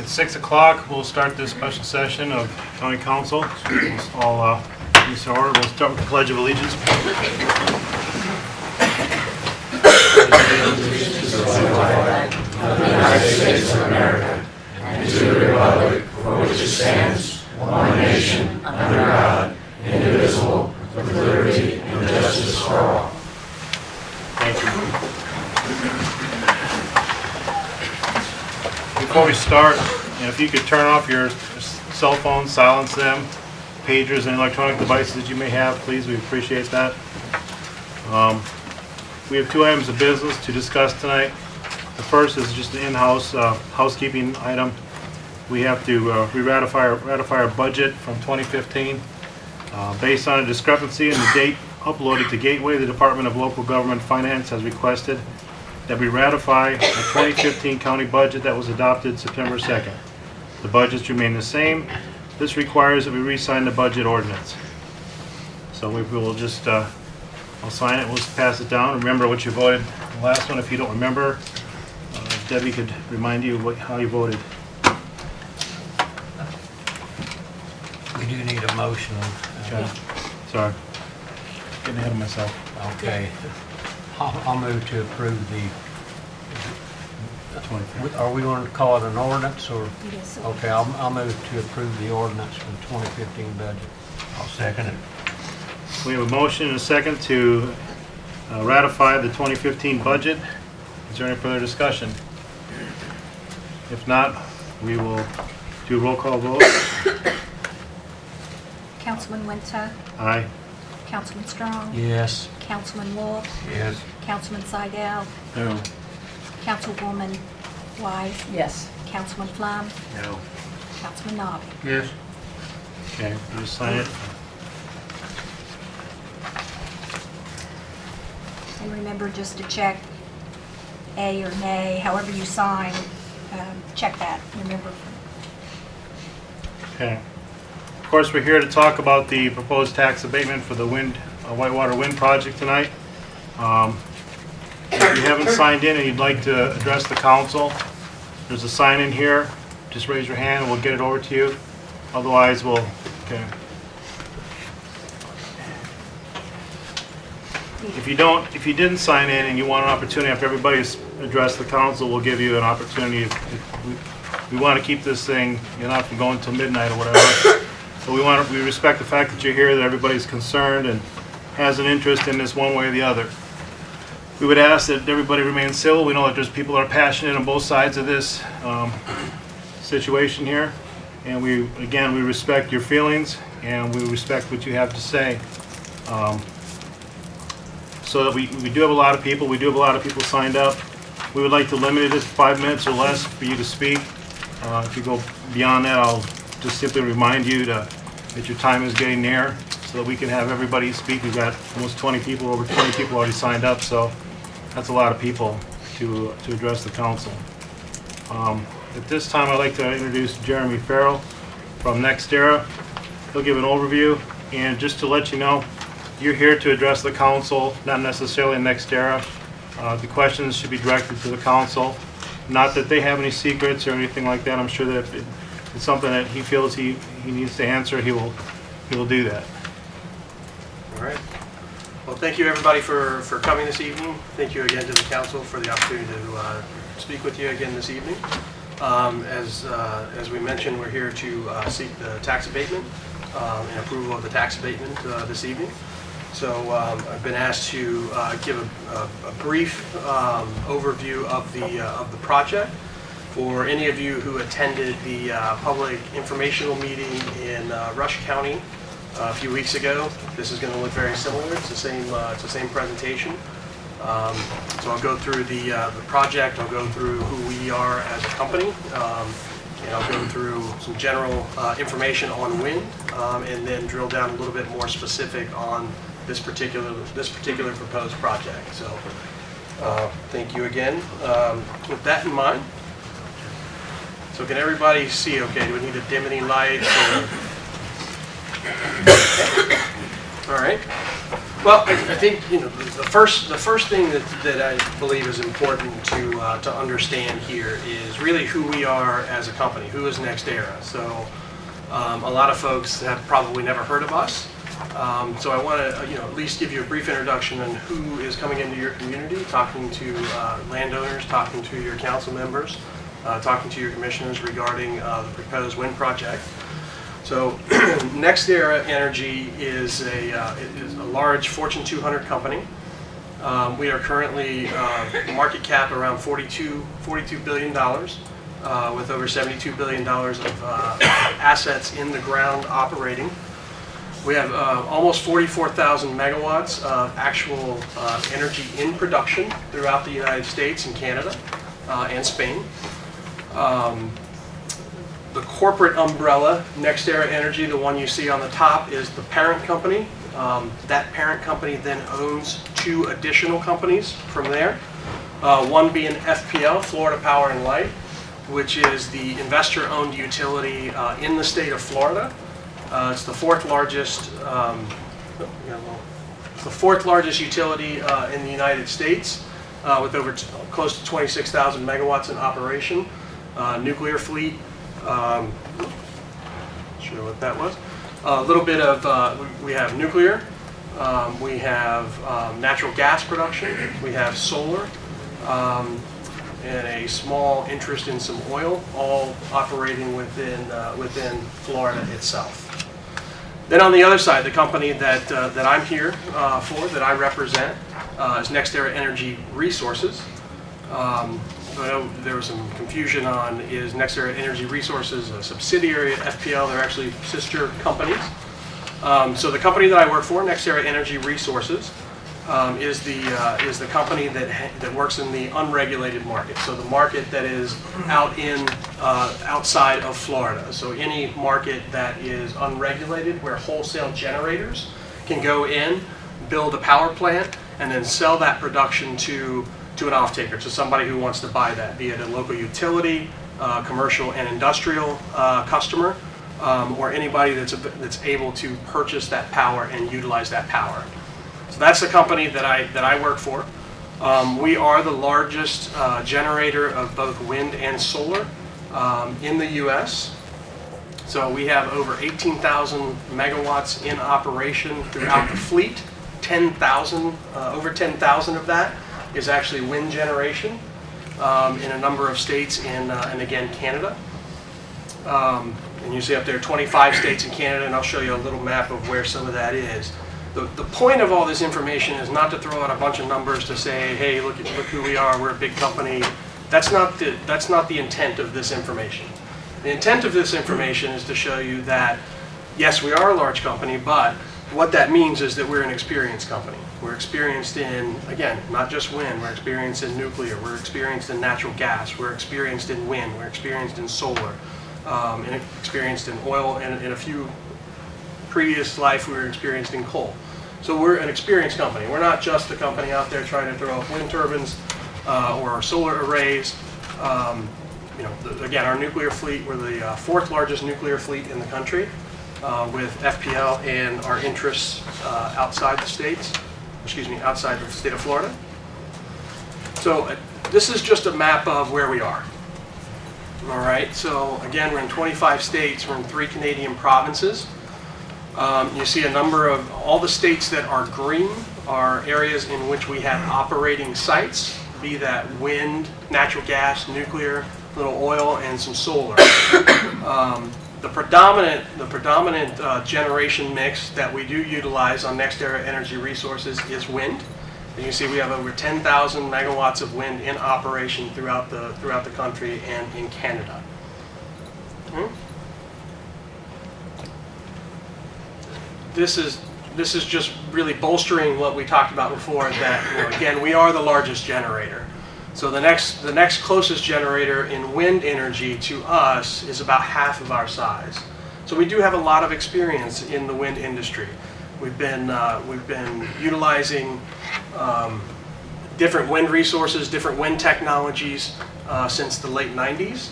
At 6 o'clock, we'll start this special session of County Council. We'll all use the order. We'll start with the Pledge of Allegiance. United States of America, and to the republic for which it stands, one nation, under God, indivisible, with liberty and justice for all. Thank you. Before we start, if you could turn off your cell phones, silence them, pagers and electronic devices that you may have, please, we appreciate that. We have two items of business to discuss tonight. The first is just an in-house housekeeping item. We have to ratify our budget from 2015 based on a discrepancy in the date uploaded to Gateway. The Department of Local Government Finance has requested that we ratify the 2015 county budget that was adopted September 2nd. The budgets remain the same. This requires that we re-sign the budget ordinance. So we will just, I'll sign it, we'll just pass it down. Remember what you voted the last one. If you don't remember, Debbie could remind you how you voted. We do need a motion. Okay. Sorry, getting ahead of myself. Okay. I'll move to approve the, 25th. are we going to call it an ordinance or? Yes. Okay, I'll move to approve the ordinance for the 2015 budget. I'll second it. We have a motion and a second to ratify the 2015 budget. Is there any further discussion? If not, we will do a roll call vote. Councilman Winter, Aye. Councilman Strong, Yes. Councilman Wolf, Yes. Councilman Seidel, No. Councilwoman Wise, Yes. Councilman Flum, No. Councilman Nobby. Yes. Okay, you just sign it. And remember just to check A or nay, however you sign, check that, remember. Okay. Of course, we're here to talk about the proposed tax abatement for the Whitewater Wind Project tonight. If you haven't signed in and you'd like to address the council, there's a sign in here. Just raise your hand and we'll get it over to you. Otherwise, we'll, okay. If you didn't sign in and you want an opportunity after everybody's addressed the council, we'll give you an opportunity. If we want to keep this thing, not from going till midnight or whatever. But we respect the fact that you're here, that everybody's concerned and has an interest in this one way or the other. We would ask that everybody remain civil. We know that there's people that are passionate on both sides of this situation here. And we respect your feelings and we respect what you have to say. So that we do have a lot of people. We do have a lot of people signed up. We would like to limit it to 5 minutes or less for you to speak. If you go beyond that, I'll just simply remind you that your time is getting near so that we can have everybody speak. We've got almost 20 people, over 20 people already signed up, so that's a lot of people to address the council. At this time, I'd like to introduce Jeremy Farrell from NextEra. He'll give an overview, and just to let you know, you're here to address the council, not necessarily NextEra. The questions should be directed to the council. Not that they have any secrets or anything like that. I'm sure that if it's something that he feels he needs to answer, he will do that. All right. Well, thank you everybody for coming this evening. Thank you again to the council for the opportunity to speak with you again this evening. As we mentioned, we're here to seek the tax abatement and approval of the tax abatement this evening. So I've been asked to give a brief overview of the project. For any of you who attended the public informational meeting in Rush County a few weeks ago, this is going to look very similar. It's the same presentation. So I'll go through the project. I'll go through who we are as a company. And I'll go through some general information on wind, and then drill down a little bit more specific on this particular proposed project. So thank you again. With that in mind, so can everybody see okay? Do we need a dimming light? All right. Well, I think, you know, the first thing that I believe is important to understand here is really who we are as a company, who is NextEra. So a lot of folks have probably never heard of us. So I want to, at least give you a brief introduction on who is coming into your community, talking to landowners, talking to your council members, talking to your commissioners regarding the proposed wind project. So NextEra Energy is a large Fortune 200 company. We are currently market cap around $42 billion, with over $72 billion of assets in the ground operating. We have almost 44,000 megawatts of actual energy in production throughout the United States and Canada and Spain. The corporate umbrella, NextEra Energy, the one you see on the top, is the parent company. That parent company then owns 2 additional companies from there. One being FPL, Florida Power and Light, which is the investor-owned utility in the state of Florida. It's the fourth largest utility in the United States, with over close to 26,000 megawatts in operation. Nuclear fleet. Not sure what that was. A little bit of, we have nuclear, we have natural gas production, we have solar, and a small interest in some oil, all operating within Florida itself. Then on the other side, the company that I'm here for, that I represent, is NextEra Energy Resources. I know there was some confusion on, is NextEra Energy Resources a subsidiary of FPL? They're actually sister companies. So the company that I work for, NextEra Energy Resources, is the company that works in the unregulated market. So the market that is outside of Florida. So any market that is unregulated, where wholesale generators can go in, build a power plant, and then sell that production to an off-taker, to somebody who wants to buy that, be it a local utility, commercial and industrial customer, or anybody that's able to purchase that power and utilize that power. So that's the company that I work for. We are the largest generator of both wind and solar in the U.S. So we have over 18,000 megawatts in operation throughout the fleet. Over 10,000 of that is actually wind generation in a number of states and again Canada. And you see up there 25 states in Canada, and I'll show you a little map of where some of that is. The point of all this information is not to throw out a bunch of numbers to say, hey, look who we are, we're a big company. That's not the intent of this information. The intent of this information is to show you that, yes, we are a large company, but what that means is that we're an experienced company. We're experienced in, again, not just wind, we're experienced in nuclear, we're experienced in natural gas, we're experienced in wind, we're experienced in solar, and experienced in oil, and in a few previous life we were experienced in coal. So we're an experienced company. We're not just the company out there trying to throw up wind turbines or solar arrays. Again, our nuclear fleet, we're the 4th largest nuclear fleet in the country, with FPL and our interests outside the state of Florida. So this is just a map of where we are. All right, so again, we're in 25 states, we're in 3 Canadian provinces. You see a number of, all the states that are green are areas in which we have operating sites, be that wind, natural gas, nuclear, little oil, and some solar. The predominant generation mix that we do utilize on NextEra Energy Resources is wind. And you see we have over 10,000 megawatts of wind in operation throughout the country and in Canada. This is just really bolstering what we talked about before, that again, we are the largest generator. So the next closest generator in wind energy to us is about half of our size. So we do have a lot of experience in the wind industry. We've been utilizing different wind resources, different wind technologies since the late 90s.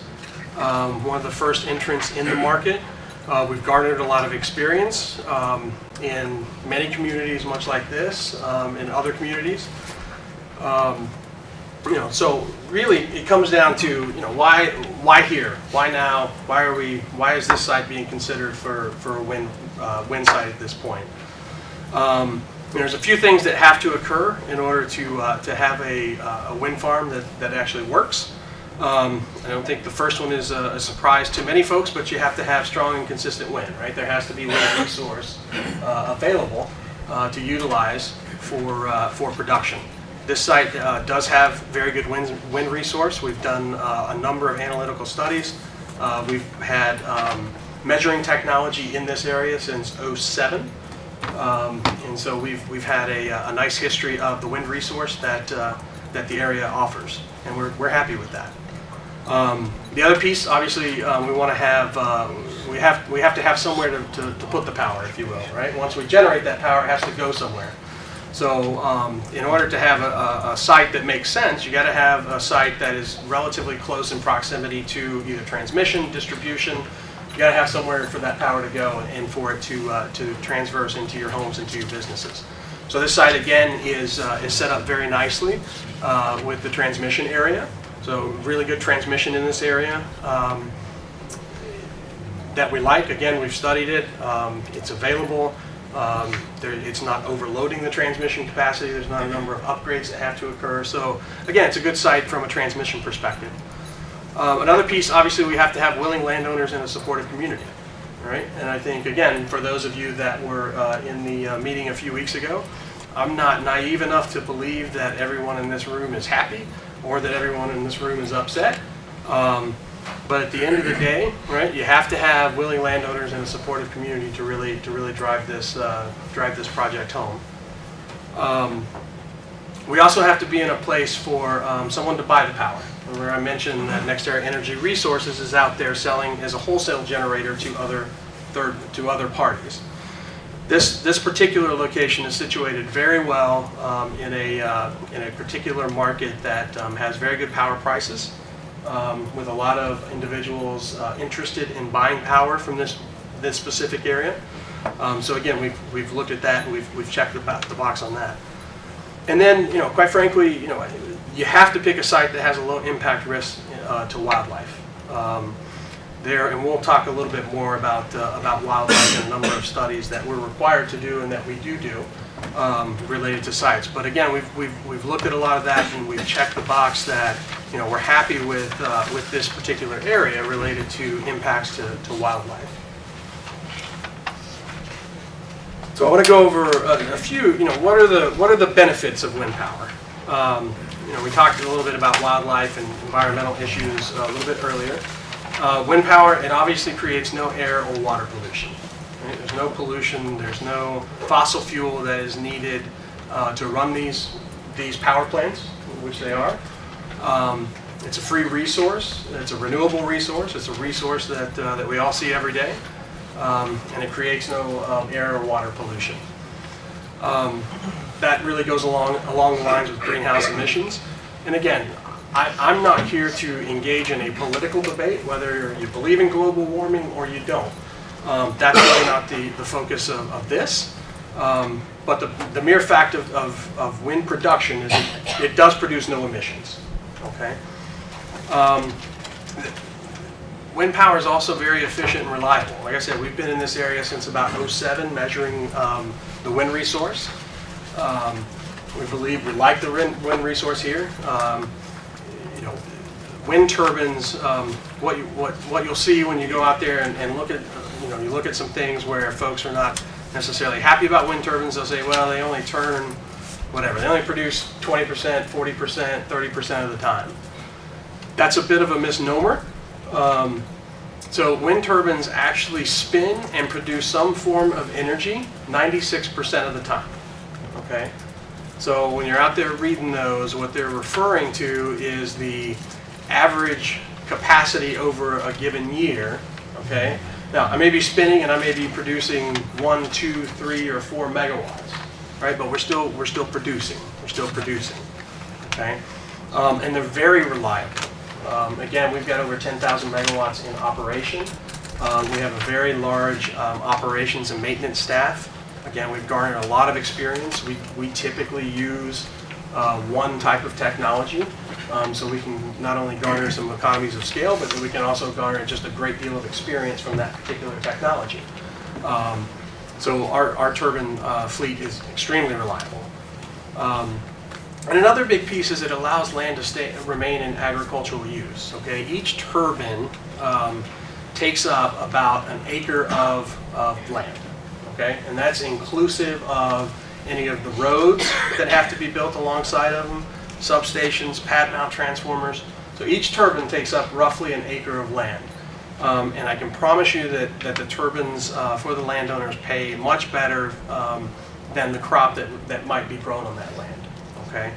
One of the first entrants in the market. We've garnered a lot of experience. in many communities, much like this, in other communities. So really, it comes down to, why here? Why now? Why is this site being considered for a wind site at this point? There's a few things that have to occur in order to have a wind farm that actually works. I don't think the first one is a surprise to many folks, but you have to have strong and consistent wind, right? There has to be wind resource available to utilize for production. This site does have very good wind resource. We've done a number of analytical studies. We've had measuring technology in this area since '07. And so we've had a nice history of the wind resource that the area offers, and we're happy with that. The other piece, obviously, we want to have we have to have somewhere to put the power, if you will, right? Once we generate that power, it has to go somewhere. So in order to have a site that makes sense, you got to have a site that is relatively close in proximity to either transmission, distribution. You got to have somewhere for that power to go and for it to transverse into your homes and to your businesses. So this site again is set up very nicely with the transmission area. So really good transmission in this area that we like. Again, we've studied it. It's available. It's not overloading the transmission capacity. There's not a number of upgrades that have to occur. So again, it's a good site from a transmission perspective. Another piece, obviously, we have to have willing landowners in a supportive community, right? And I think, again, for those of you that were in the meeting a few weeks ago, I'm not naive enough to believe that everyone in this room is happy or that everyone in this room is upset. But at the end of the day, right, you have to have willing landowners in a supportive community to really drive this project home. We also have to be in a place for someone to buy the power. Remember, I mentioned that NextEra Energy Resources is out there selling as a wholesale generator to other parties. This particular location is situated very well in a particular market that has very good power prices, with a lot of individuals interested in buying power from this specific area. So again, we've looked at that and we've checked the box on that. And then, quite frankly, you have to pick a site that has a low impact risk to wildlife. And we'll talk a little bit more about wildlife and a number of studies that we're required to do and that we do related to sites. But again, we've looked at a lot of that and we've checked the box that we're happy with this particular area related to impacts to wildlife. So I want to go over a few. What are the benefits of wind power? We talked a little bit about wildlife and environmental issues a little bit earlier. Wind power, it obviously creates no air or water pollution. Right? There's no pollution. There's no fossil fuel that is needed to run these power plants, which they are. It's a free resource. It's a renewable resource. It's a resource that we all see every day, and it creates no air or water pollution. That really goes along the lines with greenhouse emissions. And again, I'm not here to engage in a political debate, whether you believe in global warming or you don't. That's really not the focus of this. But the mere fact of wind production is it does produce no emissions. Okay. Wind power is also very efficient and reliable. Like I said, we've been in this area since about '07 measuring the wind resource. We like the wind resource here. Wind turbines. What you'll see when you go out there and look at you look at some things where folks are not necessarily happy about wind turbines. They'll say, well, they only turn whatever. They only produce 20%, 40%, 30% of the time. That's a bit of a misnomer. So wind turbines actually spin and produce some form of energy 96% of the time. Okay? So when you're out there reading those, what they're referring to is the average capacity over a given year. Okay? Now, I may be spinning and I may be producing 1, 2, 3, or 4 megawatts, right? But we're still producing. We're still producing. Okay? And they're very reliable. Again, we've got over 10,000 megawatts in operation. We have a very large operations and maintenance staff Again, we've garnered a lot of experience. We typically use one type of technology, so we can not only garner some economies of scale, but we can also garner just a great deal of experience from that particular technology. So our turbine fleet is extremely reliable. And another big piece is it allows land to remain in agricultural use. Okay, each turbine takes up about an acre of land. Okay, and that's inclusive of any of the roads that have to be built alongside of them, substations, pad mount transformers. So each turbine takes up roughly an acre of land. And I can promise you that the turbines for the landowners pay much better than the crop that might be grown on that land. Okay.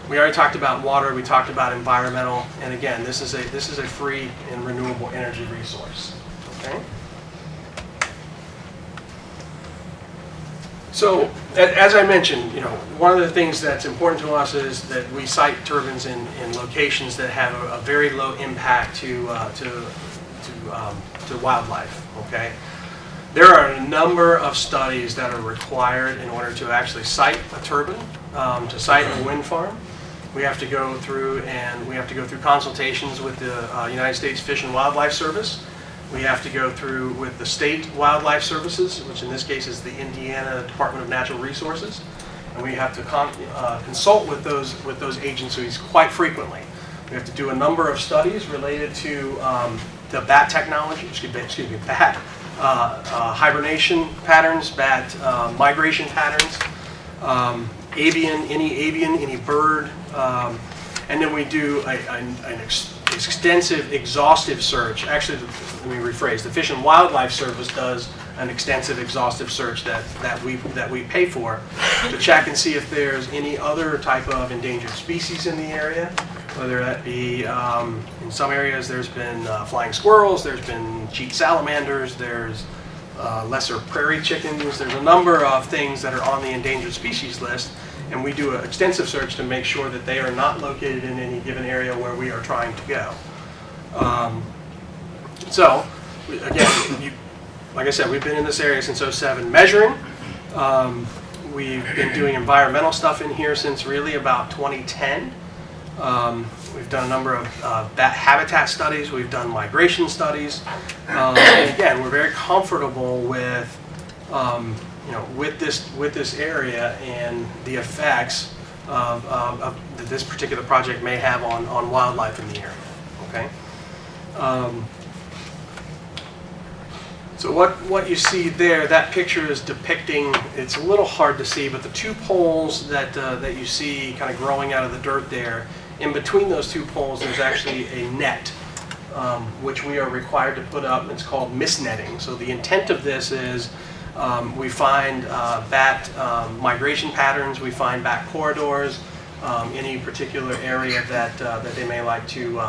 We already talked about water. We talked about environmental, and again, this is a free and renewable energy resource. Okay. So, as I mentioned, one of the things that's important to us is that we site turbines in locations that have a very low impact to wildlife. Okay. There are a number of studies that are required in order to actually site a turbine, to site a wind farm. We have to go through consultations with the United States Fish and Wildlife Service. We have to go through with the state wildlife services, which in this case is the Indiana Department of Natural Resources, and we have to consult with those agencies quite frequently. We have to do a number of studies related to the bat technology. Excuse me, bat hibernation patterns, bat migration patterns, any bird, and then we do an extensive, exhaustive search. Actually, let me rephrase. The Fish and Wildlife Service does an extensive, exhaustive search that we pay for to check and see if there's any other type of endangered species in the area. Whether that be in some areas, there's been flying squirrels, there's been cheat salamanders, there's lesser prairie chickens. There's a number of things that are on the endangered species list. And we do an extensive search to make sure that they are not located in any given area where we are trying to go. So, again, like I said, we've been in this area since '07 measuring. We've been doing environmental stuff in here since really about 2010. We've done a number of bat habitat studies. We've done migration studies. And again, we're very comfortable with with this area and the effects that this particular project may have on wildlife in the area. Okay. So what you see there, that picture is depicting. It's a little hard to see, but the two poles that you see kind of growing out of the dirt there. In between those two poles, there's actually a net, which we are required to put up. It's called mist netting. So the intent of this is we find bat migration patterns, we find bat corridors, any particular area that they may like to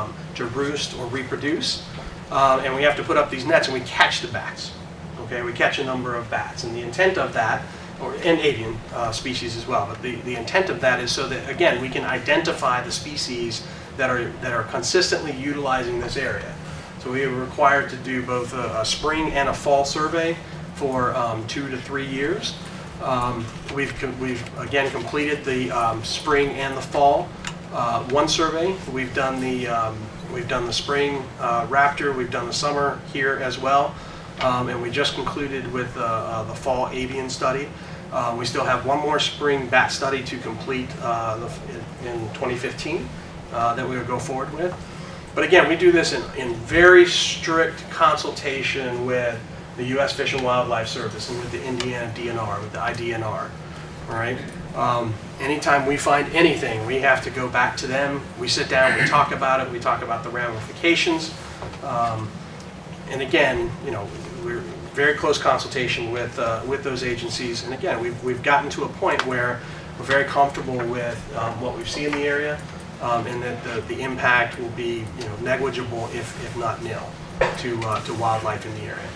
roost or reproduce. And we have to put up these nets and we catch the bats. Okay, we catch a number of bats. And the intent of that, and avian species as well, but the intent of that is so that, again, we can identify the species that are consistently utilizing this area. So we are required to do both a spring and a fall survey for 2 to 3 years. We've again completed the spring and the fall one survey. We've done the spring raptor. We've done the summer here as well, and we just concluded with the fall avian study. We still have one more spring bat study to complete in 2015 that we will go forward with. But again, we do this in very strict consultation with the U.S. Fish and Wildlife Service and with the Indiana DNR, with the IDNR. All right. Anytime we find anything, we have to go back to them. We sit down, we talk about it, we talk about the ramifications, and again, we're very close consultation with those agencies. And again, we've gotten to a point where we're very comfortable with what we see in the area, and that the impact will be negligible, if not nil, to wildlife in the area.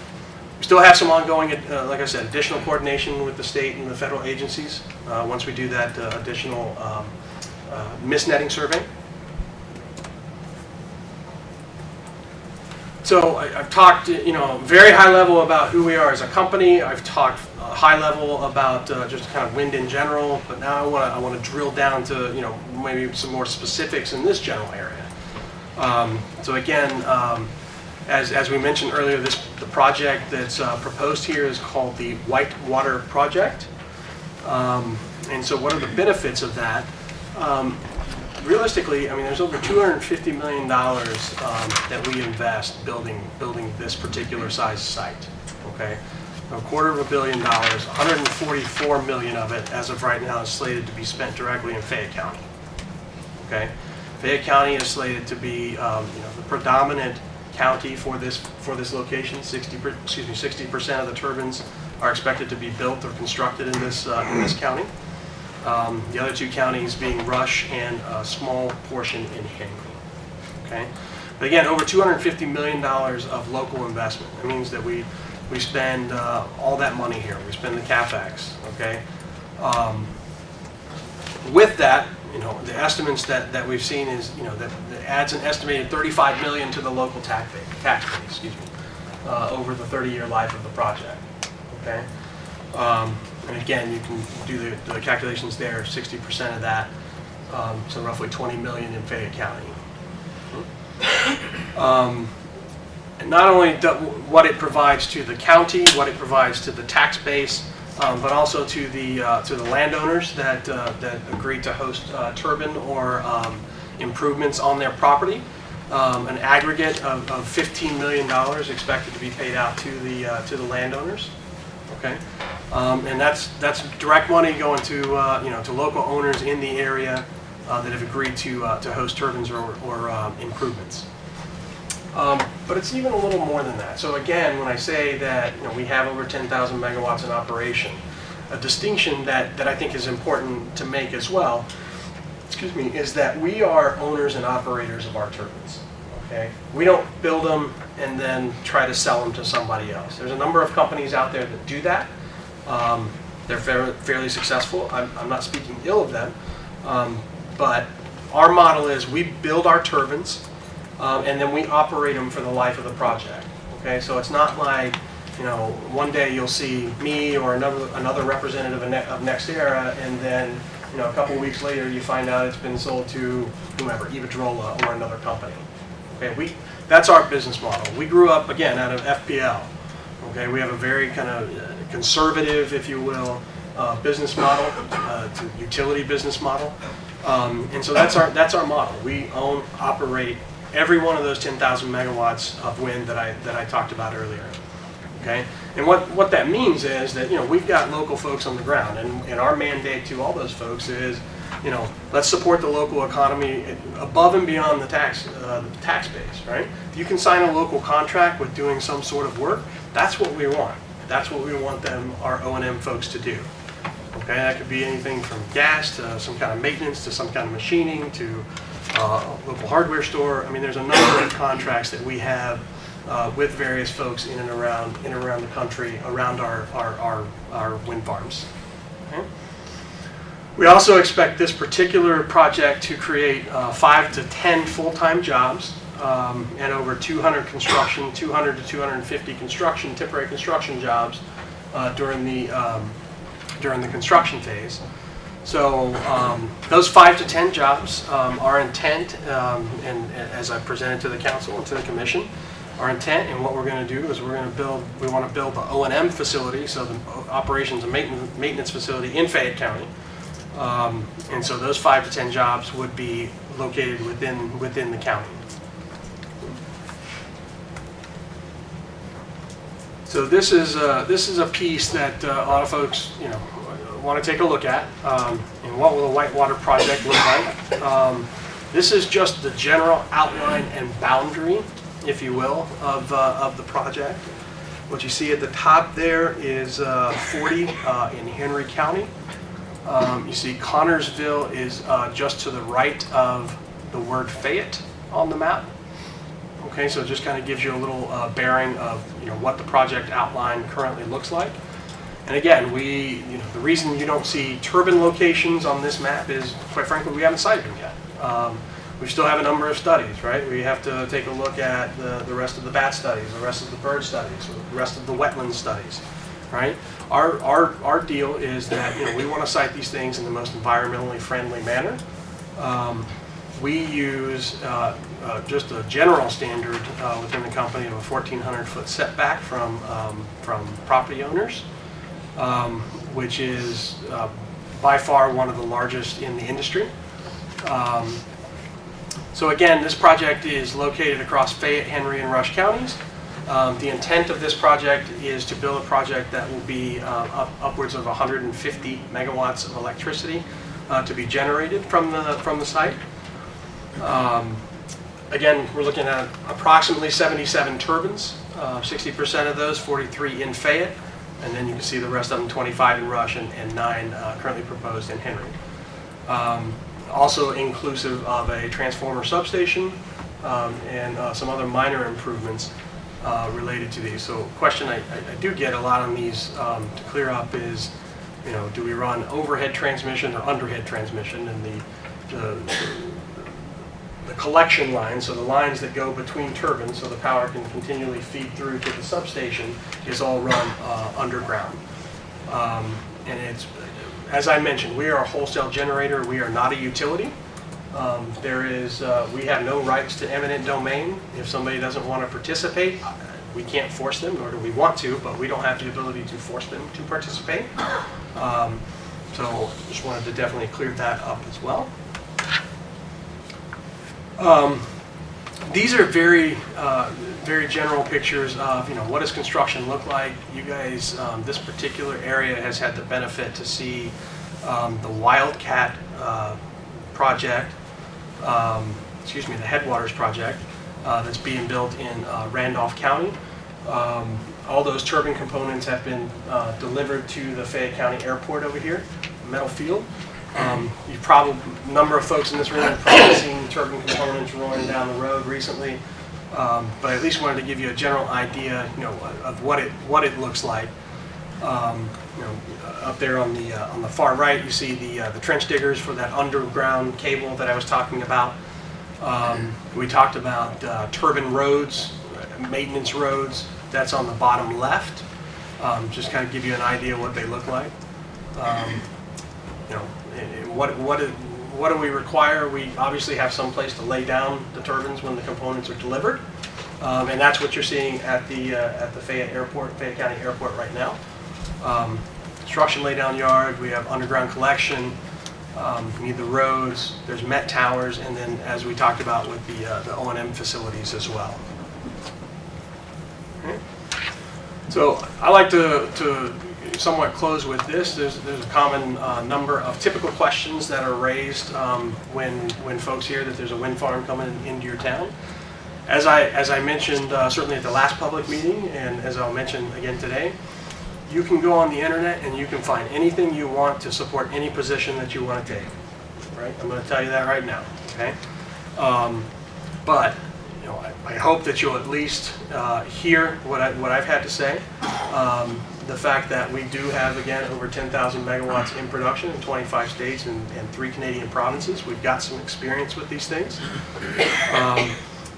We still have some ongoing, like I said, additional coordination with the state and the federal agencies once we do that additional mist netting survey. So I've talked, very high level about who we are as a company. I've talked high level about just kind of wind in general, but now I want to drill down to, maybe some more specifics in this general area. So again, as we mentioned earlier, the project that's proposed here is called the Whitewater Project. And so what are the benefits of that? Realistically, I mean, there's over $250 million that we invest building this particular size site, okay? $250 million, $144 million of it, as of right now, is slated to be spent directly in Fayette County, okay? Fayette County is slated to be, the predominant county for this location. 60% of the turbines are expected to be built or constructed in this county. The other two counties being Rush and a small portion in Henry. Okay, but again, over $250 million of local investment. That means that we spend all that money here. We spend the CapEx. Okay, with that, the estimates that we've seen is that adds an estimated $35 million to the local tax base. Excuse me, over the 30-year life of the project. Okay. And again, you can do the calculations there, 60% of that, so roughly $20 million in Fayette County. And not only what it provides to the county, what it provides to the tax base, but also to the landowners that agreed to host turbine or improvements on their property. An aggregate of $15 million expected to be paid out to the landowners. Okay, and that's direct money going to to local owners in the area that have agreed to host turbines or improvements. But it's even a little more than that. So again, when I say that we have over 10,000 megawatts in operation, a distinction that I think is important to make as well, excuse me, is that we are owners and operators of our turbines. Okay, we don't build them and then try to sell them to somebody else. There's a number of companies out there that do that. They're fairly successful. I'm not speaking ill of them, but our model is we build our turbines and then we operate them for the life of the project. Okay, so it's not like one day you'll see me or another representative of NextEra, and then a couple weeks later you find out it's been sold to whomever, Iberdrola or another company. Okay, that's our business model. We grew up, again, out of FPL. Okay, we have a very kind of conservative, if you will, business model, utility business model, and so that's our model. We own, operate every one of those 10,000 megawatts of wind that I talked about earlier. Okay, and what that means is that we've got local folks on the ground, and our mandate to all those folks is, let's support the local economy above and beyond the tax base, right? If you can sign a local contract with doing some sort of work, that's what we want. That's what we want our O&M folks to do. Okay, that could be anything from gas to some kind of maintenance to some kind of machining to a local hardware store. I mean, there's a number of contracts that we have with various folks in and around the country around our wind farms. Okay? We also expect this particular project to create 5 to 10 full-time jobs and over 200 to 250 temporary construction jobs during the construction phase. So those 5 to 10 jobs, our intent, and as I presented to the council and to the commission, our intent and what we're going to do is we want to build the O&M facility, so the operations and maintenance facility in Fayette County. And so those 5 to 10 jobs would be located within the county. So this is a piece that a lot of folks want to take a look at. And what will the Whitewater project look like? This is just the general outline and boundary, if you will, of the project. What you see at the top there is 40 in Henry County. You see Connorsville is just to the right of the word Fayette on the map. Okay, so it just kind of gives you a little bearing of what the project outline currently looks like. And again, the reason you don't see turbine locations on this map is, quite frankly, we haven't sited them yet. We still have a number of studies, right? We have to take a look at the rest of the bat studies, the rest of the bird studies, the rest of the wetland studies, right? Our deal is that, you know, we want to site these things in the most environmentally friendly manner. We use just a general standard within the company of a 1,400-foot setback from property owners, which is by far one of the largest in the industry. So again, this project is located across Fayette, Henry, and Rush counties. The intent of this project is to build a project that will be upwards of 150 megawatts of electricity to be generated from the site. Again, we're looking at approximately 77 turbines, 60% of those, 43 in Fayette, and then you can see the rest of them, 25 in Rush and 9 currently proposed in Henry. Also inclusive of a transformer substation and some other minor improvements related to these. So question I do get a lot on these to clear up is, you know, do we run overhead transmission or underhead transmission? And the collection lines, so the lines that go between turbines so the power can continually feed through to the substation, is all run underground. And it's, as I mentioned, we are a wholesale generator. We are not a utility. We have no rights to eminent domain. If somebody doesn't want to participate, we can't force them, nor do we want to, but we don't have the ability to force them to participate. So just wanted to definitely clear that up as well. These are very general pictures of, you know, what does construction look like. You guys, this particular area has had the benefit to see the Wildcat project, the Headwaters project that's being built in Randolph County. All those turbine components have been delivered to the Fayette County Airport over here, Metal Field. You've probably, a number of folks in this room have probably seen turbine components rolling down the road recently, but I at least wanted to give you a general idea, you know, of what it looks like. You know, up there on the far right, you see the trench diggers for that underground cable that I was talking about. We talked about turbine roads, maintenance roads. That's on the bottom left. Just kind of give you an idea what they look like. You know, what do we require? We obviously have some place to lay down the turbines when the components are delivered, and that's what you're seeing at the Fayette County Airport right now. Construction laydown yard. We have underground collection. We need the roads. There's Met towers, and then as we talked about with the O&M facilities as well. Okay. So I like to somewhat close with this. There's a common number of typical questions that are raised when folks hear that there's a wind farm coming into your town. As I mentioned certainly at the last public meeting, and as I'll mention again today, you can go on the internet and you can find anything you want to support any position that you want to take. Right? I'm going to tell you that right now. Okay. But you know, I hope that you'll at least hear what I've had to say. The fact that we do have, again, over 10,000 megawatts in production in 25 states and 3 Canadian provinces. We've got some experience with these things.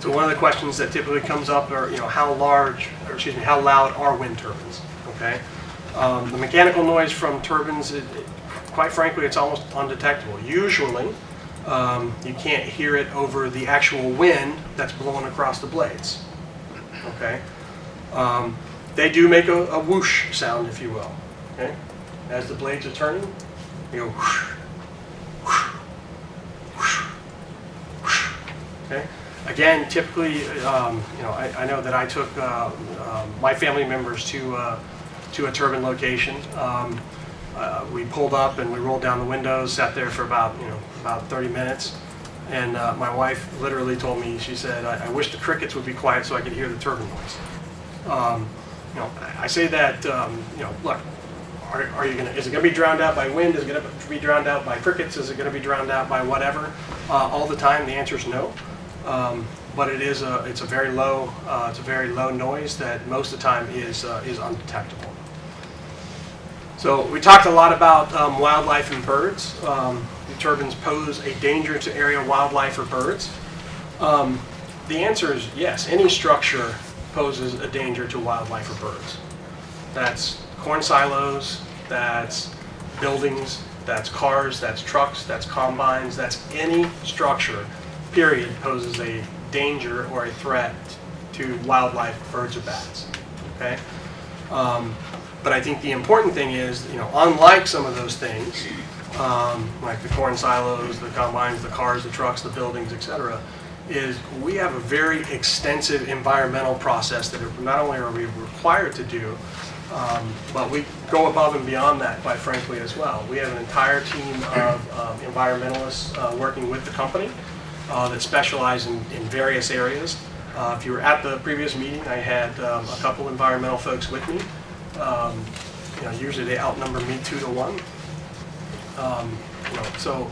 So one of the questions that typically comes up are, you know, how loud are wind turbines? Okay. The mechanical noise from turbines, quite frankly, it's almost undetectable. Usually, you can't hear it over the actual wind that's blowing across the blades. Okay. They do make a whoosh sound, if you will. Okay, as the blades are turning, you go whoosh, whoosh, whoosh, whoosh. Okay. Again, typically, you know, I know that I took my family members to a turbine location. We pulled up and we rolled down the windows, sat there for about 30 minutes, and my wife literally told me, she said, I wish the crickets would be quiet so I could hear the turbine noise. You know, I say that, you know, look, is it going to be drowned out by wind? Is it going to be drowned out by crickets? Is it going to be drowned out by whatever? All the time, the answer is no. But it's a very low noise that most of the time is undetectable. So we talked a lot about wildlife and birds. Do turbines pose a danger to area wildlife or birds? The answer is yes. Any structure poses a danger to wildlife or birds. That's corn silos, that's buildings, that's cars, that's trucks, that's combines, that's any structure, period, poses a danger or a threat to wildlife, birds or bats, okay? But I think the important thing is, unlike some of those things, like the corn silos, the combines, the cars, the trucks, the buildings, etc., is we have a very extensive environmental process that not only are we required to do, but we go above and beyond that, quite frankly, as well. We have an entire team of environmentalists working with the company that specialize in various areas. If you were at the previous meeting, I had a couple environmental folks with me. Usually they outnumber me 2 to 1. So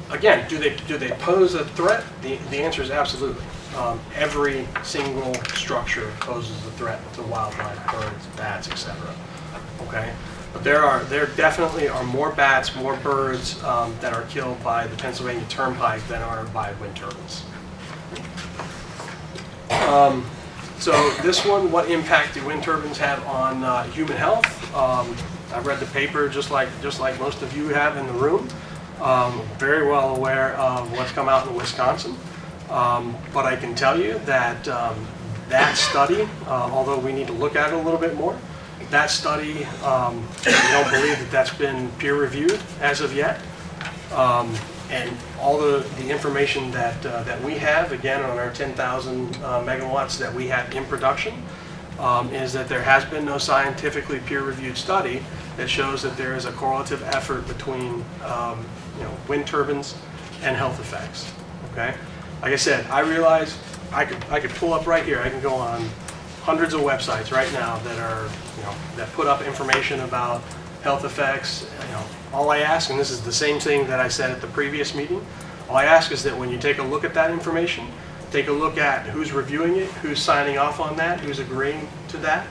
again, do they pose a threat? The answer is absolutely. Every single structure poses a threat to wildlife, birds, bats, etc. Okay, but there definitely are more bats, more birds that are killed by the Pennsylvania Turnpike than are by wind turbines. So this one, what impact do wind turbines have on human health? I've read the paper just like most of you have in the room. Very well aware of what's come out in Wisconsin. But I can tell you that that study, although we need to look at it a little bit more, that study, we don't believe that that's been peer reviewed as of yet. And all the information that we have, again, on our 10,000 megawatts that we have in production, is that there has been no scientifically peer-reviewed study that shows that there is a correlative effort between wind turbines and health effects. Okay, like I said, I realize I could pull up right here. I can go on hundreds of websites right now that are that put up information about health effects. All I ask, and this is the same thing that I said at the previous meeting, all I ask is that when you take a look at that information, take a look at who's reviewing it, who's signing off on that, who's agreeing to that,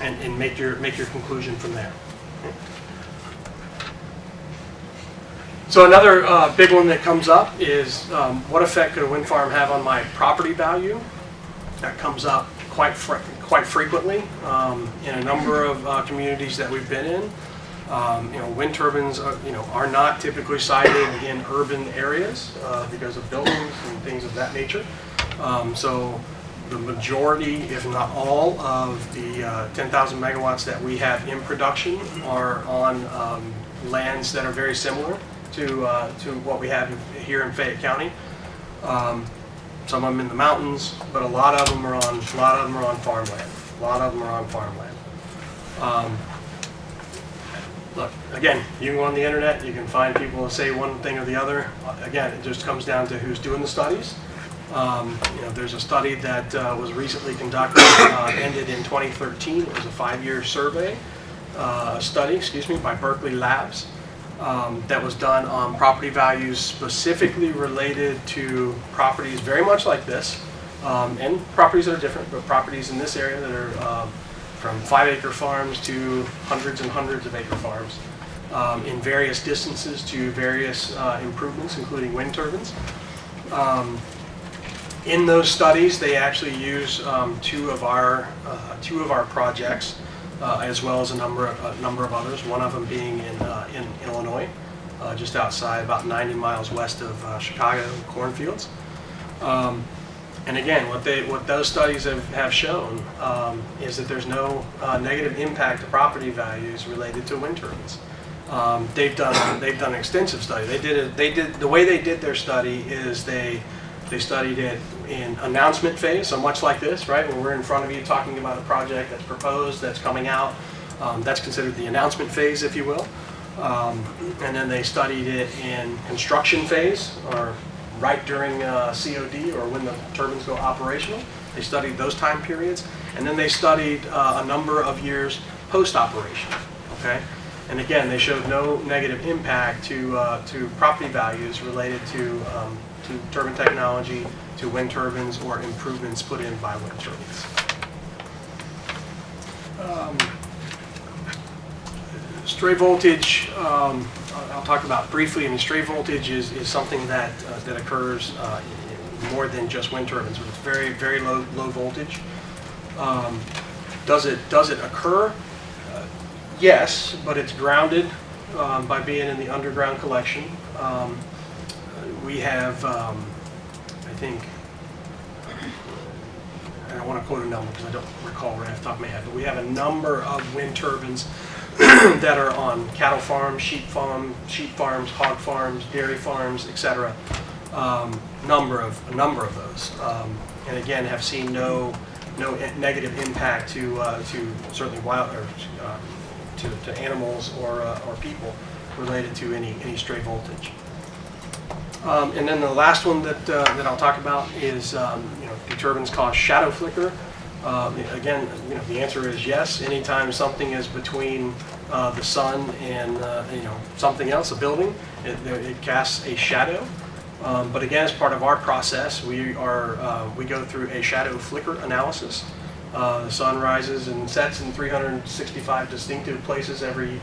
and make your conclusion from there. So another big one that comes up is what effect could a wind farm have on my property value? That comes up quite frequently in a number of communities that we've been in. Wind turbines are not typically sited in urban areas because of buildings and things of that nature. So the majority, if not all, of the 10,000 megawatts that we have in production are on lands that are very similar to what we have here in Fayette County. Some of them in the mountains, but a lot of them are on farmland. Look, again, you can go on the internet, you can find people who say one thing or the other. Again, it just comes down to who's doing the studies. There's a study that was recently conducted, ended in 2013. It was a 5-year survey, study, by Berkeley Labs, that was done on property values specifically related to properties very much like this, and properties that are different, but properties in this area that are from 5-acre farms to hundreds and hundreds of acre farms, in various distances to various improvements, including wind turbines. In those studies, they actually use two of our projects, as well as a number of others. One of them being in Illinois, just outside, about 90 miles west of Chicago, cornfields. And again, what those studies have shown is that there's no negative impact to property values related to wind turbines. They've done an extensive study. The way they did their study is they studied it in announcement phase, so much like this, right? When we're in front of you talking about a project that's proposed, that's coming out, that's considered the announcement phase, if you will. And then they studied it in construction phase, or right during COD, or when the turbines go operational. They studied those time periods, and then they studied a number of years post-operation. Okay, and again, they showed no negative impact to property values related to turbine technology, to wind turbines, or improvements put in by wind turbines. Stray voltage, I'll talk about briefly. I mean, stray voltage is something that occurs more than just wind turbines. It's very, very low voltage. Does it occur? Yes, but it's grounded by being in the underground collection. We have, I think, I don't want to quote a number because I don't recall right off the top of my head, but we have a number of wind turbines that are on cattle farms, sheep farms, hog farms, dairy farms, etc. A number of those, and again have seen no negative impact to certainly wild or to animals or people related to any stray voltage. And then the last one that I'll talk about is do turbines cause shadow flicker? Again, the answer is yes. Anytime something is between the sun and something else, a building, it casts a shadow. But again, as part of our process, we go through a shadow flicker analysis. The sun rises and sets in 365 distinctive places every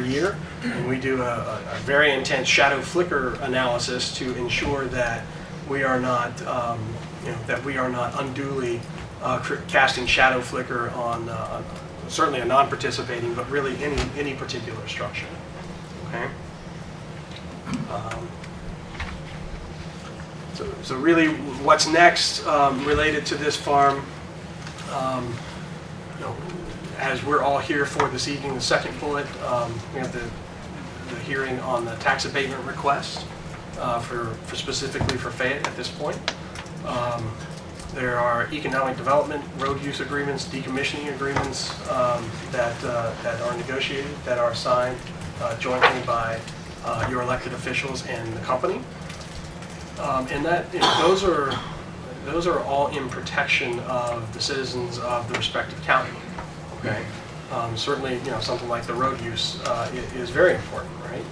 year, and we do a very intense shadow flicker analysis to ensure that we are not unduly casting shadow flicker on certainly a non-participating, but really any particular structure. Okay. So really, what's next related to this farm? As we're all here for this evening, the second bullet, we have the hearing on the tax abatement request for specifically for Fayette at this point. There are economic development, road use agreements, decommissioning agreements that are negotiated, that are signed jointly by your elected officials and the company. And that those are all in protection of the citizens of the respective county. Okay. Certainly, something like the road use is very important, right?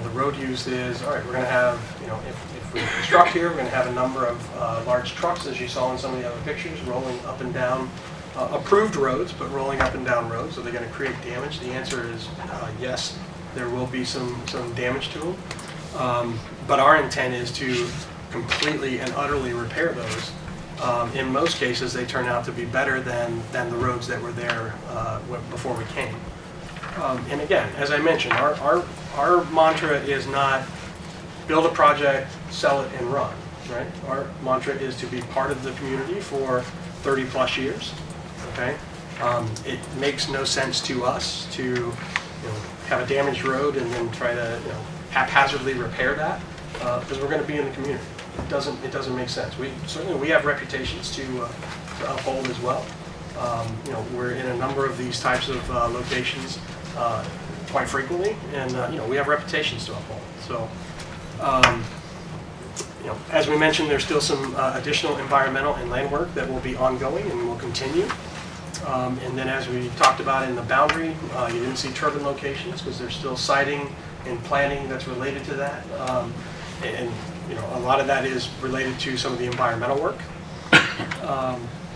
The road use is, all right, we're going to have, if we construct here, we're going to have a number of large trucks, as you saw in some of the other pictures, rolling up and down approved roads, but rolling up and down roads. Are they going to create damage? The answer is yes, there will be some damage to them. But our intent is to completely and utterly repair those. In most cases, they turn out to be better than the roads that were there before we came. And again, as I mentioned, our mantra is not build a project, sell it, and run. Right? Our mantra is to be part of the community for 30 plus years. Okay? It makes no sense to us to have a damaged road and then try to haphazardly repair that because we're going to be in the community. It doesn't make sense. We have reputations to uphold as well. We're in a number of these types of locations quite frequently, and we have reputations to uphold. So, as we mentioned, there's still some additional environmental and land work that will be ongoing and will continue. And then, as we talked about in the boundary, you didn't see turbine locations because there's still siting and planning that's related to that. And a lot of that is related to some of the environmental work.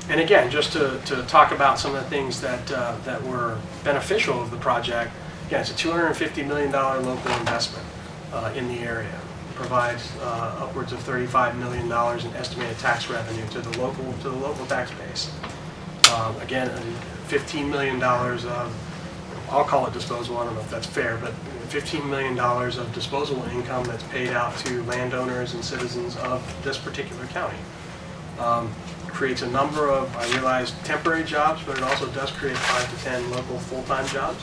And again, just to talk about some of the things that were beneficial of the project, again, it's a $250 million local investment in the area. It provides upwards of $35 million in estimated tax revenue to the local tax base. Again, $15 million of, I'll call it disposal, I don't know if that's fair, but $15 million of disposable income that's paid out to landowners and citizens of this particular county. Creates a number of, I realize, temporary jobs, but it also does create 5 to 10 local full-time jobs,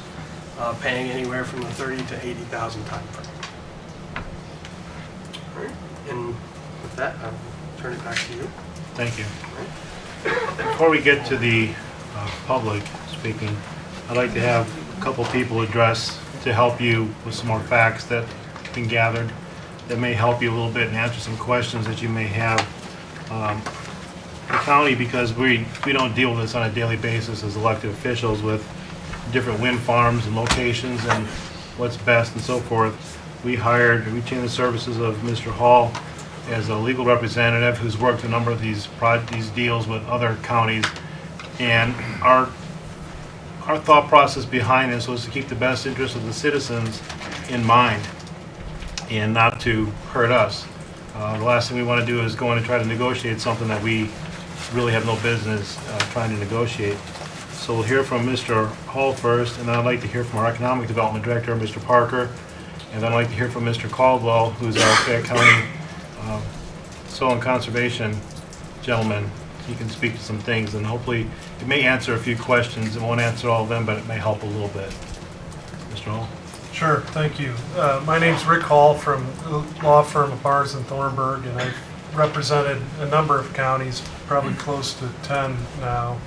paying anywhere from the $30,000 to $80,000 time frame. All right. And with that, I'll turn it back to you. Thank you. Before we get to the public speaking, I'd like to have a couple people address to help you with some more facts that have been gathered that may help you a little bit and answer some questions that you may have. The county, because we don't deal with this on a daily basis as elected officials with different wind farms and locations and what's best and so forth, we retained the services of Mr. Hall as a legal representative who's worked a number of these deals with other counties, and our our thought process behind this was to keep the best interest of the citizens in mind and not to hurt us. The last thing we want to do is go in and try to negotiate something that we really have no business trying to negotiate. So we'll hear from Mr. Hall first, and then I'd like to hear from our Economic Development Director, Mr. Parker, and then I'd like to hear from Mr. Caldwell, who's our Fayette County Soil and Conservation gentleman. He can speak to some things, and hopefully it may answer a few questions. It won't answer all of them, but it may help a little bit. Mr. Hall? Sure, thank you. My name's Rick Hall from the law firm of Bars and Thornburg, and I've represented a number of counties, probably close to 10 now,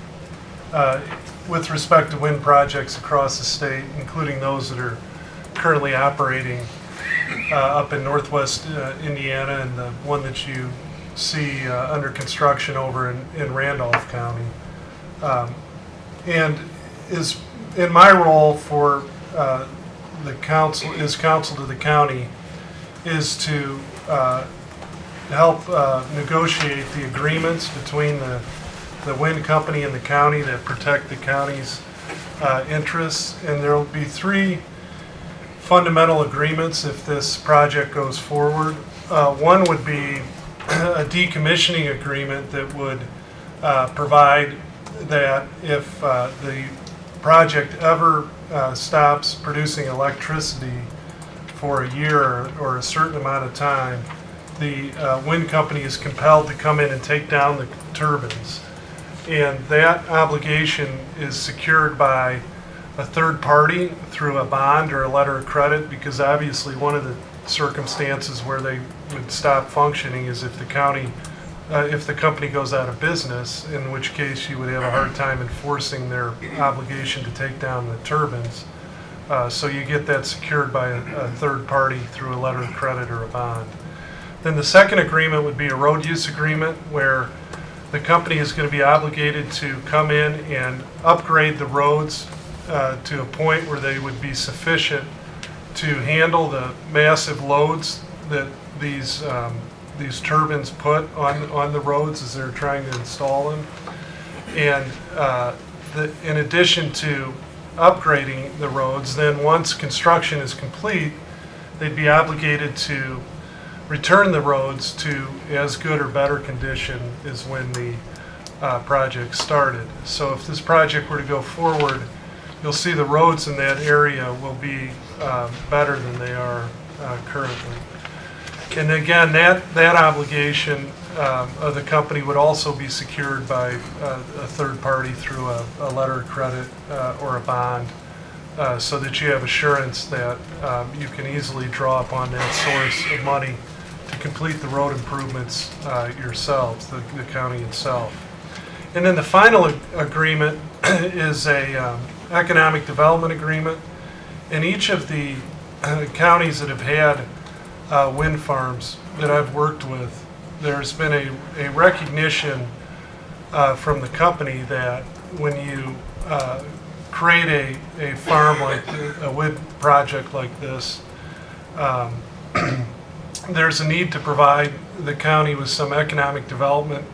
with respect to wind projects across the state, including those that are currently operating up in northwest Indiana, and the one that you see under construction over in Randolph County. And is in my role for the council, is counsel to the county, is to help negotiate the agreements between the wind company and the county that protect the county's interests. And there will be 3 fundamental agreements if this project goes forward. One would be a decommissioning agreement that would provide that if the project ever stops producing electricity for a year or a certain amount of time, the wind company is compelled to come in and take down the turbines. And that obligation is secured by a third party through a bond or a letter of credit, because obviously one of the circumstances where they would stop functioning is if the county, if the company goes out of business, in which case you would have a hard time enforcing their obligation to take down the turbines. So you get that secured by a third party through a letter of credit or a bond. Then the second agreement would be a road use agreement, where the company is going to be obligated to come in and upgrade the roads to a point where they would be sufficient to handle the massive loads that these turbines put on the roads as they're trying to install them. And in addition to upgrading the roads, then once construction is complete, they'd be obligated to return the roads to as good or better condition as when the project started. So if this project were to go forward, you'll see the roads in that area will be better than they are currently. And again, that obligation of the company would also be secured by a third party through a letter of credit or a bond, so that you have assurance that you can easily draw upon that source of money to complete the road improvements yourselves, the county itself. And then the final agreement is a economic development agreement. In each of the counties that have had wind farms that I've worked with, there's been a recognition from the company that when you create a farm like a wind project like this, there's a need to provide the county with some economic development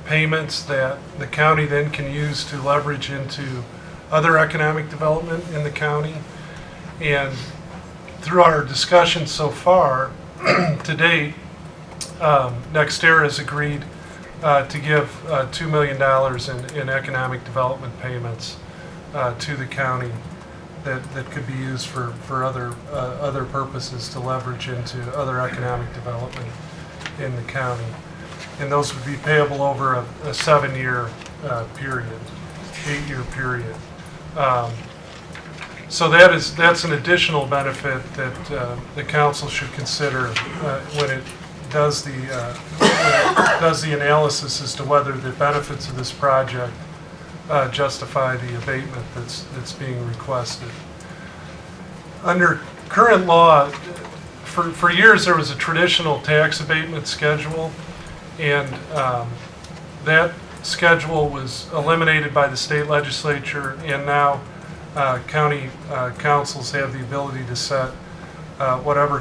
payments that the county then can use to leverage into other economic development in the county. And through our discussion so far, to date, NextEra has agreed to give $2 million in economic development payments to the county that could be used for other purposes to leverage into other economic development in the county. And those would be payable over a 7-year period, 8-year period. So that's an additional benefit that the council should consider when it does the analysis as to whether the benefits of this project justify the abatement that's being requested. Under current law, for years there was a traditional tax abatement schedule, and that schedule was eliminated by the state legislature, and now county councils have the ability to set whatever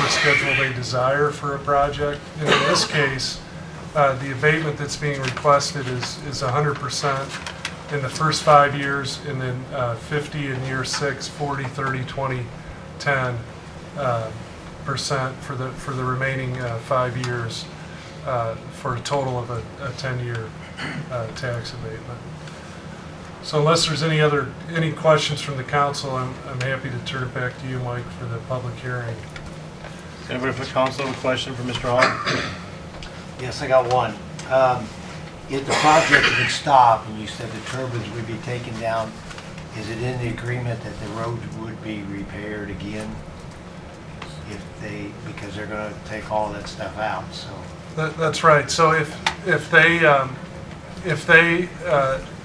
schedule they desire for a project. And in this case, the abatement that's being requested is 100% in the first 5 years, and then 50 in year 6, 40, 30, 20, 10 percent for the remaining 5 years, for a total of a 10-year tax abatement. So unless there's any questions from the council, I'm happy to turn it back to you, Mike, for the public hearing. Does anybody from the council have a question for Mr. Hall? Yes, I got one. If the project would stop and you said the turbines would be taken down, is it in the agreement that the roads would be repaired again? Because they're gonna take all that stuff out, so. That's right. So if they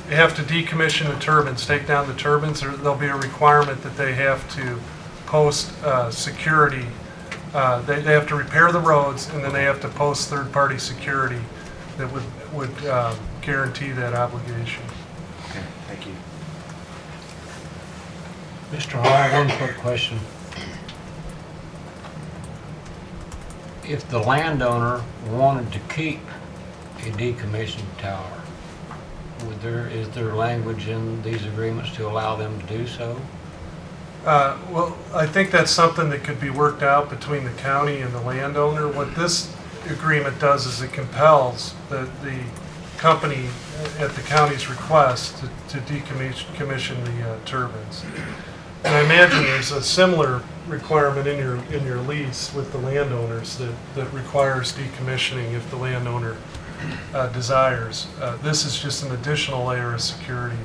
have to decommission the turbines, take down the turbines, there'll be a requirement that they have to post security. They have to repair the roads, and then they have to post third-party security that would guarantee that obligation. Okay, thank you. Mr. Hall, one quick question. If the landowner wanted to keep a decommissioned tower, is there language in these agreements to allow them to do so? Well, I think that's something that could be worked out between the county and the landowner. What this agreement does is it compels the company at the county's request to decommission the turbines. And I imagine there's a similar requirement in your lease with the landowners that requires decommissioning if the landowner desires. This is just an additional layer of security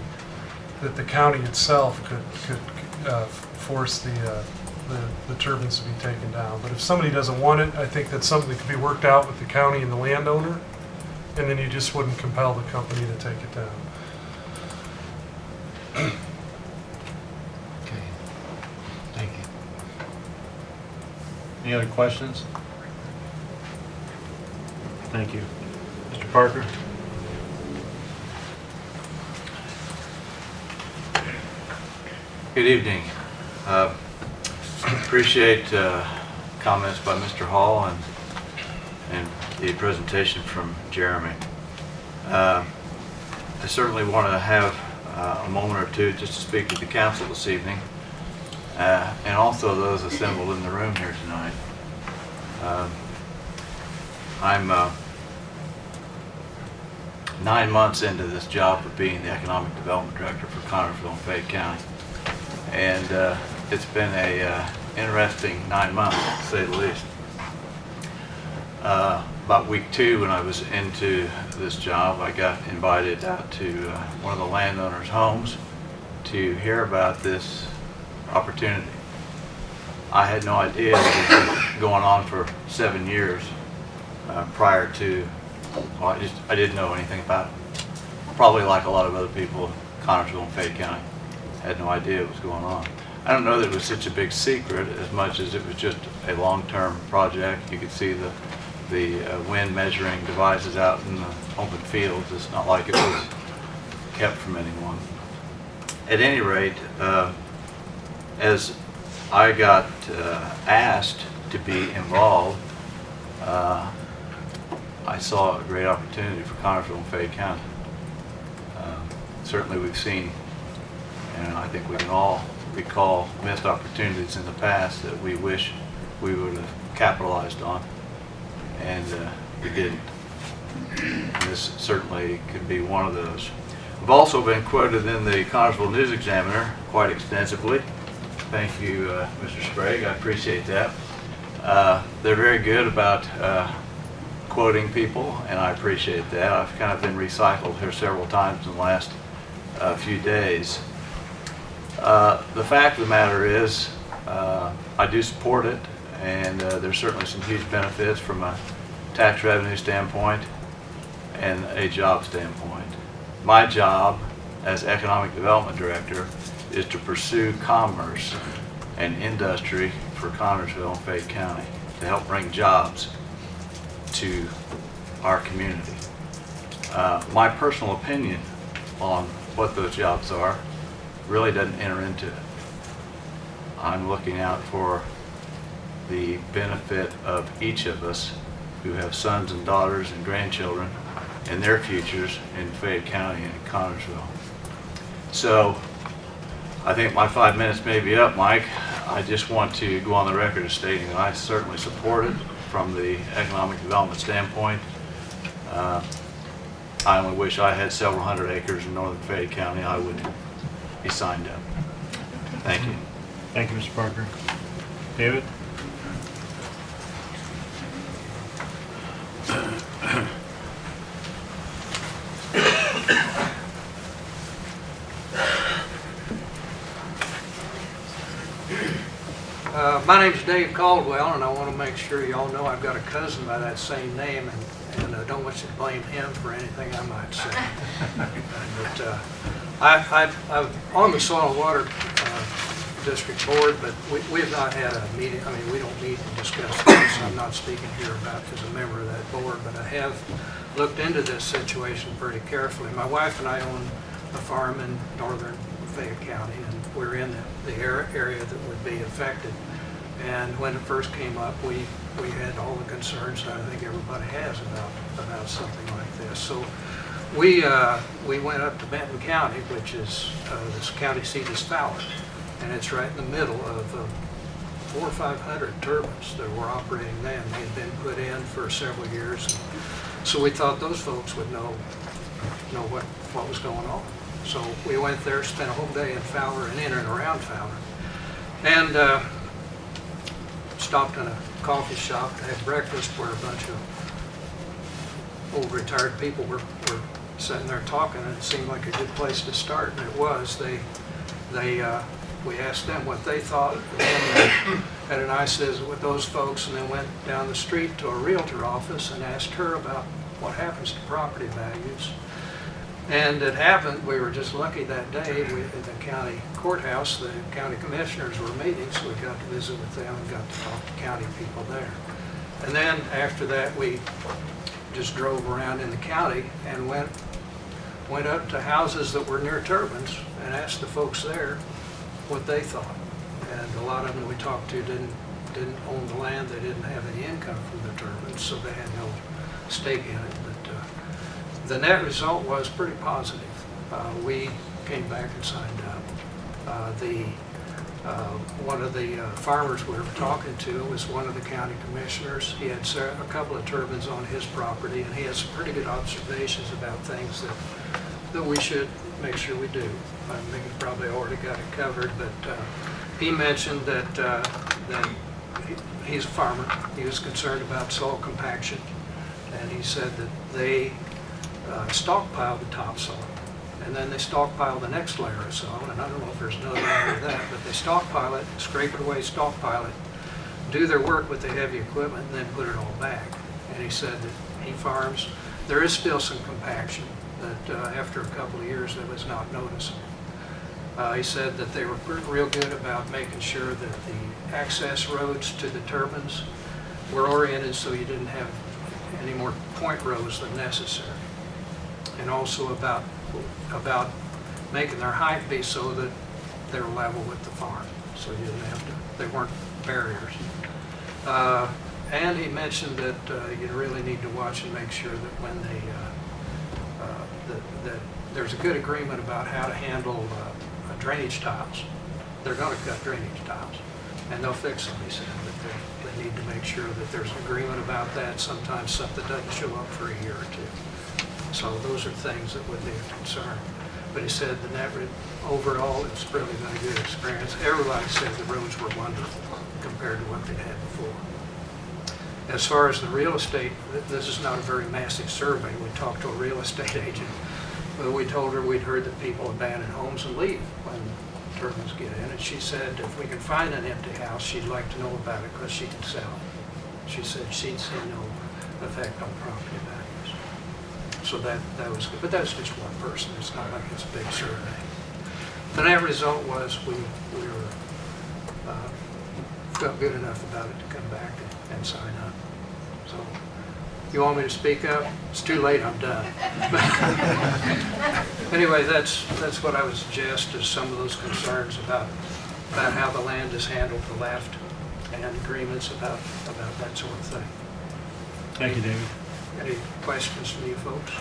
that the county itself could force the turbines to be taken down. But if somebody doesn't want it, I think that's something that could be worked out with the county and the landowner, and then you just wouldn't compel the company to take it down. Okay. Thank you. Any other questions? Thank you. Mr. Parker? Good evening. Appreciate comments by Mr. Hall and the presentation from Jeremy. I certainly want to have a moment or two just to speak with the council this evening, and also those assembled in the room here tonight. I'm 9 months into this job of being the Economic Development Director for Connersville and Fayette County. And it's been a interesting 9 months, to say the least. About week 2, when I was into this job, I got invited out to one of the landowners' homes to hear about this opportunity. I had no idea it had been going on for 7 years prior to, well, I didn't know anything about it. Probably like a lot of other people in Connersville and Fayette County. Had no idea what was going on. I don't know that it was such a big secret as much as it was just a long-term project. You could see the wind measuring devices out in the open fields. It's not like it was kept from anyone. At any rate, as I got asked to be involved, I saw a great opportunity for Connersville and Fayette County. Certainly we've seen, and I think we can all recall missed opportunities in the past that we wish we would have capitalized on, and we didn't. And this certainly could be one of those. I've also been quoted in the Connersville News Examiner quite extensively. Thank you, Mr. Sprague. I appreciate that. They're very good about quoting people, and I appreciate that. I've kind of been recycled here several times in the last few days. The fact of the matter is, I do support it, and there's certainly some huge benefits from a tax revenue standpoint and a job standpoint. My job as Economic Development Director is to pursue commerce and industry for Connersville and Fayette County to help bring jobs to our community. My personal opinion on what those jobs are really doesn't enter into it. I'm looking out for the benefit of each of us who have sons and daughters and grandchildren and their futures in Fayette County and in Connersville. So I think my 5 minutes may be up, Mike. I just want to go on the record as stating that I certainly support it from the economic development standpoint. I only wish I had several hundred acres in northern Fayette County. I would be signed up. Thank you. Thank you, Mr. Parker. David? My name's Dave Caldwell, and I want to make sure y'all know I've got a cousin by that same name, and I don't want you to blame him for anything I might say. But I'm on the Soil and Water District Board, but we have not had a meeting. I mean, we don't meet and discuss this. I'm not speaking here about as a member of that board, but I have looked into this situation pretty carefully. My wife and I own a farm in northern Fayette County, and we're in the area that would be affected. And when it first came up, we had all the concerns that I think everybody has about something like this. So we went up to Benton County, which is this county seat is Fowler, and it's right in the middle of 400 or 500 turbines that were operating then. They had been put in for several years, so we thought those folks would know what was going on. So we went there, spent a whole day in Fowler and in and around Fowler, and stopped in a coffee shop to have breakfast where a bunch of old retired people were sitting there talking, and it seemed like a good place to start, and it was. We asked them what they thought, and then had a nice visit with those folks, and then went down the street to a realtor office and asked her about what happens to property values. And it happened, we were just lucky that day, at the county courthouse, the county commissioners were meeting, so we got to visit with them and got to talk to county people there. And then after that, we just drove around in the county and went up to houses that were near turbines and asked the folks there what they thought. And a lot of them we talked to didn't own the land, they didn't have any income from the turbines, so they had no stake in it. The net result was pretty positive. We came back and signed up. One of the farmers we were talking to was one of the county commissioners. He had a couple of turbines on his property, and he had some pretty good observations about things that we should make sure we do. I think he probably already got it covered, but he mentioned that he's a farmer. He was concerned about soil compaction, and he said that they stockpile the topsoil, and then they stockpile the next layer of soil, and I don't know if there's another layer of that, but they stockpile it, scrape it away, stockpile it, do their work with the heavy equipment, and then put it all back. And he said that he farms, there is still some compaction, that after a couple of years that was not noticeable. He said that they were real good about making sure that the access roads to the turbines were oriented so you didn't have any more point rows than necessary. And also about making their height be so that they're level with the farm, so you didn't have to, they weren't barriers. And he mentioned that you really need to watch and make sure that when they, that there's a good agreement about how to handle drainage tiles. They're going to cut drainage tiles, and they'll fix them, he said, but they need to make sure that there's an agreement about that. Sometimes something doesn't show up for a year or two. So those are things that would be a concern. But he said the net overall, it's really been a good experience. Everybody said the roads were wonderful compared to what they'd had before. As far as the real estate, this is not a very massive survey. We talked to a real estate agent, but we told her we'd heard that people abandon homes and leave when turbines get in. And she said if we can find an empty house, she'd like to know about it because she can sell it. She said she'd see no effect on property values. So that was good, but that's just one person. It's not like it's a big survey. The net result was we were felt good enough about it to come back and sign up. So you want me to speak up? It's too late, I'm done. Anyway, that's what I would suggest is some of those concerns about how the land is handled to the left and agreements about that sort of thing. Thank you, David. Any questions from you folks?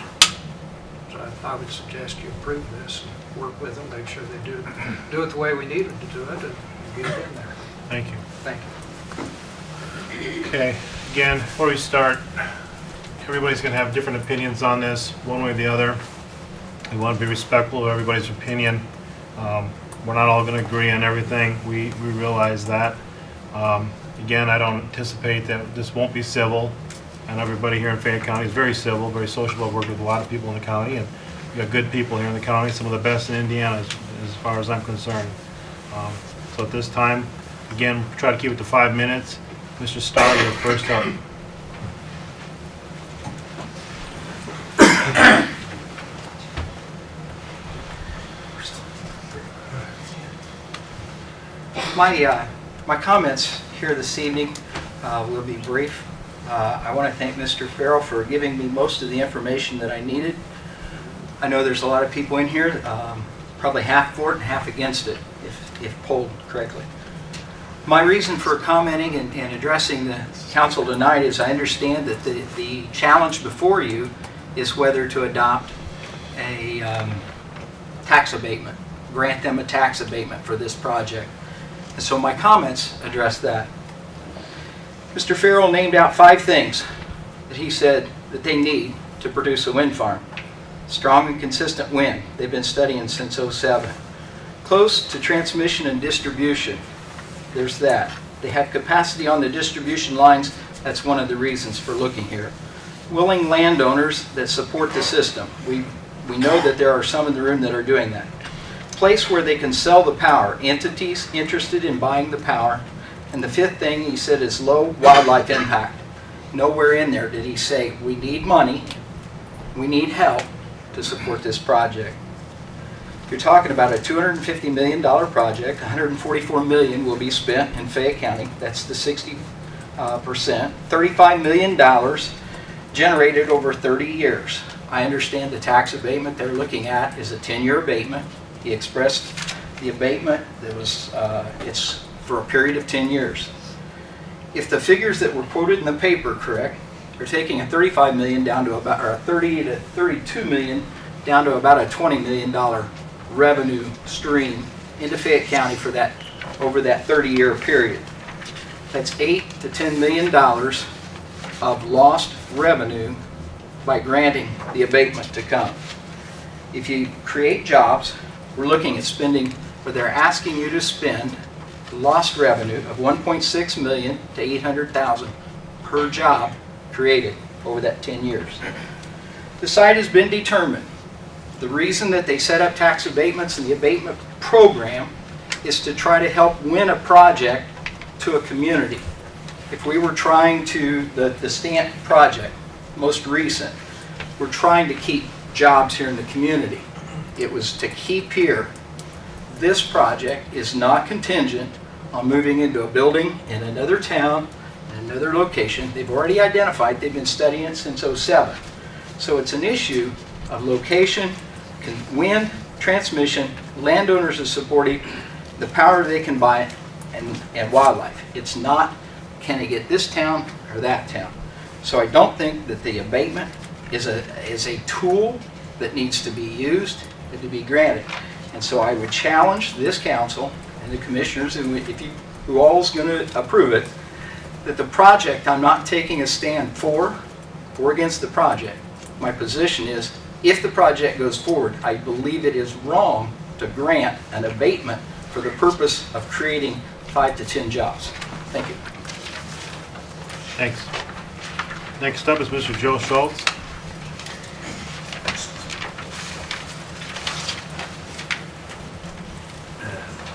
I would suggest you approve this and work with them, make sure they do it the way we need them to do it, and get it in there. Thank you. Thank you. Okay, again, before we start, everybody's going to have different opinions on this, one way or the other. We want to be respectful of everybody's opinion. We're not all going to agree on everything. We realize that. Again, I don't anticipate that this won't be civil, and everybody here in Fayette County is very civil, very sociable. I've worked with a lot of people in the county, and we got good people here in the county, some of the best in Indiana as far as I'm concerned. So at this time, again, try to keep it to 5 minutes. Mr. Starr, you're first up. My comments here this evening will be brief. I want to thank Mr. Farrell for giving me most of the information that I needed. I know there's a lot of people in here, probably half for it and half against it, if polled correctly. My reason for commenting and addressing the council tonight is I understand that the challenge before you is whether to adopt a tax abatement, grant them a tax abatement for this project. And so my comments address that. Mr. Farrell named out 5 things that he said that they need to produce a wind farm. Strong and consistent wind, they've been studying since '07. Close to transmission and distribution, there's that. They have capacity on the distribution lines, that's one of the reasons for looking here. Willing landowners that support the system. We know that there are some in the room that are doing that. Place where they can sell the power, entities interested in buying the power. And the 5th thing he said is low wildlife impact. Nowhere in there did he say we need money, we need help to support this project. You're talking about a $250 million project. $144 million will be spent in Fayette County. That's the 60%. $35 million generated over 30 years. I understand the tax abatement they're looking at is a 10-year abatement. He expressed the abatement that was it's for a period of 10 years. If the figures that were quoted in the paper correct, they're taking a $35 million down to about, or a $30 to $32 million down to about a $20 million revenue stream into Fayette County for that, over that 30-year period. That's $8 to $10 million of lost revenue by granting the abatement to come. If you create jobs, we're looking at spending, or they're asking you to spend lost revenue of $1.6 million to $800,000 per job created over that 10 years. The site has been determined. The reason that they set up tax abatements and the abatement program is to try to help win a project to a community. If we were trying to, the Stant project, most recent, we're trying to keep jobs here in the community. It was to keep here. This project is not contingent on moving into a building in another town, in another location. They've already identified, they've been studying it since '07. So it's an issue of location, wind, transmission, landowners are supporting, the power they can buy, and wildlife. It's not, can they get this town or that town? So I don't think that the abatement is a tool that needs to be used and to be granted. And so I would challenge this council and the commissioners, who all is going to approve it, that the project, I'm not taking a stand for or against the project. My position is, if the project goes forward, I believe it is wrong to grant an abatement for the purpose of creating 5 to 10 jobs. Thank you. Thanks. Next up is Mr. Joe Schultz.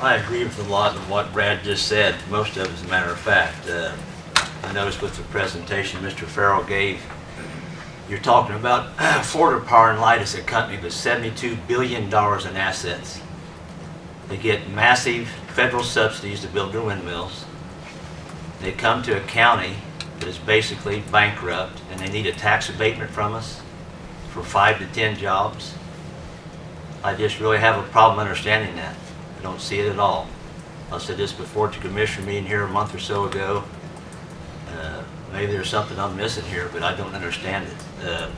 I agree with a lot of what Brad just said, most of it as a matter of fact. I noticed with the presentation Mr. Farrell gave, you're talking about Florida Power and Light is a company with $72 billion in assets. They get massive federal subsidies to build their windmills. They come to a county that is basically bankrupt and they need a tax abatement from us for 5 to 10 jobs. I just really have a problem understanding that. I don't see it at all. I said this before at the commissioner meeting here a month or so ago. Maybe there's something I'm missing here, but I don't understand it.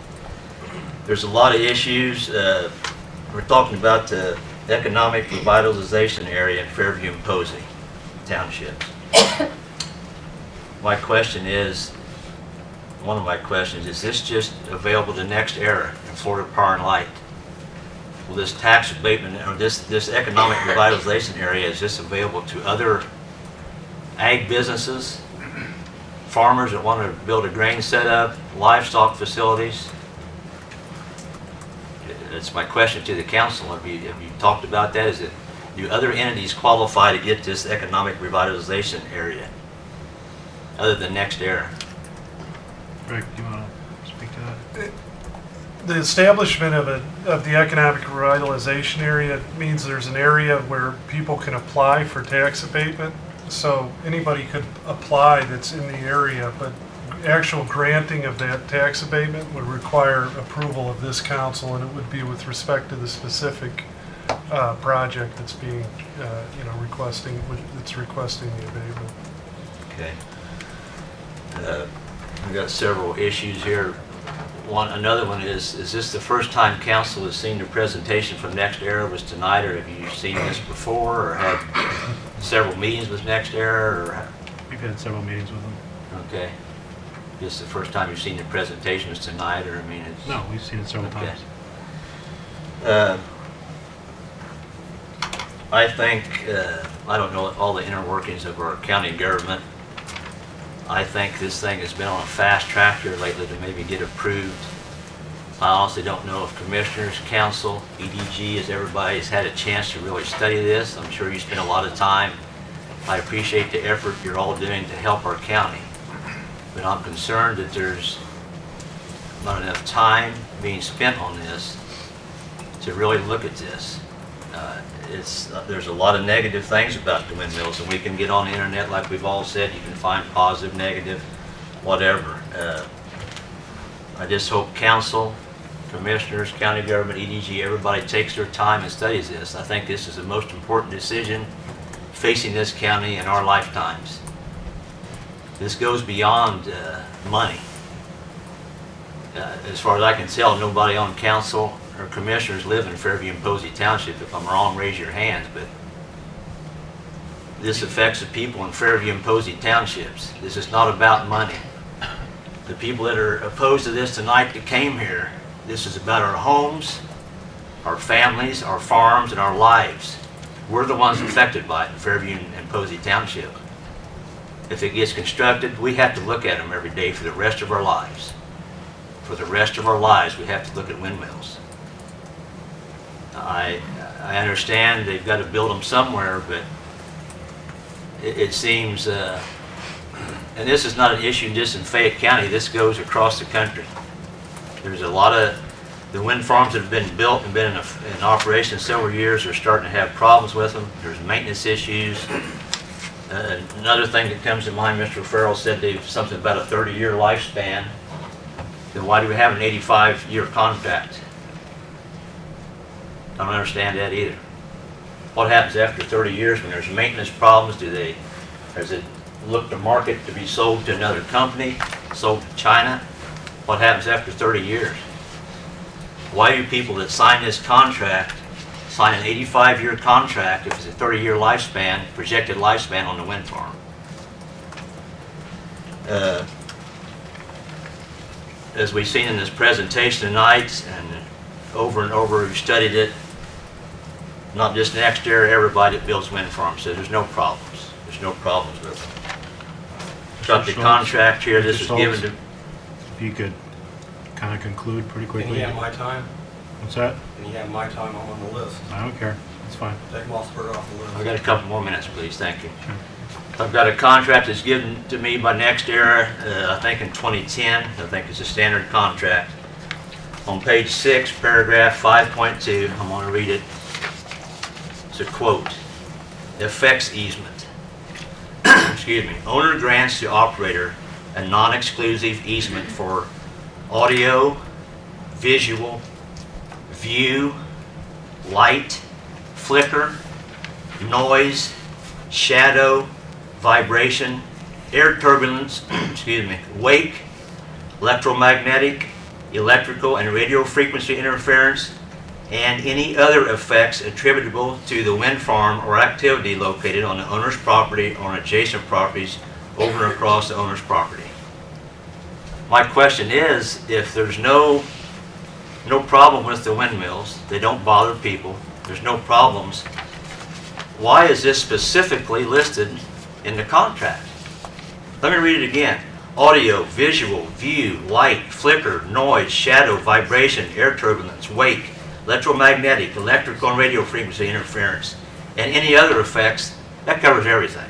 There's a lot of issues. We're talking about the economic revitalization area in Fairview and Posey Townships. My question is, one of my questions, is this just available to Next Era and Florida Power and Light? Will this tax abatement, or this economic revitalization area, is this available to other ag businesses, farmers that want to build a grain setup, livestock facilities? That's my question to the council. Have you talked about that? Do other entities qualify to get this economic revitalization area other than Next Era? Rick, do you want to speak to that? The establishment of the economic revitalization area means there's an area where people can apply for tax abatement. So anybody could apply that's in the area, but actual granting of that tax abatement would require approval of this council, and it would be with respect to the specific project that's being, requesting the abatement. Okay. We've got several issues here. Another one is this the first time council has seen the presentation from Next Era was tonight, or have you seen this before, or had several meetings with Next Era, or? We've had several meetings with them. Okay. This the first time you've seen the presentation was tonight, or, I mean, it's? No, we've seen it several Okay. times. I think, I don't know all the inner workings of our county government. I think this thing has been on a fast track here lately to maybe get approved. I honestly don't know if commissioners, council, EDG, as everybody has had a chance to really study this. I'm sure you spend a lot of time. I appreciate the effort you're all doing to help our county. But I'm concerned that there's not enough time being spent on this to really look at this. There's a lot of negative things about the windmills, and we can get on the internet, like we've all said. You can find positive, negative, whatever. I just hope council, commissioners, county government, EDG, everybody takes their time and studies this. I think this is the most important decision facing this county in our lifetimes. This goes beyond money. As far as I can tell, nobody on council or commissioners live in Fairview and Posey Township. If I'm wrong, raise your hands, but this affects the people in Fairview and Posey Townships. This is not about money. The people that are opposed to this tonight that came here, this is about our homes, our families, our farms, and our lives. We're the ones affected by it in Fairview and Posey Township. If it gets constructed, we have to look at them every day for the rest of our lives. For the rest of our lives, we have to look at windmills. I understand they've got to build them somewhere, but it seems, and this is not an issue just in Fayette County, this goes across the country. There's a lot of, the wind farms that have been built and been in operation several years are starting to have problems with them. There's maintenance issues. Another thing that comes to mind, Mr. Farrell said they've something about a 30-year lifespan. Then why do we have an 85-year contract? I don't understand that either. What happens after 30 years when there's maintenance problems? Does it look to market to be sold to another company, sold to China? What happens after 30 years? Why do people that sign this contract sign an 85-year contract if it's a 30-year lifespan, projected lifespan on the wind farm? As we've seen in this presentation tonight, and over we've studied it, not just Next Era, everybody that builds wind farms says there's no problems. There's no problems with it. Got the contract here, this was given to... If you could kind of conclude pretty quickly. Can you have my time? What's that? Can you have my time? I'm on the list. I don't care. It's fine. Take Mossberg off the list. I've got a couple more minutes, please, thank you. I've got a contract that's given to me by Next Era, I think in 2010. I think it's a standard contract. On page 6, paragraph 5.2, I'm going to read it. It's a quote. Effects easement. Excuse me. Owner grants to operator a non-exclusive easement for audio, visual, view, light, flicker, noise, shadow, vibration, air turbulence, excuse me, wake, electromagnetic, electrical and radio frequency interference, and any other effects attributable to the wind farm or activity located on the owner's property or on adjacent properties over and across the owner's property. My question is, if there's no problem with the windmills, they don't bother people, there's no problems, why is this specifically listed in the contract? Let me read it again. Audio, visual, view, light, flicker, noise, shadow, vibration, air turbulence, wake, electromagnetic, electrical and radio frequency interference, and any other effects. That covers everything.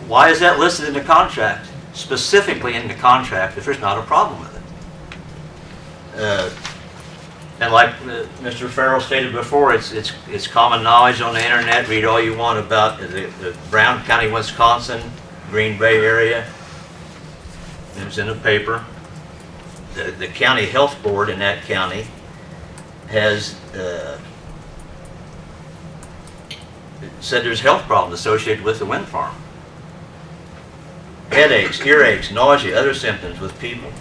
Why is that listed in the contract, specifically in the contract, if there's not a problem with it? And like Mr. Farrell stated before, it's common knowledge on the internet. Read all you want about the Brown County, Wisconsin, Green Bay area. It was in the paper. The county health board in that county has said there's health problems associated with the wind farm. Headaches, earaches, nausea, other symptoms with people.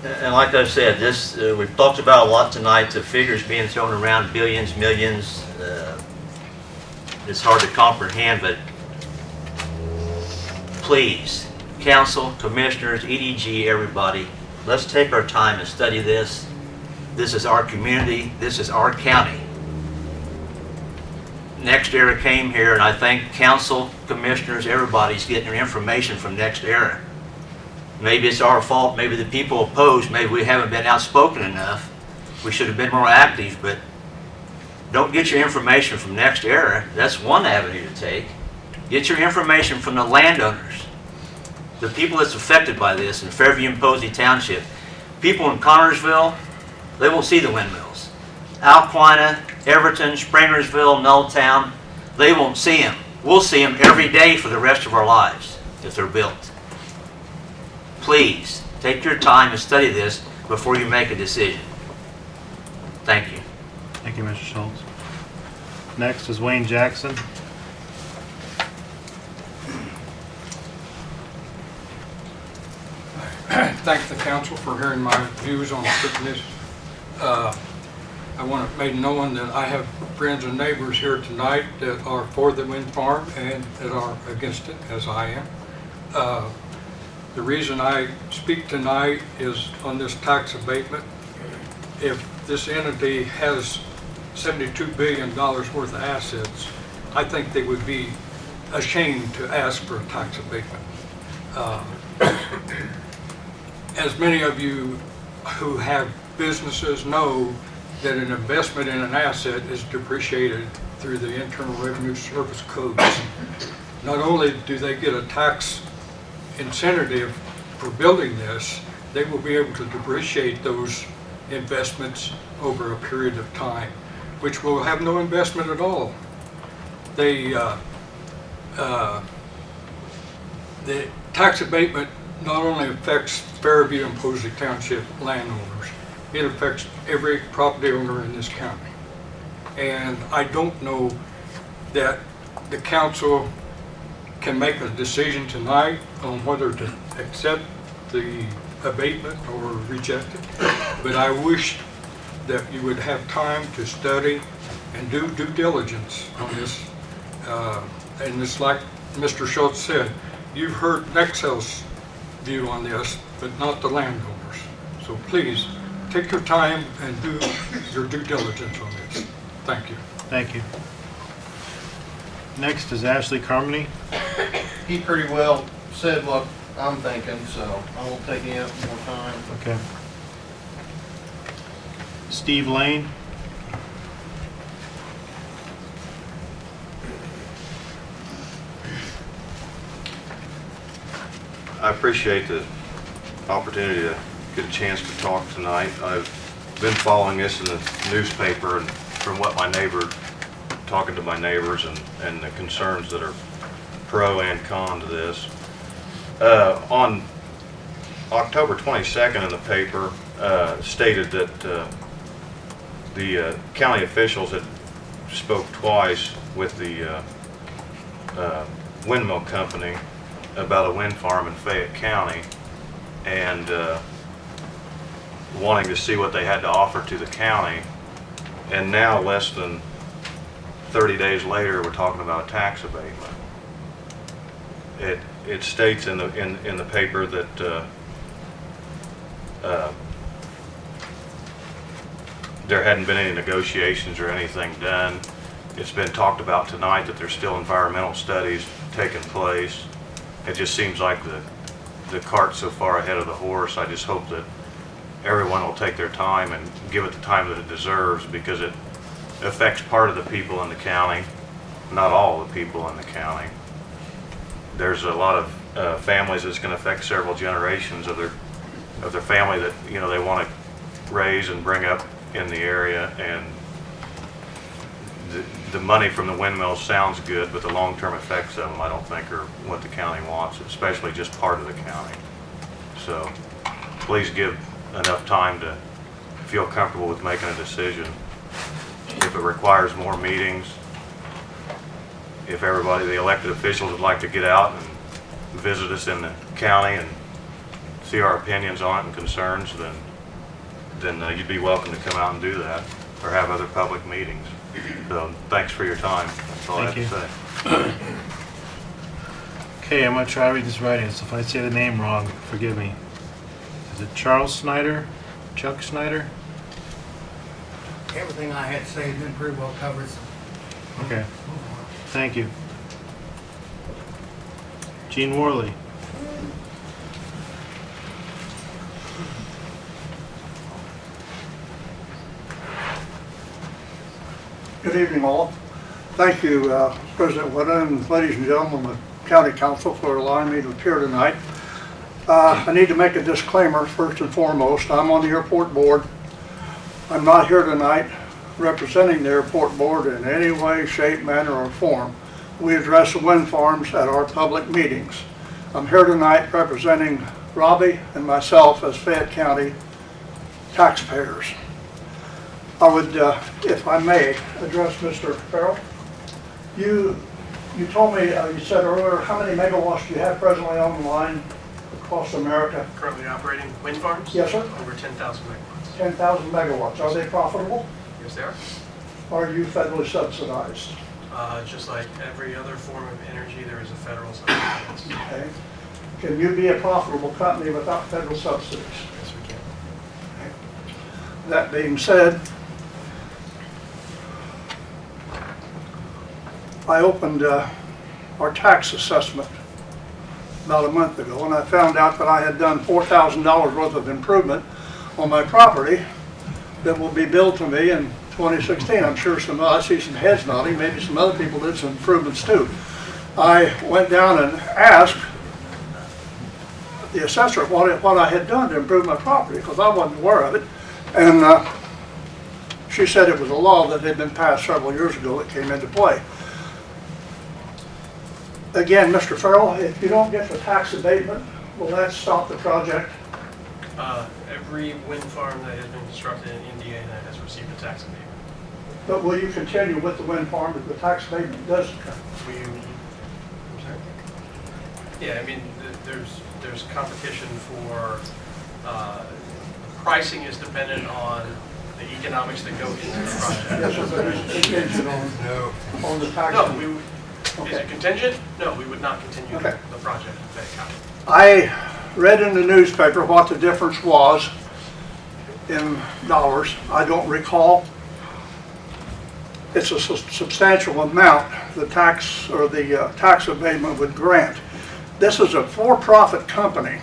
And like I said, this we've talked about a lot tonight. The figures being thrown around, billions, millions. It's hard to comprehend, but please, council, commissioners, EDG, everybody, let's take our time and study this. This is our community. This is our county. NextEra came here, and I think council, commissioners, everybody's getting their information from NextEra. Maybe it's our fault. Maybe the people opposed. Maybe we haven't been outspoken enough. We should have been more active, but don't get your information from NextEra. That's one avenue to take. Get your information from the landowners, the people that's affected by this in Fairview and Posey Township. People in Connorsville, they won't see the windmills. Alquina, Everton, Springersville, Nulltown, they won't see them. We'll see them every day for the rest of our lives if they're built. Please, take your time and study this before you make a decision. Thank you. Thank you, Mr. Schultz. Next is Wayne Jackson. Thank the council for hearing my views on this. I want to make known that I have friends and neighbors here tonight that are for the wind farm and that are against it, as I am. The reason I speak tonight is on this tax abatement. If this entity has $72 billion worth of assets, I think they would be ashamed to ask for a tax abatement. As many of you who have businesses know that an investment in an asset is depreciated through the Internal Revenue Service codes. Not only do they get a tax incentive for building this, they will be able to depreciate those investments over a period of time, which will have no investment at all. The tax abatement not only affects Fairview and Posey Township landowners, it affects every property owner in this county. And I don't know that the council can make a decision tonight on whether to accept the abatement or reject it. But I wish that you would have time to study and do due diligence on this. And it's like Mr. Schultz said, you've heard Nexel's view on this, but not the landowners. So please, take your time and do your due diligence on this. Thank you. Thank you. Next is Ashley Carmody. He pretty well said what I'm thinking, so I won't take any more time. Okay. Steve Lane. I appreciate the opportunity to get a chance to talk tonight. I've been following this in the newspaper and from what my neighbor, talking to my neighbors and the concerns that are pro and con to this. On October 22nd in the paper stated that the county officials had spoke twice with the windmill company about a wind farm in Fayette County and wanting to see what they had to offer to the county. And now, less than 30 days later, we're talking about a tax abatement. It states in the paper that there hadn't been any negotiations or anything done. It's been talked about tonight that there's still environmental studies taking place. It just seems like the cart's so far ahead of the horse. I just hope that everyone will take their time and give it the time that it deserves, because it affects part of the people in the county, not all the people in the county. There's a lot of families that's going to affect several generations of their family that, you know, they want to raise and bring up in the area. And the money from the windmills sounds good, but the long-term effects of them I don't think are what the county wants, especially just part of the county. So please give enough time to feel comfortable with making a decision. If it requires more meetings, if everybody, the elected officials would like to get out and visit us in the county and see our opinions on it and concerns, then you'd be welcome to come out and do that, or have other public meetings. So thanks for your time. That's all I have to say. Okay, I'm gonna try to read this writing, so if I say the name wrong, forgive me. Is it Charles Snyder? Chuck Snyder? Everything I had to say has been pretty well covered. Okay, thank you. Gene Worley? Good evening, all. Thank you, President Whitta, and ladies and gentlemen of the County Council, for allowing me to appear tonight. I need to make a disclaimer first and foremost. I'm on the airport board. I'm not here tonight representing the airport board in any way, shape, manner, or form. We address the wind farms at our public meetings. I'm here tonight representing Robbie and myself as Fayette County taxpayers. I would, if I may, address Mr. Farrell. You told me, you said earlier, how many megawatts do you have presently on the line across America? Currently operating wind farms? Yes, sir. Over 10,000 megawatts. 10,000 megawatts. Are they profitable? Yes, they are. Are you federally subsidized? Just like every other form of energy, there is a federal subsidy. Okay. Can you be a profitable company without federal subsidies? Yes, we can. Okay. That being said, I opened our tax assessment about a month ago, and I found out that I had done $4,000 worth of improvement on my property that will be billed to me in 2016. I'm sure I see some heads nodding, maybe some other people did some improvements too. I went down and asked the assessor what I had done to improve my property, because I wasn't aware of it. And she said it was a law that had been passed several years ago that came into play. Again, Mr. Farrell, if you don't get the tax abatement, will that stop the project? Every wind farm that has been constructed in Indiana has received a tax abatement. But will you continue with the wind farm if the tax abatement doesn't come? I'm sorry? Yeah, I mean, there's competition for, pricing is dependent on the economics that go into the project. Yes, sir, but it's contingent on the tax. No, is it contingent? No, we would not continue Okay. the project in Fayette County. I read in the newspaper what the difference was in dollars. I don't recall. It's a substantial amount the tax or the tax abatement would grant. This is a for-profit company.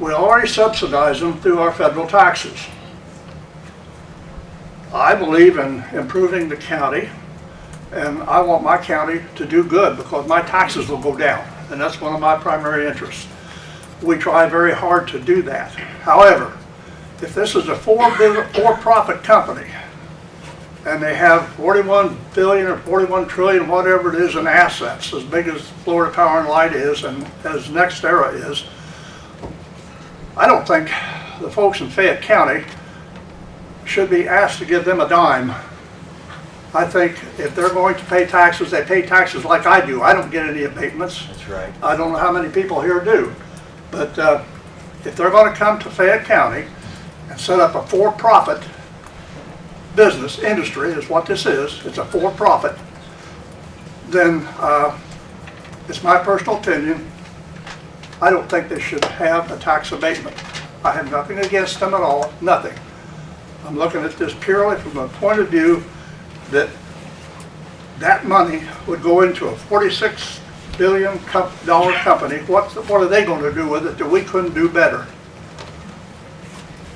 We already subsidize them through our federal taxes. I believe in improving the county, and I want my county to do good because my taxes will go down, and that's one of my primary interests. We try very hard to do that. However, if this is a for-profit company and they have 41 billion or 41 trillion, whatever it is, in assets, as big as Florida Power and Light is and as NextEra is, I don't think the folks in Fayette County should be asked to give them a dime I think if they're going to pay taxes, they pay taxes like I do. I don't get any abatements. That's right. I don't know how many people here do. But if they're going to come to Fayette County and set up a for-profit business, industry is what this is, it's a for-profit, then it's my personal opinion, I don't think they should have a tax abatement. I have nothing against them at all, nothing. I'm looking at this purely from a point of view that that money would go into a $46 billion company. What are they going to do with it that we couldn't do better?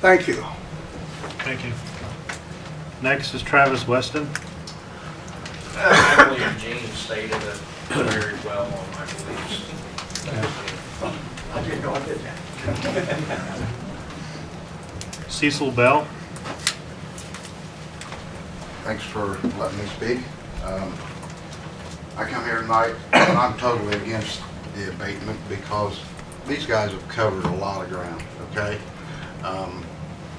Thank you. Thank you. Next is Travis Weston. I believe Gene stated it very well on my beliefs. I didn't know I did that. Cecil Bell. Thanks for letting me speak. I come here tonight and I'm totally against the abatement because these guys have covered a lot of ground, okay?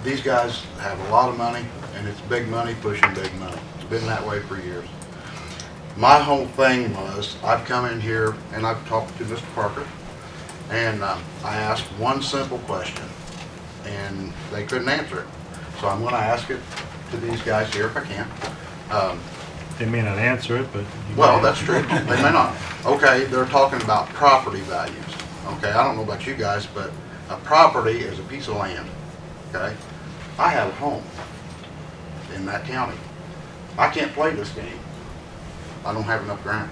These guys have a lot of money and it's big money pushing big money. It's been that way for years. My whole thing was, I've come in here and I've talked to Mr. Parker and I asked one simple question and they couldn't answer it. So I'm gonna ask it to these guys here if I can. They may not answer it, but... Well, that's true. They may not. Okay, they're talking about property values. Okay, I don't know about you guys, but a property is a piece of land. Okay? I have a home in that county. I can't play this game. I don't have enough ground.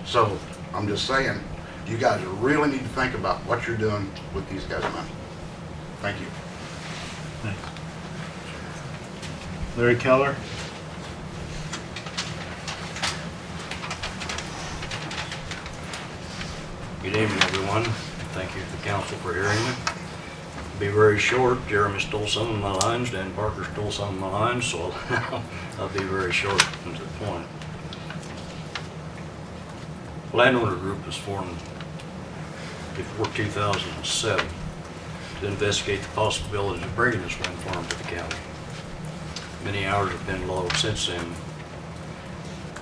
So, I'm just saying, you guys really need to think about what you're doing with these guys' money. Thank you. Thanks. Larry Keller. Good evening, everyone. Thank you to the council for hearing me. Be very short. Jeremy stole some of my lines, Dan Parker stole some of my lines, so I'll be very short and to the point. Landowner Group was formed before 2007 to investigate the possibilities of bringing this wind farm to the county. Many hours have been logged since then.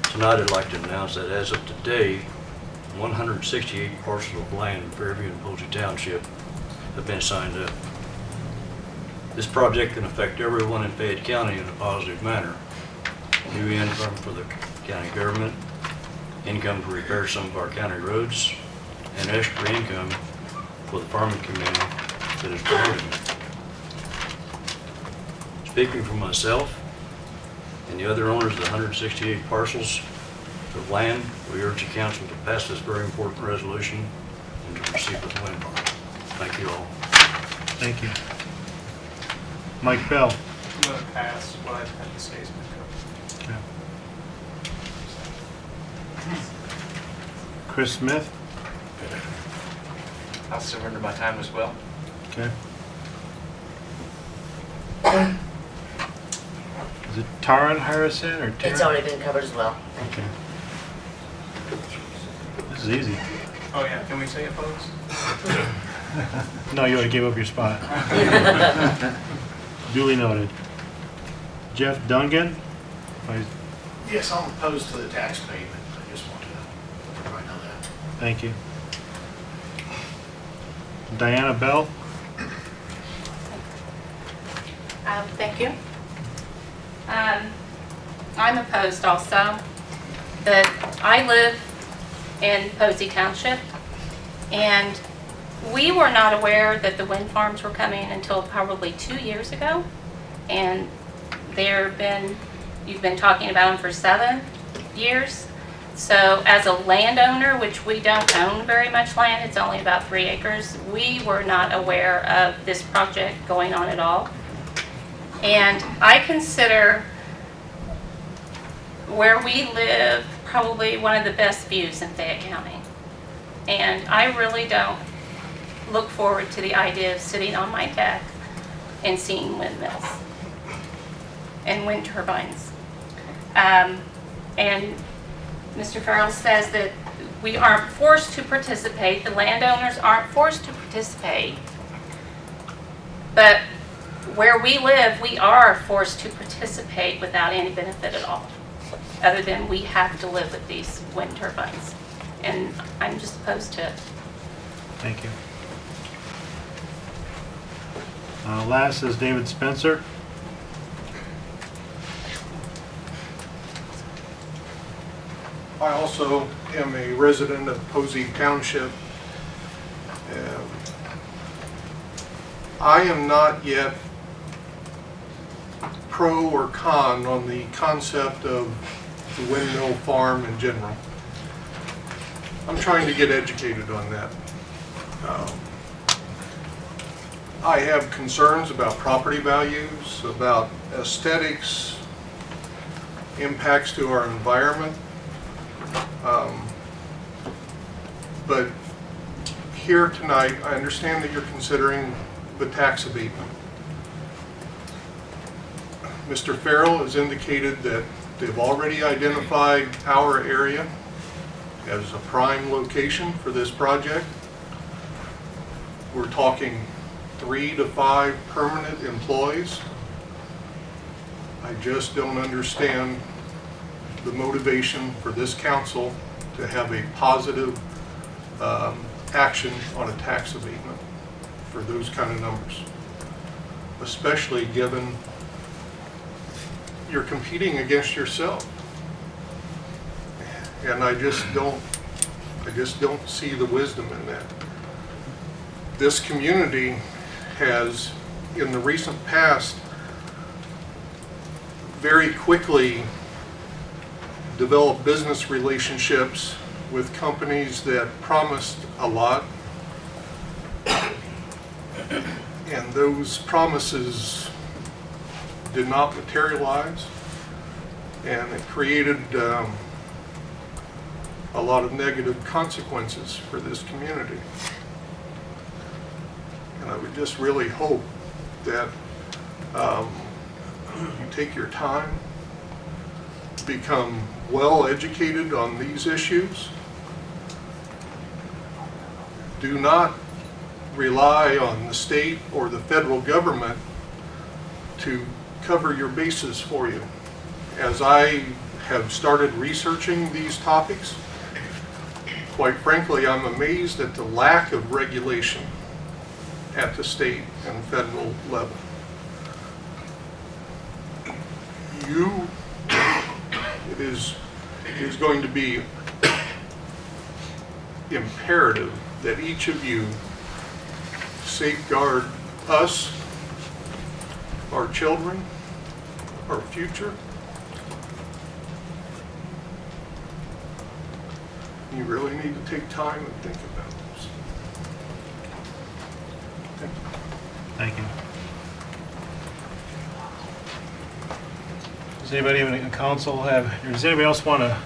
Tonight I'd like to announce that as of today, 168 parcels of land in Fairview and Posey Township have been signed up. This project can affect everyone in Fayette County in a positive manner. New income for the county government, income to repair some of our county roads, and extra income for the farming community that is promoting it. Speaking for myself and the other owners of the 168 parcels of land, we urge the council to pass this very important resolution and to proceed with the wind farm. Thank you all. Thank you. Mike Bell. I'm going to pass what I've had to say has been covered. Okay. Chris Smith. I'll surrender my time as well. Okay. Is it Taran Harrison or Taran? It's already been covered as well. Okay. This is easy. Oh yeah, can we say opposed? No, you already gave up your spot. Duly noted. Jeff Dungan. Yes, I'm opposed to the tax payment. I just want to let everybody know that. Thank you. Diana Bell. Thank you. I'm opposed also, but I live in Posey Township, and we were not aware that the wind farms were coming until probably 2 years ago, and you've been talking about them for 7 years. So as a landowner, which we don't own very much land, it's only about 3 acres, we were not aware of this project going on at all. And I consider where we live probably one of the best views in Fayette County. And I really don't look forward to the idea of sitting on my deck and seeing windmills and wind turbines. And Mr. Farrell says that we aren't forced to participate, the landowners aren't forced to participate, but where we live, we are forced to participate without any benefit at all. other than we have to live with these wind turbines. And I'm just opposed to it. Thank you. Last is David Spencer. I also am a resident of Posey Township. I am not yet pro or con on the concept of the windmill farm in general. I'm trying to get educated on that. I have concerns about property values, about aesthetics, impacts to our environment. But here tonight, I understand that you're considering the tax abatement. Mr. Farrell has indicated that they've already identified our area as a prime location for this project. We're talking 3 to 5 permanent employees. I just don't understand the motivation for this council to have a positive action on a tax abatement for those kind of numbers, especially given you're competing against yourself. And I just don't see the wisdom in that. This community has, in the recent past, very quickly developed business relationships with companies that promised a lot, and those promises did not materialize, and it created a lot of negative consequences for this community. And I would just really hope that you take your time, become well educated on these issues. Do not rely on the state or the federal government to cover your bases for you. As I have started researching these topics, quite frankly, I'm amazed at the lack of regulation at the state and federal level. It is going to be imperative that each of you safeguard us, our children, our future. You really need to take time and think about this. Thank you. Does anybody in the council does anybody else want to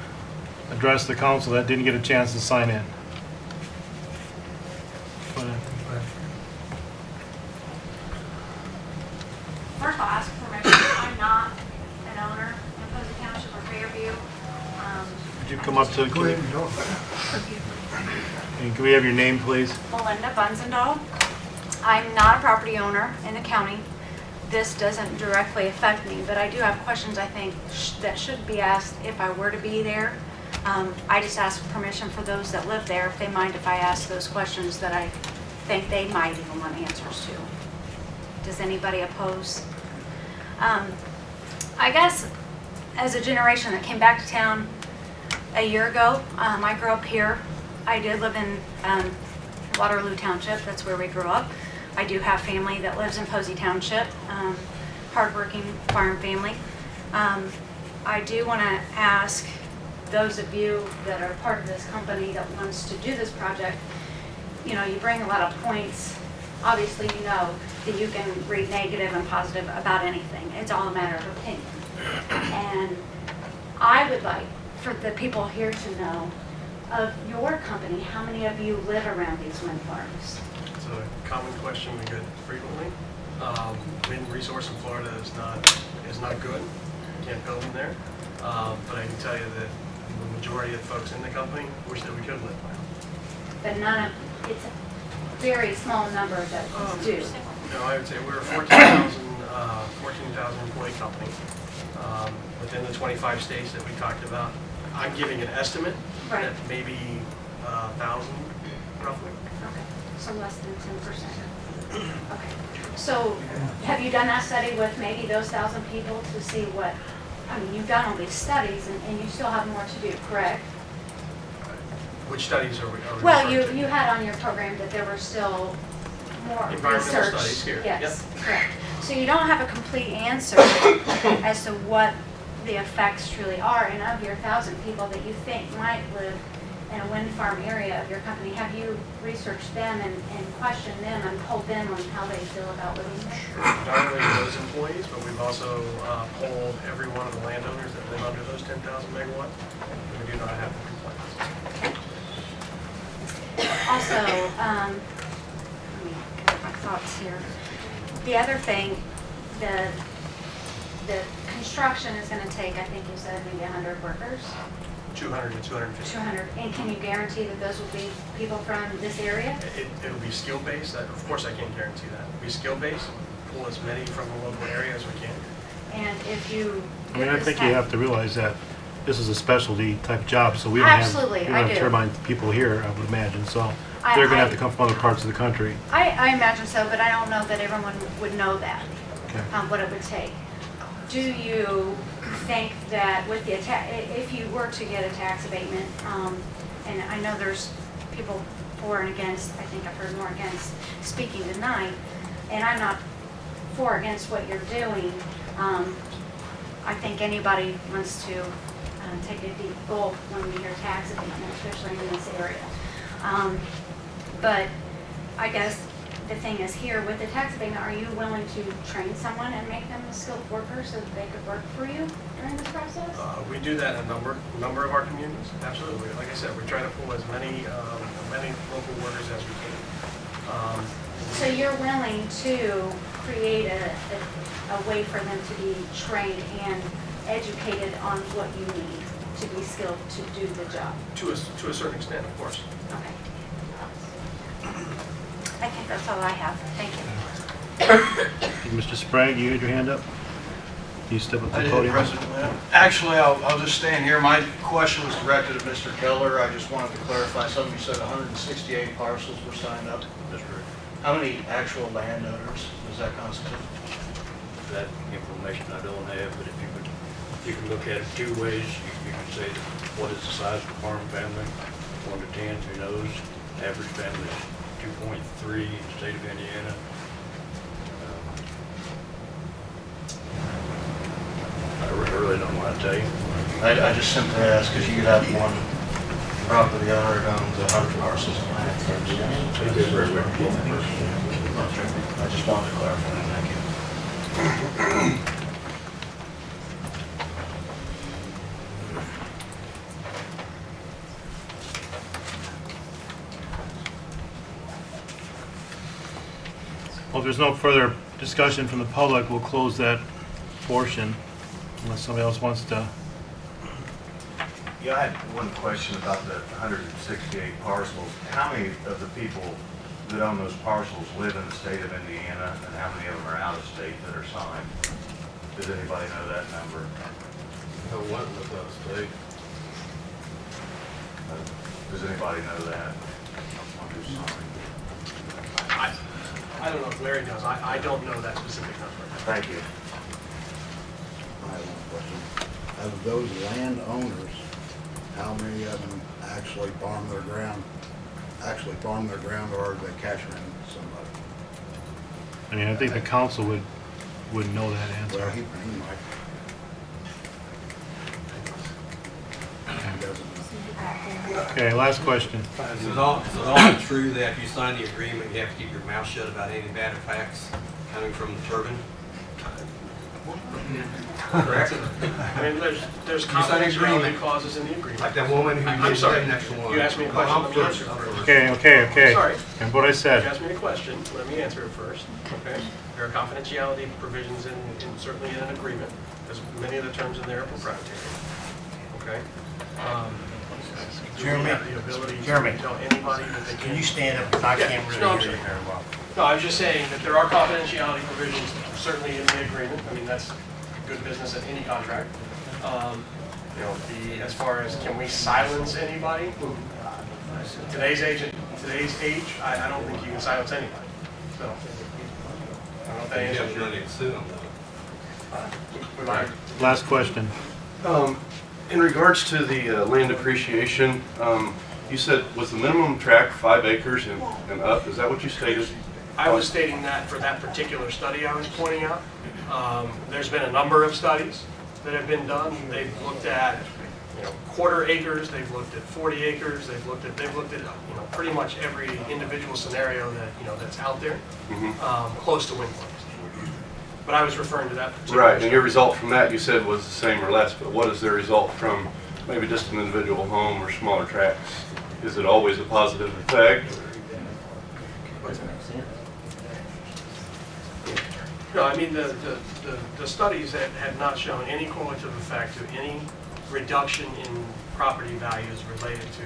address the council that didn't get a chance to sign in? Go ahead. First, I'll ask permission. I'm not an owner in Posey Township or Fairview. Would you come up to the and can we have your name, please? Melinda Bunzendahl. I'm not a property owner in the county. This doesn't directly affect me, but I do have questions I think that should be asked if I were to be there. I just ask permission for those that live there, if they mind if I ask those questions that I think they might even want answers to. Does anybody oppose? I guess as a generation that came back to town a year ago, I grew up here. I did live in Waterloo Township. That's where we grew up. I do have family that lives in Posey Township, hardworking farm family. I do want to ask those of you that are part of this company that wants to do this project, you know, you bring a lot of points. Obviously, you know that you can read negative and positive about anything. It's all a matter of opinion. And I would like for the people here to know of your company, how many of you live around these wind farms? It's a common question we get frequently. Wind resource in Florida is not good. You can't build them there. But I can tell you that the majority of folks in the company wish that we could live by them. But none of, it's a very small number that do. No, I would say we're 14,000 14,000 employee company within the 25 states that we talked about. I'm giving an estimate Right. that maybe 1,000 roughly. Okay, so less than 10%. Okay, so have you done that study with maybe those 1,000 people to see what, I mean, you've done all these studies and you still have more to do, correct? Which studies are we Well, referring to? you had on your program that there were still more Environmental research. studies here. Yes, correct. So you don't have a complete answer as to what the effects truly are. And of your 1,000 people that you think might live in a wind farm area of your company, have you researched them and questioned them and polled them on how they feel about living there? Not only those employees, but we've also polled every one of the landowners that live under those 10,000 megawatt. We do not have the complaints. Also, let me get my thoughts here. The other thing, the construction is going to take, I think you said, maybe 100 workers, 200 to 250. 200. And can you guarantee that those will be people from this area? It'll be skill-based. Of course, I can't guarantee that. It'll be skill-based. Pull as many from the local area as we can. And if you... I mean, I think you have to realize that this is a specialty type job, so we don't have, Absolutely, we don't I have do. turbine people here, I would imagine, so I- they're gonna I- have to come from other parts of the country. I imagine so, but I don't know that everyone would know that, Okay. what it would take. Do you think that with the if you were to get a tax abatement, and I know there's people for and against, I think I've heard more against speaking tonight, and I'm not for or against what you're doing. I think anybody wants to take a deep gulp when we hear tax abatement, especially in this area. But I guess the thing is here, with the tax abatement, are you willing to train someone and make them a skilled worker so that they could work for you during this process? We do that in a number of our communities, absolutely. Like I said, we try to pull as many local workers as we can. So you're willing to create a way for them to be trained and educated on what you need to be skilled to do the job? To a certain extent, of course. Okay. I think that's all I have. Thank you. Mr. Sprague, you had your hand up? You step up to I the did, podium. President Lynn. Actually, I'll just stand here. My question was directed to Mr. Keller. I just wanted to clarify something. You said 168 parcels were signed up. That's correct. How many actual landowners does that constitute? That information I don't have, but if you can look at it two ways. You can say, what is the size of the farm family? 1 to 10, who knows? Average family is 2.3 in the state of Indiana. I really don't know what to tell you. I just simply asked because you have one property owner that owns 100 parcels of land. I just wanted to clarify. Thank you. Well, if there's no further discussion from the public, we'll close that portion unless somebody else wants to. Yeah, I had one question about the 168 parcels. How many of the people that own those parcels live in the state of Indiana, and how many of them are out of state that are signed? Does anybody know that number? No one lives out of state. Does anybody know that? On who's signed? I don't know if Larry knows. I don't know that specific number. Thank you. I have one question. Of those landowners, how many of them actually farm their ground, or are they cash renting somebody? I mean, I think the council would know that Well, answer. he might. He doesn't know. Okay, last question. Is it all true that if you sign the agreement, you have to keep your mouth shut about any bad effects coming from the turbine? Correct? I mean, there's You signed an confidentiality agreement. clauses in the agreement. Like that woman who I'm did sorry. that next one. You asked me a question, let me answer it first. Okay. I'm sorry. And what I said. You asked me a question, let me answer it first, okay? There are confidentiality provisions certainly in an agreement, because many of the terms in there are proprietary, okay? Do we Jeremy? have the ability to Jeremy, tell anybody that they Can you stand up, because I Yeah, can't really no, I'm hear you sorry. very well. No, I was just saying that there are confidentiality provisions certainly in the agreement. I mean, that's good business in any contract. You know, as far as can we silence anybody? Today's age, I don't think you can silence anybody. So, I don't know if that answers your... We might. Last question. In regards to the land appreciation, you said, was the minimum tract 5 acres and up? Is that what you stated? I was stating that for that particular study I was pointing out. There's been a number of studies that have been done. They've looked at, you know, quarter acres, they've looked at 40 acres, they've looked at, you know, pretty much every individual scenario that, you know, that's out there, close to wind farms. But I was referring to that particular Right, and study. your result from that, you said, was the same or less, but what is the result from maybe just an individual home or smaller tracts? Is it always a positive effect? No, I mean, the studies have not shown any cumulative effect to any reduction in property values related to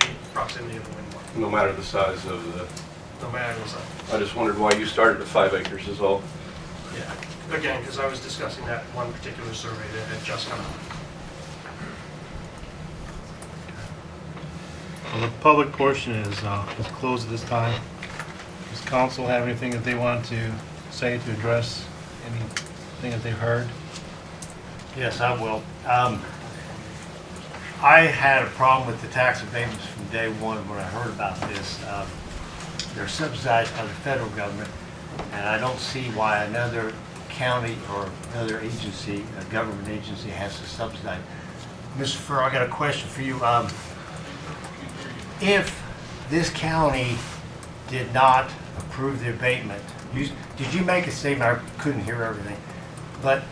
the proximity of the wind farm, No matter the size of the, no matter the size. I just wondered why you started at 5 acres is all. Yeah, again, because I was discussing that one particular survey that had just come out. Well, the public portion is closed at this time. Does council have anything that they want to say to address anything that they've heard? Yes, I will. I had a problem with the tax abatements from day one when I heard about this. They're subsidized by the federal government, and I don't see why another county or another agency, a government agency, has to subsidize. Mr. Farrell, I got a question for you. If this county did not approve the abatement, did you make a statement? I couldn't hear everything. But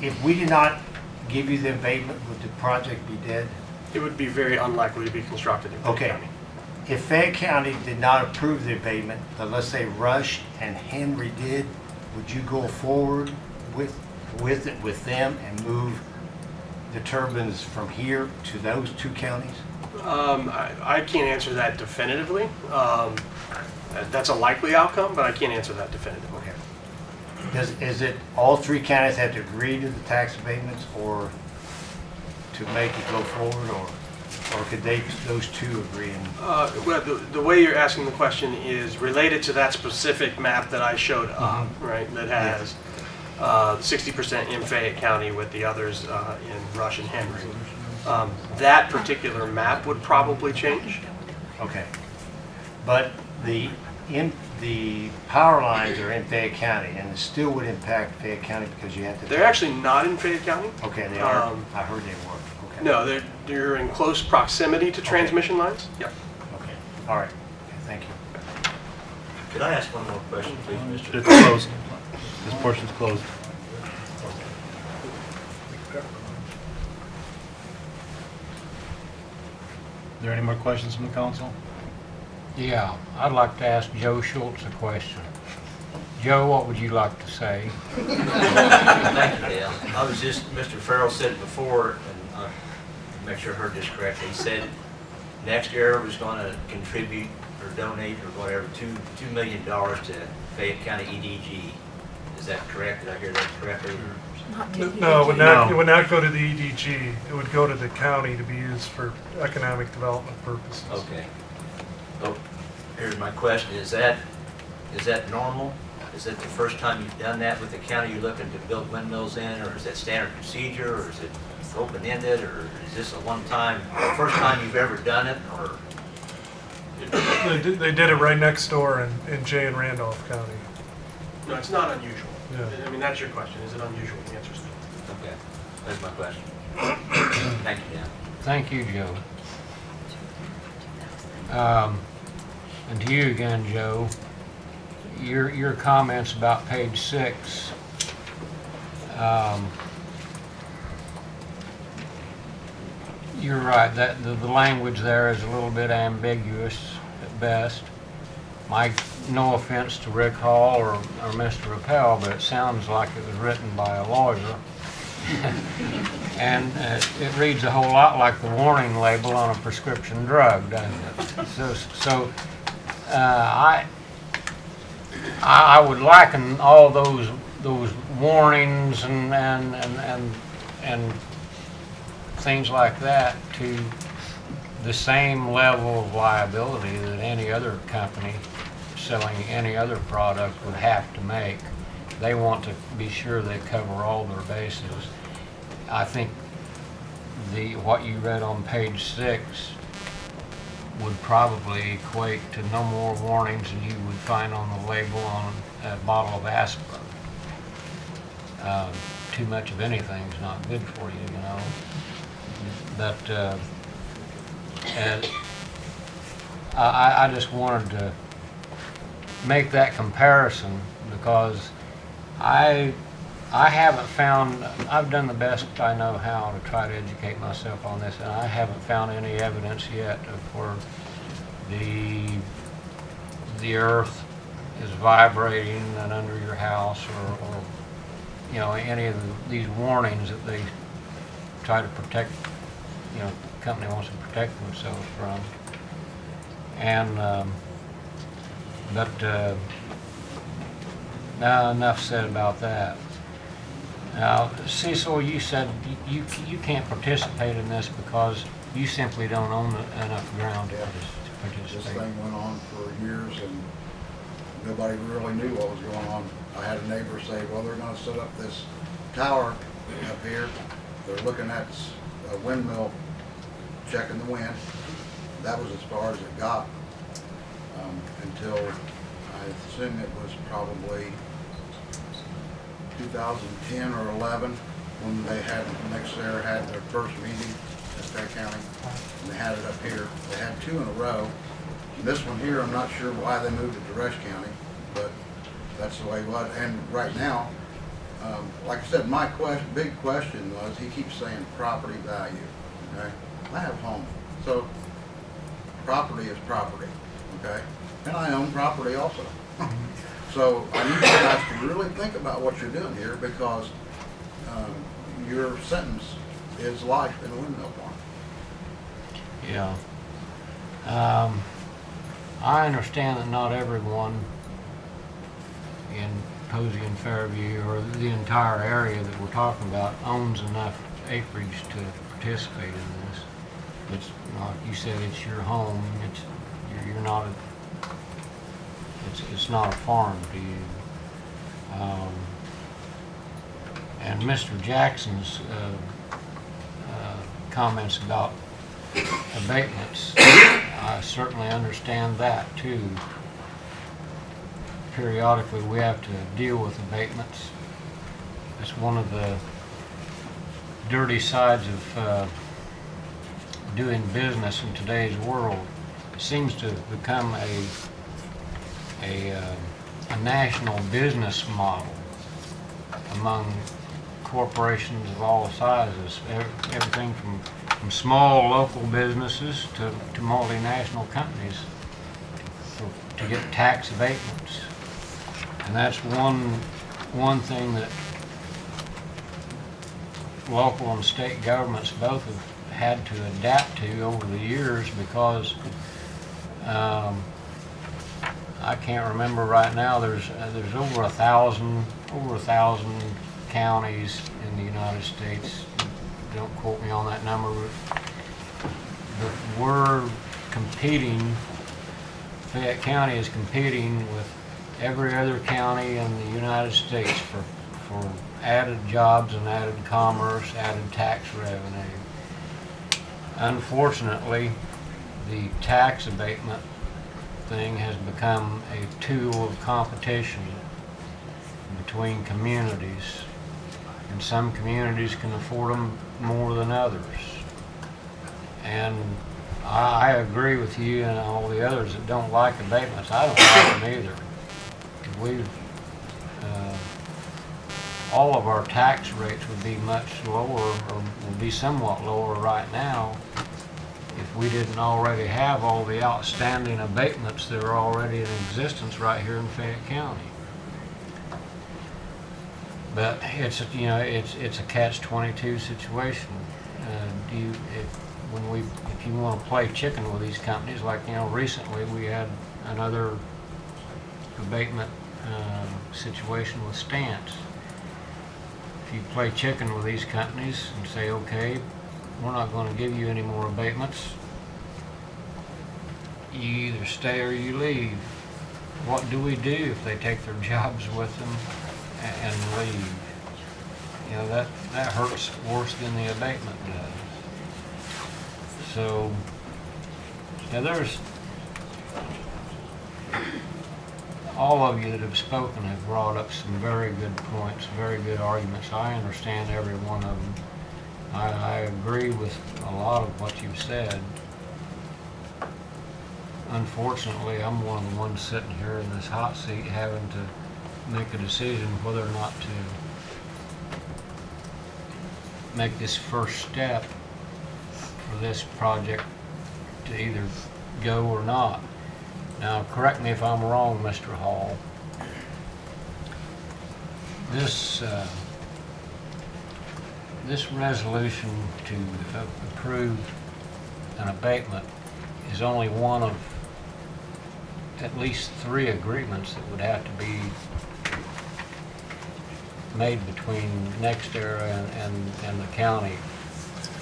if we did not give you the abatement, would the project be dead? It would be very unlikely to be constructed in Fayette Okay. County. If Fayette County did not approve the abatement, but let's say Rush and Henry did, would you go forward with them and move the turbines from here to those two counties? I can't answer that definitively. That's a likely outcome, but I can't answer that definitively. Okay. Is it all three counties have to agree to the tax abatements or to make it go forward, or could those two agree? Well, the way you're asking the question is related to that specific map that I showed up, right? That has 60% in Fayette County with the others in Rush and Henry. That particular map would probably change. Okay. But the power lines are in Fayette County, and it still would impact Fayette County because you have to... They're actually not in Fayette County. Okay, they are. I heard they were. Okay. No, they're in close proximity to transmission lines. Yep. Okay. All right. Okay, thank you. Could I ask one more question, please, Mr.? It's closed. This portion's closed. Are there any more questions from the council? Yeah, I'd like to ask Joe Schultz a question. Joe, what would you like to say? Thank you, Dale. I was just, Mr. Farrell said it before, and I make sure I heard this correctly. He said next year was going to contribute or donate or whatever $2 million to Fayette County EDG. Is that correct? Did I hear that correctly? No, it would not go to the EDG. It would go to the county to be used for economic development purposes. Okay. Oh, here's my question. Is that normal? Is it the first time you've done that with the county? You're looking to build windmills in, or is that standard procedure, or is it open-ended, or is this a one-time, first time you've ever done it, or? They did it right next door in Jay and Randolph County. No, it's not unusual. Yeah. I mean, that's your question. Is it unusual? The answer is no. Okay, that's my question. Thank you, Dan. Thank you, Joe. And to you again, Joe, your comments about page 6, you're right, that the language there is a little bit ambiguous at best. No offense to Rick Hall or Mr. Rappel, but it sounds like it was written by a lawyer. And it reads a whole lot like the warning label on a prescription drug, doesn't it? I would liken all those warnings and things like that to the same level of liability that any other company selling any other product would have to make. They want to be sure they cover all their bases. I think what you read on page 6 would probably equate to no more warnings than you would find on the label on a bottle of aspirin. Too much of anything's not good for you, you know. But I just wanted to make that comparison because I haven't found, I've done the best I know how to try to educate myself on this, and I haven't found any evidence yet of where the earth is vibrating and under your house or you know, any of these warnings that they try to protect, you know, the company wants to protect themselves from. And, now enough said about that. Now, Cecil, you said you can't participate in this because you simply don't own enough ground to participate. This thing went on for years and nobody really knew what was going on. I had a neighbor say, well, they're gonna set up this tower up here. They're looking at a windmill, checking the wind. That was as far as it got until I assume it was probably 2010 or 11 when they had, NextEra had their first meeting at Fayette County, and they had it up here. They had 2 in a row. And this one here, I'm not sure why they moved it to Rush County, but that's the way it was. And right now, like I said, my big question was, he keeps saying property value, okay? I have a home, so property is property, okay? And I own property also. So I need you guys to really think about what you're doing here because your sentence is life in a windmill farm. Yeah. I understand that not everyone in Posey and Fairview or the entire area that we're talking about owns enough acreage to participate in this. It's not, you said it's your home, you're not it's not a farm to you. And Mr. Jackson's comments about abatements, I certainly understand that too. Periodically we have to deal with abatements. It's one of the dirty sides of doing business in today's world. It seems to have become a national business model among corporations of all sizes, everything from small local businesses to multinational companies to get tax abatements. And that's one thing that local and state governments both have had to adapt to over the years because I can't remember right now. There's over 1,000 counties in the United States. Don't quote me on that number, but we're competing. Fayette County is competing with every other county in the United States for added jobs and added commerce, added tax revenue. Unfortunately, the tax abatement thing has become a tool of competition between communities, and some communities can afford them more than others. And I agree with you and all the others that don't like abatements. I don't like them either. We've all of our tax rates would be much lower, or would be somewhat lower right now if we didn't already have all the outstanding abatements that are already in existence right here in Fayette County. But it's a catch-22 situation. If you want to play chicken with these companies, like recently we had another abatement situation with Stance. If you play chicken with these companies and say, okay, we're not going to give you any more abatements, you either stay or you leave. What do we do if they take their jobs with them and leave? You know, that hurts worse than the abatement does. So, yeah, there's, all of you that have spoken have brought up some very good points, very good arguments. I understand every one of them. I agree with a lot of what you've said. Unfortunately, I'm one of the ones sitting here in this hot seat having to make a decision whether or not to make this first step for this project to either go or not. Now, correct me if I'm wrong, Mr. Hall. This resolution to approve an abatement is only one of at least 3 agreements that would have to be made between NextEra and the county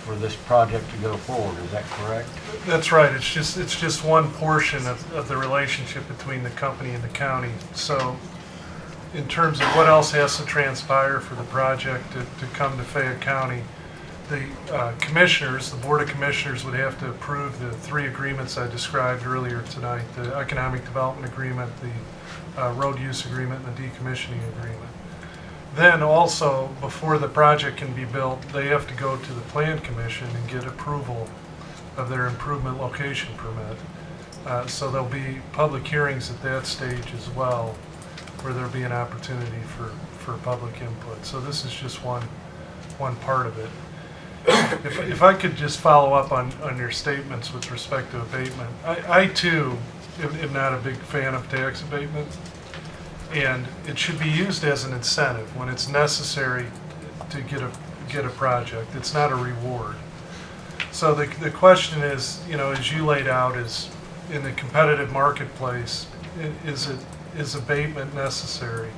for this project to go forward. Is that correct? That's right. It's just one portion of the relationship between the company and the county. So in terms of what else has to transpire for the project to come to Fayette County, the commissioners, the Board of Commissioners would have to approve the 3 agreements I described earlier tonight, the Economic Development Agreement, the Road Use Agreement, and the Decommissioning Agreement. Then also, before the project can be built, they have to go to the Plan Commission and get approval of their improvement location permit. So there'll be public hearings at that stage as well, where there'll be an opportunity for public input. So this is just one part of it. If I could just follow up on your statements with respect to abatement. I too am not a big fan of tax abatement, and it should be used as an incentive when it's necessary to get a project. It's not a reward. So the question is, you know, as you laid out, is in the competitive marketplace, is abatement necessary?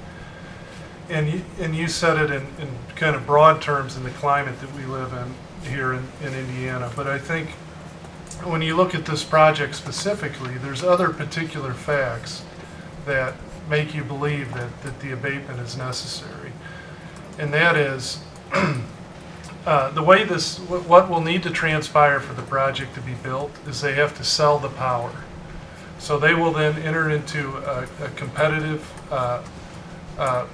And you said it in kind of broad terms in the climate that we live in here in Indiana. But I think when you look at this project specifically, there's other particular facts that make you believe that the abatement is necessary. And that is the way what will need to transpire for the project to be built is they have to sell the power. So they will then enter into a competitive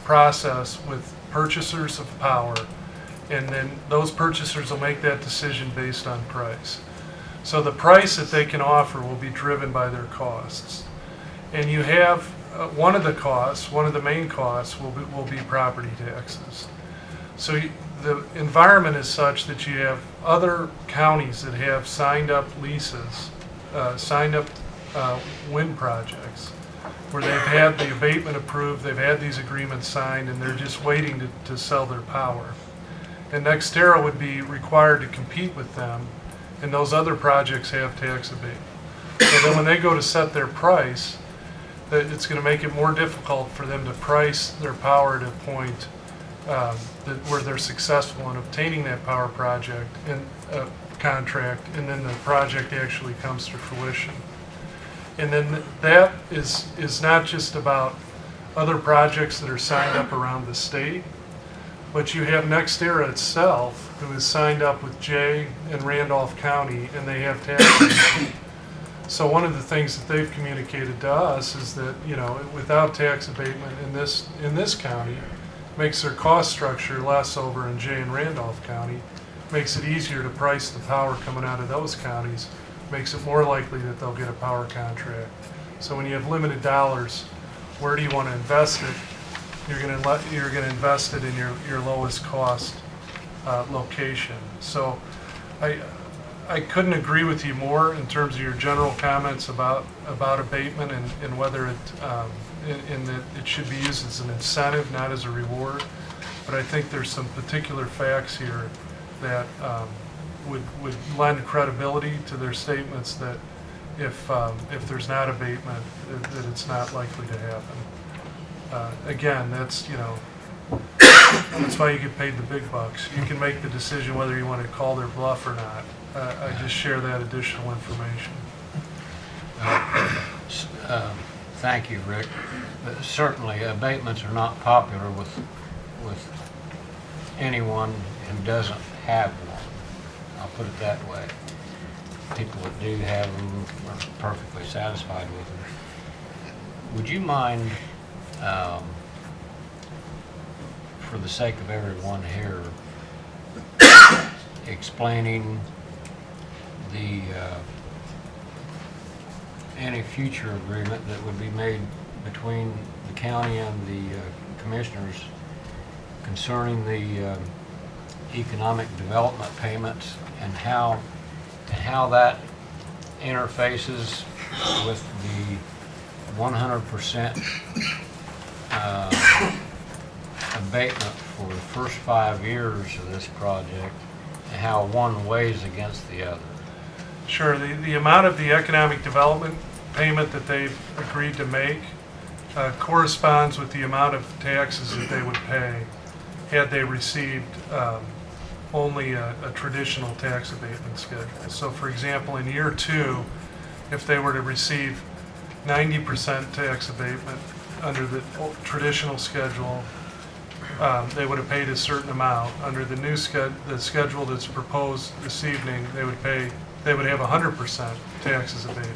process with purchasers of power, and then those purchasers will make that decision based on price. So the price that they can offer will be driven by their costs. And you have one of the main costs will be property taxes. So the environment is such that you have other counties that have signed up leases, signed up wind projects, where they've had the abatement approved, they've had these agreements signed, and they're just waiting to sell their power. And NextEra would be required to compete with them, and those other projects have tax abatement. So then when they go to set their price, that it's going to make it more difficult for them to price their power to a point where they're successful in obtaining that power project and contract, and then the project actually comes to fruition. And then that is not just about other projects that are signed up around the state, but you have NextEra itself, who is signed up with Jay and Randolph County, and they have tax. So one of the things that they've communicated to us is that, you know, without tax abatement in this county, makes their cost structure less over in Jay and Randolph County, makes it easier to price the power coming out of those counties, makes it more likely that they'll get a power contract. So when you have limited dollars, where do you want to invest it? You're going to invest it in your lowest cost location. So I couldn't agree with you more in terms of your general comments about abatement and whether in that it should be used as an incentive, not as a reward. But I think there's some particular facts here that would lend credibility to their statements that if there's not abatement, that it's not likely to happen. Again, that's, that's why you get paid the big bucks. You can make the decision whether you want to call their bluff or not. I just share that additional information. Thank you, Rick. But certainly, abatements are not popular with anyone who doesn't have one. I'll put it that way. People that do have them are perfectly satisfied with them. Would you mind, for the sake of everyone here, explaining the any future agreement that would be made between the county and the commissioners concerning the economic development payments and how that interfaces with the 100% abatement for the first 5 years of this project, and how one weighs against the other? Sure. The amount of the economic development payment that they've agreed to make corresponds with the amount of taxes that they would pay had they received only a traditional tax abatement schedule. So for example, in year 2, if they were to receive 90% tax abatement under the traditional schedule, they would have paid a certain amount. Under the new the schedule that's proposed this evening, they would have 100% taxes abated.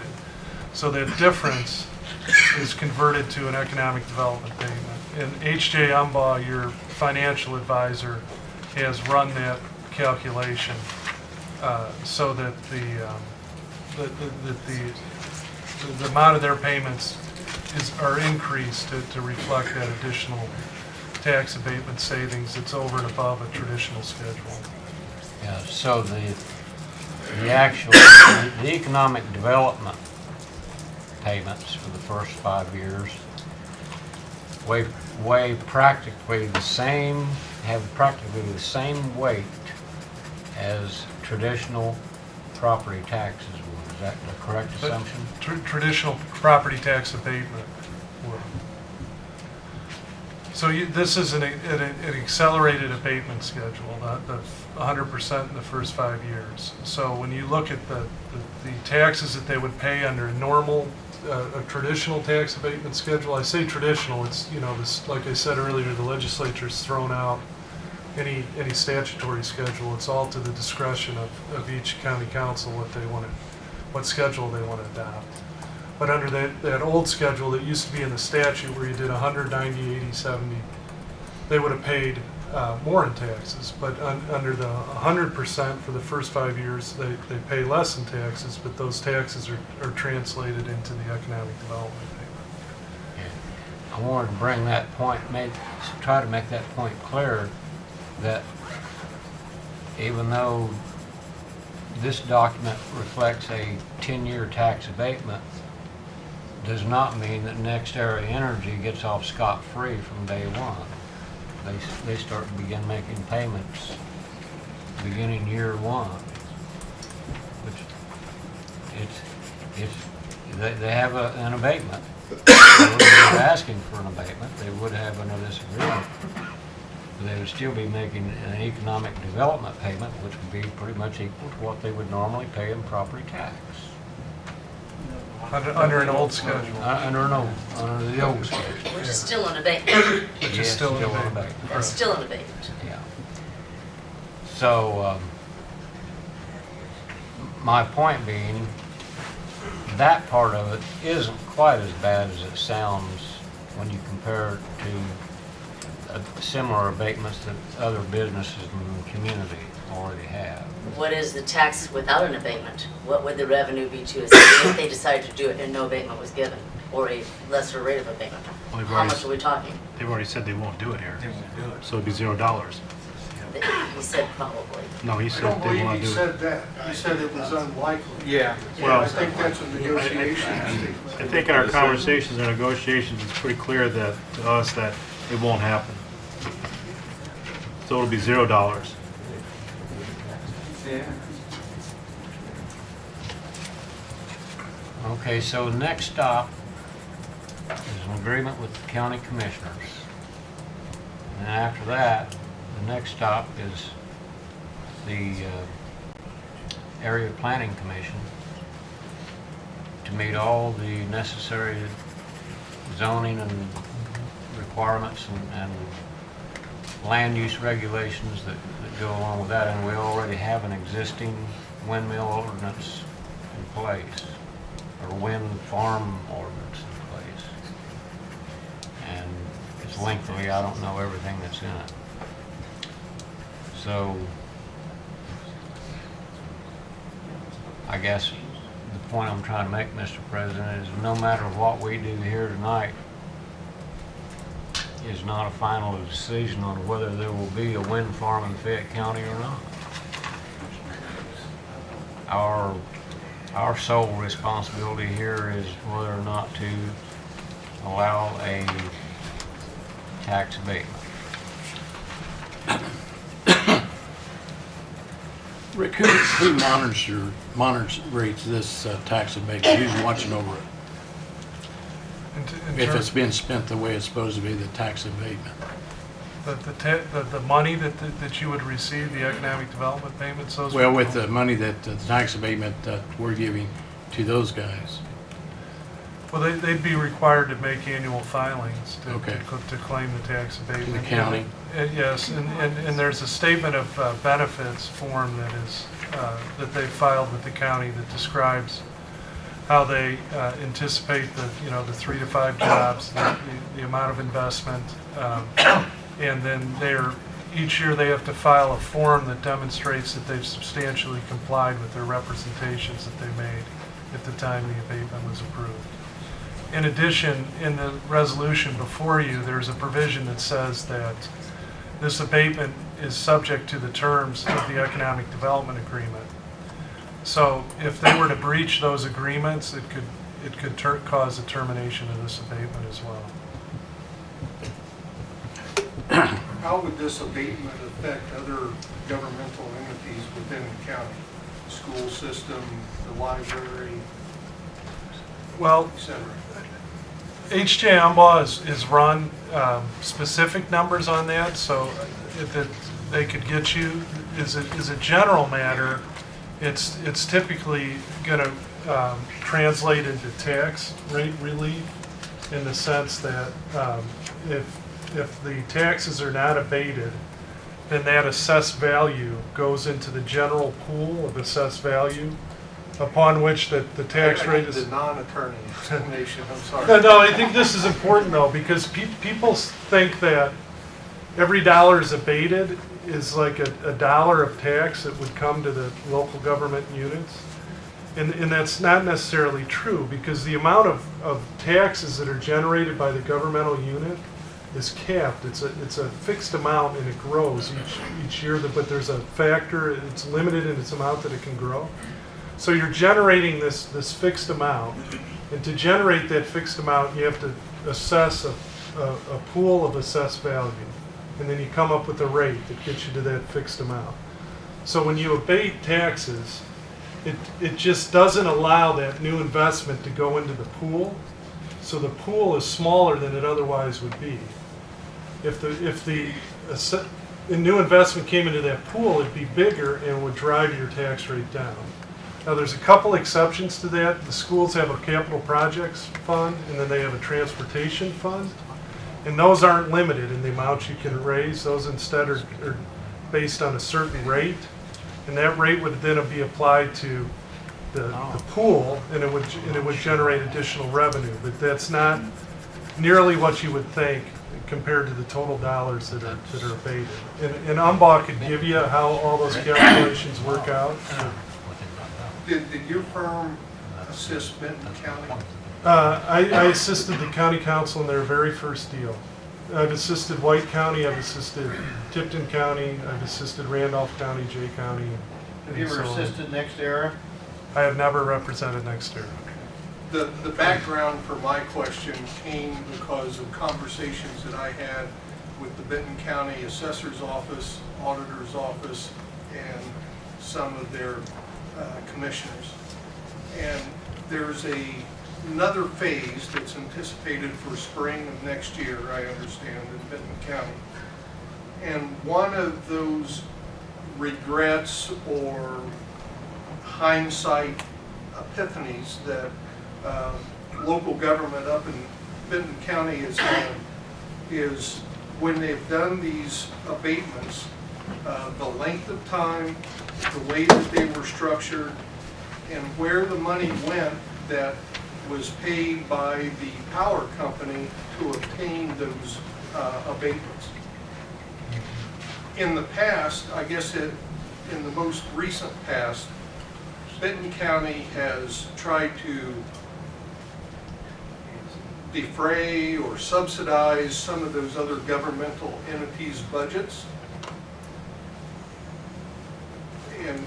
So that difference is converted to an economic development payment. And H.J. Umbaugh, your financial advisor, has run that calculation so that the amount of their payments are increased to reflect that additional tax abatement savings that's over and above a traditional schedule. Yeah, so the economic development payments for the first 5 years weigh practically the same, have practically the same weight as traditional property taxes would. Is that the correct assumption? Traditional property tax abatement would. So this is an accelerated abatement schedule, the 100% in the first 5 years. So when you look at the taxes that they would pay under a normal, a traditional tax abatement schedule, I say traditional, it's, this, like I said earlier, the legislature's thrown out any statutory schedule. It's all to the discretion of each county council what schedule they want to adopt. But under that old schedule that used to be in the statute where you did 100, 90, 80, 70, they would have paid more in taxes. But under the 100% for the first 5 years, they pay less in taxes, but those taxes are translated into the economic development payment. I wanted to bring that point, try to make that point clear, that even though this document reflects a 10-year tax abatement, does not mean that NextEra Energy gets off scot-free from day one. They begin making payments beginning year 1, which they have an abatement. They wouldn't be asking for an abatement. They would have under this agreement. They would still be making an economic development payment, which would be pretty much equal to what they would normally pay in property tax. Under an old schedule. Under the old schedule. Which is still an abatement. Which is still an abatement. That's still an abatement. Yeah. So, my point being, that part of it isn't quite as bad as it sounds when you compare it to similar abatements that other businesses in the community already have. What is the tax without an abatement? What would the revenue be to a city if they decided to do it and no abatement was given, or a lesser rate of abatement? Well, How much are we talking? They've already said they won't do it here. They won't do it. So it'd be $0. He said probably. No, he I said don't they will not believe he do it. said that. He said it was unlikely. Yeah. Well, I think that's a negotiation. I think in our conversations and negotiations, it's pretty clear that to us that it won't happen. So it'll be $0. Yeah. Okay, so next stop is an agreement with the county commissioners. And after that, the next stop is the Area Planning Commission to meet all the necessary zoning and requirements and land use regulations that go along with that. And we already have an existing windmill ordinance in place, or wind farm ordinance in place. And it's lengthy, I don't know everything that's in it. So, I guess the point I'm trying to make, Mr. President, is no matter what we do here tonight is not a final decision on whether there will be a wind farm in Fayette County or not. Our sole responsibility here is whether or not to allow a tax abatement. Rick, who monitors this tax abatement? Who's watching over it? If it's being spent the way it's supposed to be, the tax abatement? The money that you would receive, the economic development payments, those. Well, with the money that the tax abatement that we're giving to those guys. Well, they'd be required to make annual filings to claim the tax abatement. To the county? Yes, and there's a statement of benefits form that is, that they filed with the county that describes how they anticipate the 3 to 5 jobs, the amount of investment, and then each year they have to file a form that demonstrates that they've substantially complied with their representations that they made at the time the abatement was approved. In addition, in the resolution before you, there's a provision that says that this abatement is subject to the terms of the economic development agreement. So if they were to breach those agreements, it could cause a termination of this abatement as well. How would this abatement affect other governmental entities within the county? The school system, the library, Well, etc.? HJ Ambaugh is run specific numbers on that, so that they could get you, as a general matter, it's typically going to translate into tax rate relief in the sense that if the taxes are not abated, then that assessed value goes into the general pool of assessed value, upon which the tax rate is. The non-attorney explanation, I'm sorry. No, I think this is important though, because people think that every dollar is abated is like a dollar of tax that would come to the local government units. And that's not necessarily true, because the amount of taxes that are generated by the governmental unit is capped. It's a fixed amount and it grows each year, but there's a factor, it's limited in its amount that it can grow. So you're generating this fixed amount, and to generate that fixed amount, you have to assess a pool of assessed value, and then you come up with a rate that gets you to that fixed amount. So when you abate taxes, it just doesn't allow that new investment to go into the pool, so the pool is smaller than it otherwise would be. If the new investment came into that pool, it'd be bigger and would drive your tax rate down. Now, there's a couple exceptions to that. The schools have a capital projects fund, and then they have a transportation fund. And those aren't limited in the amount you can raise. Those instead are based on a certain rate. And that rate would then be applied to the pool, and it would generate additional revenue. But that's not nearly what you would think compared to the total dollars that are abated. And Umbaugh could give you how all those calculations work out. Did your firm assist Benton County? I assisted the county council in their very first deal. I've assisted White County, I've assisted Tipton County, I've assisted Randolph County, Jay County. Have you ever assisted NextEra? I have never represented NextEra. The background for my question came because of conversations that I had with the Benton County Assessor's Office, Auditor's Office, and some of their commissioners. And there's a another phase that's anticipated for spring of next year, I understand, in Benton County. And one of those regrets or hindsight epiphanies that local government up in Benton County has had is when they've done these abatements, the length of time, the way that they were structured, and where the money went that was paid by the power company to obtain those abatements. In the past, I guess in the most recent past, Benton County has tried to defray or subsidize some of those other governmental entities' budgets.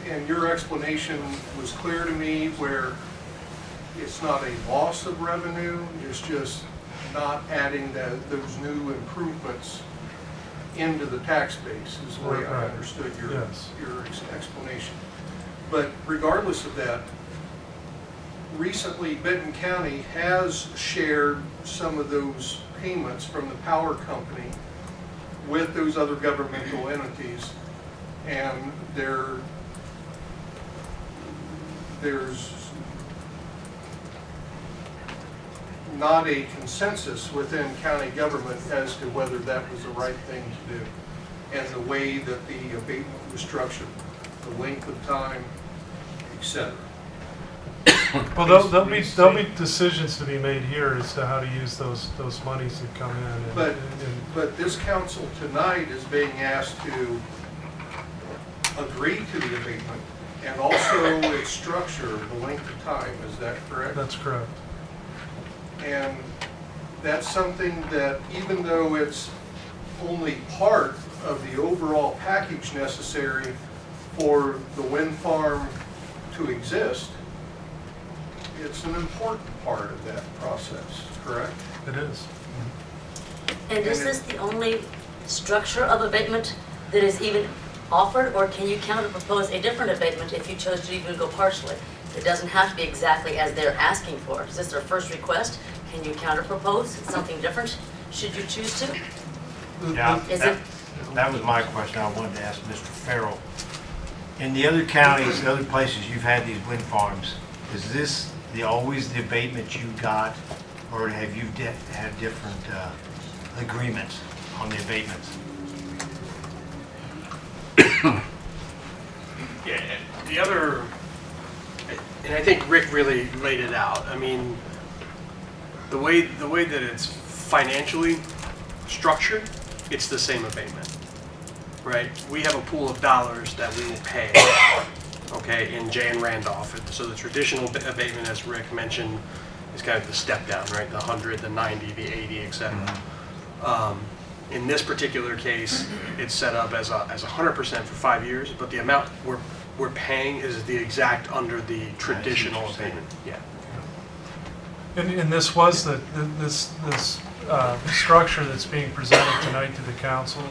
And your explanation was clear to me where it's not a loss of revenue, it's just not adding those new improvements into the tax base is the way I understood your explanation. But regardless of that, recently Benton County has shared some of those payments from the power company with those other governmental entities, and there's not a consensus within county government as to whether that was the right thing to do, and the way that the abatement was structured, the length of time, etc. Well, there'll be decisions to be made here as to how to use those monies that come in. And, But this council tonight is being asked to agree to the abatement and also its structure, the length of time. Is that correct? That's correct. And that's something that, even though it's only part of the overall package necessary for the wind farm to exist, it's an important part of that process, correct? It is. And is this the only structure of abatement that is even offered, or can you counter propose a different abatement if you chose to even go partially? It doesn't have to be exactly as they're asking for. Is this their first request? Can you counter propose something different should you choose to? Yeah, Is it? that was my question I wanted to ask Mr. Farrell. In the other counties, the other places you've had these wind farms, is this always the abatement you got, or have you had different agreements on the abatements? Yeah, the other, and I think Rick really laid it out. I mean, the way that it's financially structured, it's the same abatement, right? We have a pool of dollars that we will pay, okay, in Jan Randolph. So the traditional abatement, as Rick mentioned, is kind of the step down, right? The 100, the 90, the 80, etc. In this particular case, it's set up as 100% for 5 years, but the amount we're paying is the exact under the traditional abatement. Yeah. And this was this structure that's being presented tonight to the council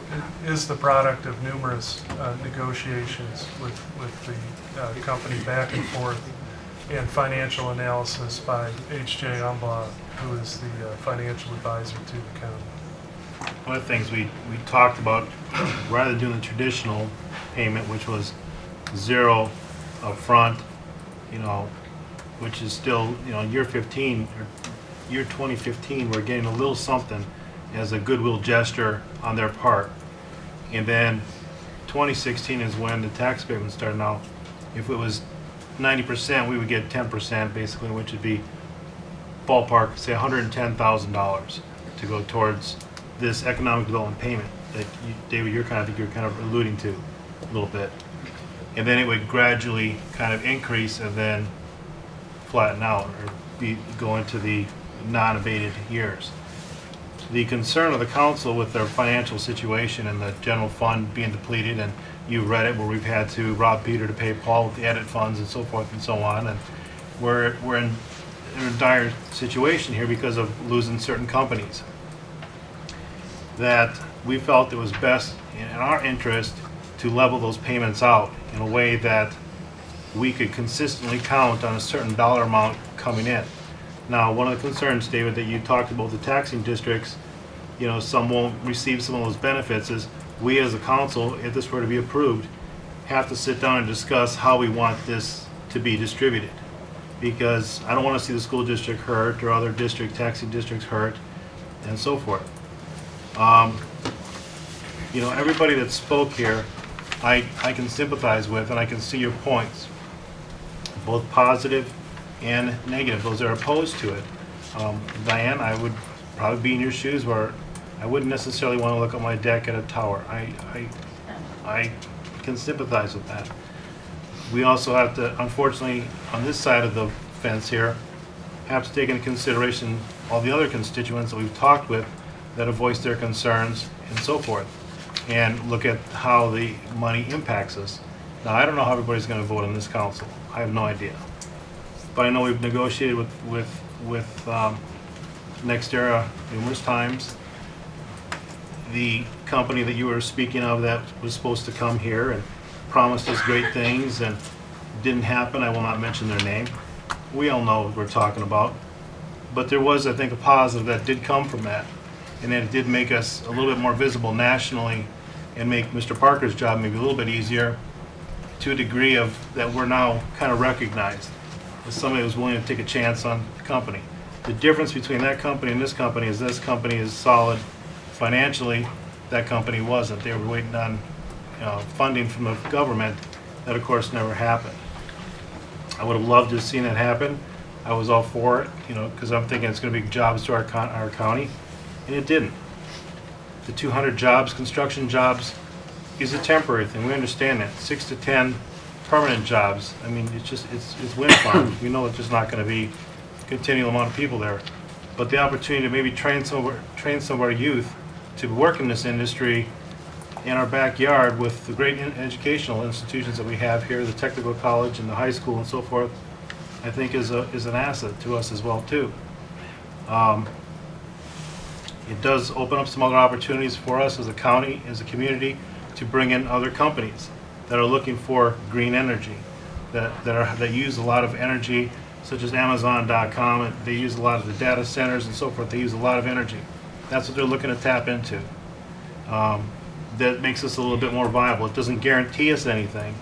is the product of numerous negotiations with the company back and forth, and financial analysis by H.J. Umblaw, who is the financial advisor to the county. One of the things we talked about, rather than doing the traditional payment, which was zero upfront, which is still, year 15 or year 2015, we're getting a little something as a goodwill gesture on their part. And then 2016 is when the tax payment started. Now, if it was 90%, we would get 10% basically, which would be ballpark, say $110,000 to go towards this economic development payment that David, you're kind of alluding to a little bit. And then it would gradually kind of increase and then flatten out or go into the non-abated years. The concern of the council with their financial situation and the general fund being depleted, and you've read it where we've had to rob Peter to pay Paul with the edit funds and so forth and so on, and we're in a dire situation here because of losing certain companies, that we felt it was best in our interest to level those payments out in a way that we could consistently count on a certain dollar amount coming in. Now, one of the concerns, David, that you talked about the taxing districts, you know, some won't receive some of those benefits, is we as a council, if this were to be approved, have to sit down and discuss how we want this to be distributed. Because I don't want to see the school district hurt or other taxing districts hurt and so forth. You know, everybody that spoke here, I can sympathize with, and I can see your points, both positive and negative, those that are opposed to it. Diane, I would probably be in your shoes where I wouldn't necessarily want to look at my deck at a tower. I can sympathize with that. We also have to, unfortunately, on this side of the fence here, have to take into consideration all the other constituents that we've talked with that have voiced their concerns and so forth, and look at how the money impacts us. Now, I don't know how everybody's going to vote in this council. I have no idea. But I know we've negotiated with NextEra numerous times. The company that you were speaking of that was supposed to come here and promised us great things and didn't happen, I will not mention their name. We all know what we're talking about. But there was, I think, a positive that did come from that, and that it did make us a little bit more visible nationally and make Mr. Parker's job maybe a little bit easier to a degree of that we're now kind of recognized as somebody who's willing to take a chance on the company. The difference between that company and this company is solid financially. That company wasn't. They were waiting on funding from the government. That, of course, never happened. I would have loved to have seen that happen. I was all for it, you know, because I'm thinking it's going to be jobs to our county, and it didn't. The 200 jobs, construction jobs, is a temporary thing. We understand that. 6 to 10 permanent jobs. I mean, it's wind farms. We know it's just not going to be a continual amount of people there. But the opportunity to maybe train some of our youth to work in this industry in our backyard with the great educational institutions that we have here, the technical college and the high school and so forth, I think is an asset to us as well too. It does open up some other opportunities for us as a county, as a community, to bring in other companies that are looking for green energy, that use a lot of energy, such as Amazon.com. And they use a lot of the data centers and so forth. They use a lot of energy. That's what they're looking to tap into. That makes us a little bit more viable. It doesn't guarantee us anything,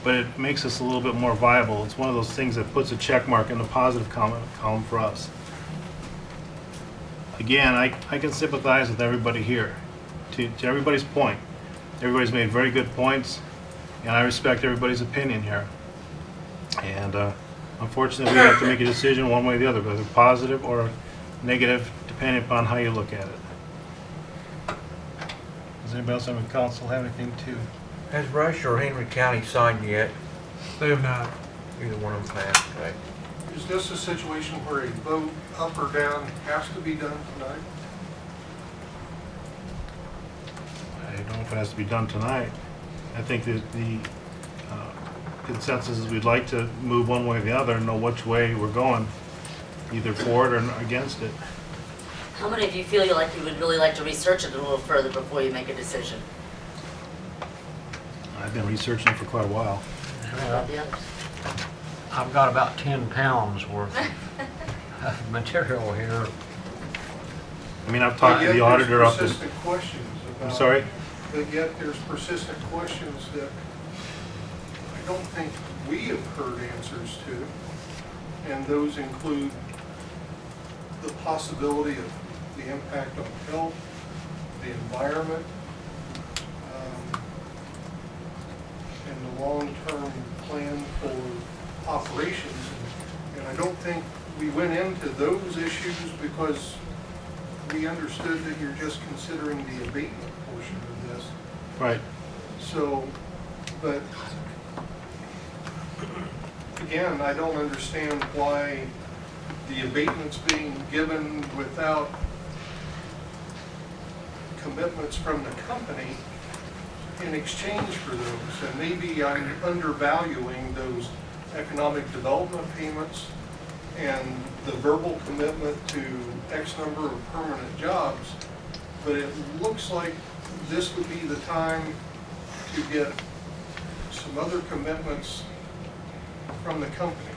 but it makes us a little bit more viable. It's one of those things that puts a check mark in the positive column for us. Again, I can sympathize with everybody here. To everybody's point, everybody's made very good points, and I respect everybody's opinion here. And unfortunately, we have to make a decision one way or the other, whether positive or negative, depending upon how you look at it. Does anybody else on the council have anything to? Has Rush or Henry County signed yet? They have not. Either one of them have, okay. Is this a situation where a vote up or down has to be done tonight? I don't know if it has to be done tonight. I think that the consensus is we'd like to move one way or the other and know which way we're going, either for it or against it. How many of you feel like you would really like to research it a little further before you make a decision? I've been researching it for quite a while. How about the others? I've got about 10 pounds worth of material here. I mean, I've talked to the auditor up to... Persistent questions about... I'm sorry? But yet there's persistent questions that I don't think we have heard answers to. And those include the possibility of the impact on health, the environment, and the long-term plan for operations. And I don't think we went into those issues because we understood that you're just considering the abatement portion of this. Right. So, but again, I don't understand why the abatement's being given without commitments from the company in exchange for those. And maybe I'm undervaluing those economic development payments and the verbal commitment to X number of permanent jobs, but it looks like this would be the time to get some other commitments from the company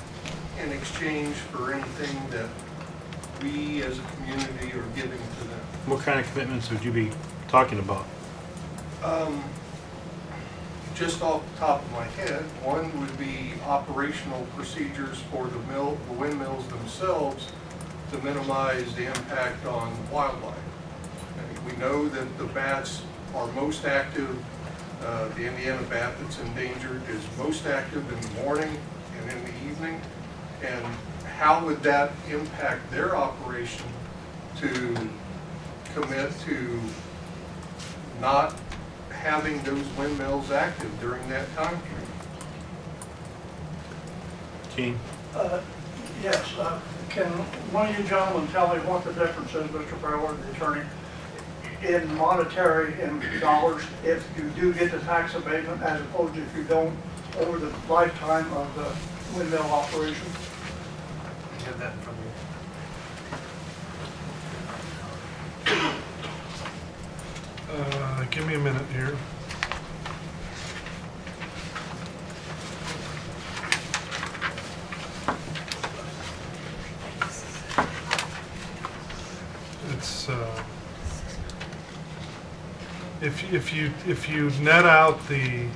in exchange for anything that we as a community are giving to them. What kind of commitments would you be talking about? Just off the top of my head, one would be operational procedures for the windmills themselves to minimize the impact on wildlife. And we know that the bats are most active, the Indiana bat that's endangered is most active in the morning and in the evening. And how would that impact their operation to commit to not having those windmills active during that time period? Gene? Yes, can one of you gentlemen tell me what the difference is, Mr. Farrell, the attorney, in monetary, in dollars, if you do get the tax abatement as opposed to if you don't over the lifetime of the windmill operation? Get that from you. Give me a minute here. It's if you net out the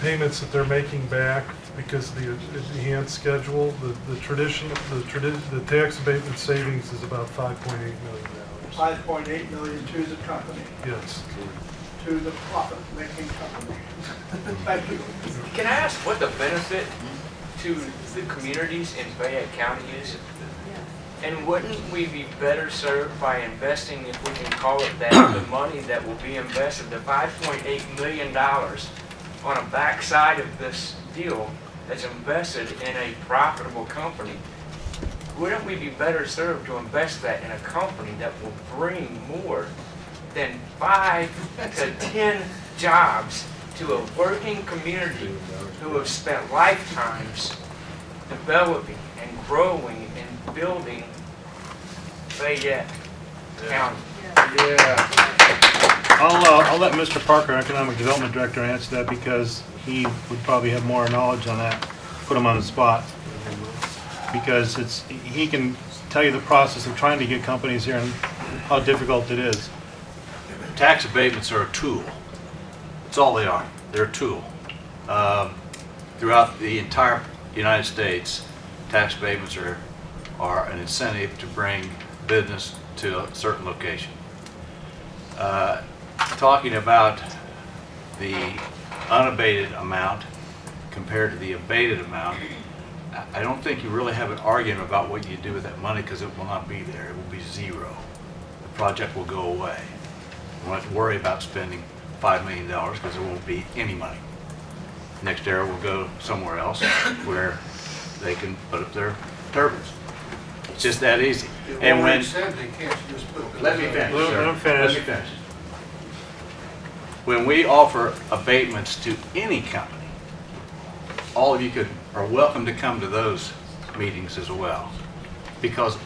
payments that they're making back because of the enhanced schedule, the tax abatement savings is about $5.8 million. 5.8 million to the company, Yes. to the profit-making company. Thank you. Can I ask what the benefit to the communities in Fayette County is? And wouldn't we be better served by investing, if we can call it that, the money that will be invested, the $5.8 million on a backside of this deal that's invested in a profitable company? Wouldn't we be better served to invest that in a company that will bring more than 5 to 10 jobs to a working community who have spent lifetimes developing and growing and building Fayette County? I'll let Mr. Parker, Economic Development Director, answer that because he would probably have more knowledge on that. Put him on the spot. Because he can tell you the process of trying to get companies here and how difficult it is. Tax abatements are a tool. That's all they are. They're a tool. Throughout the entire United States, tax abatements are an incentive to bring business to a certain location. Talking about the unabated amount compared to the abated amount, I don't think you really have an argument about what you do with that money because it will not be there. It will be zero. The project will go away. We won't have to worry about spending $5 million because there won't be any money. NextEra will go somewhere else where they can put up their turbines. It's just that easy. And when said they can't just put. let me finish. Let him sir. finish. Let me finish. When we offer abatements to any company, all of you are welcome to come to those meetings as well, because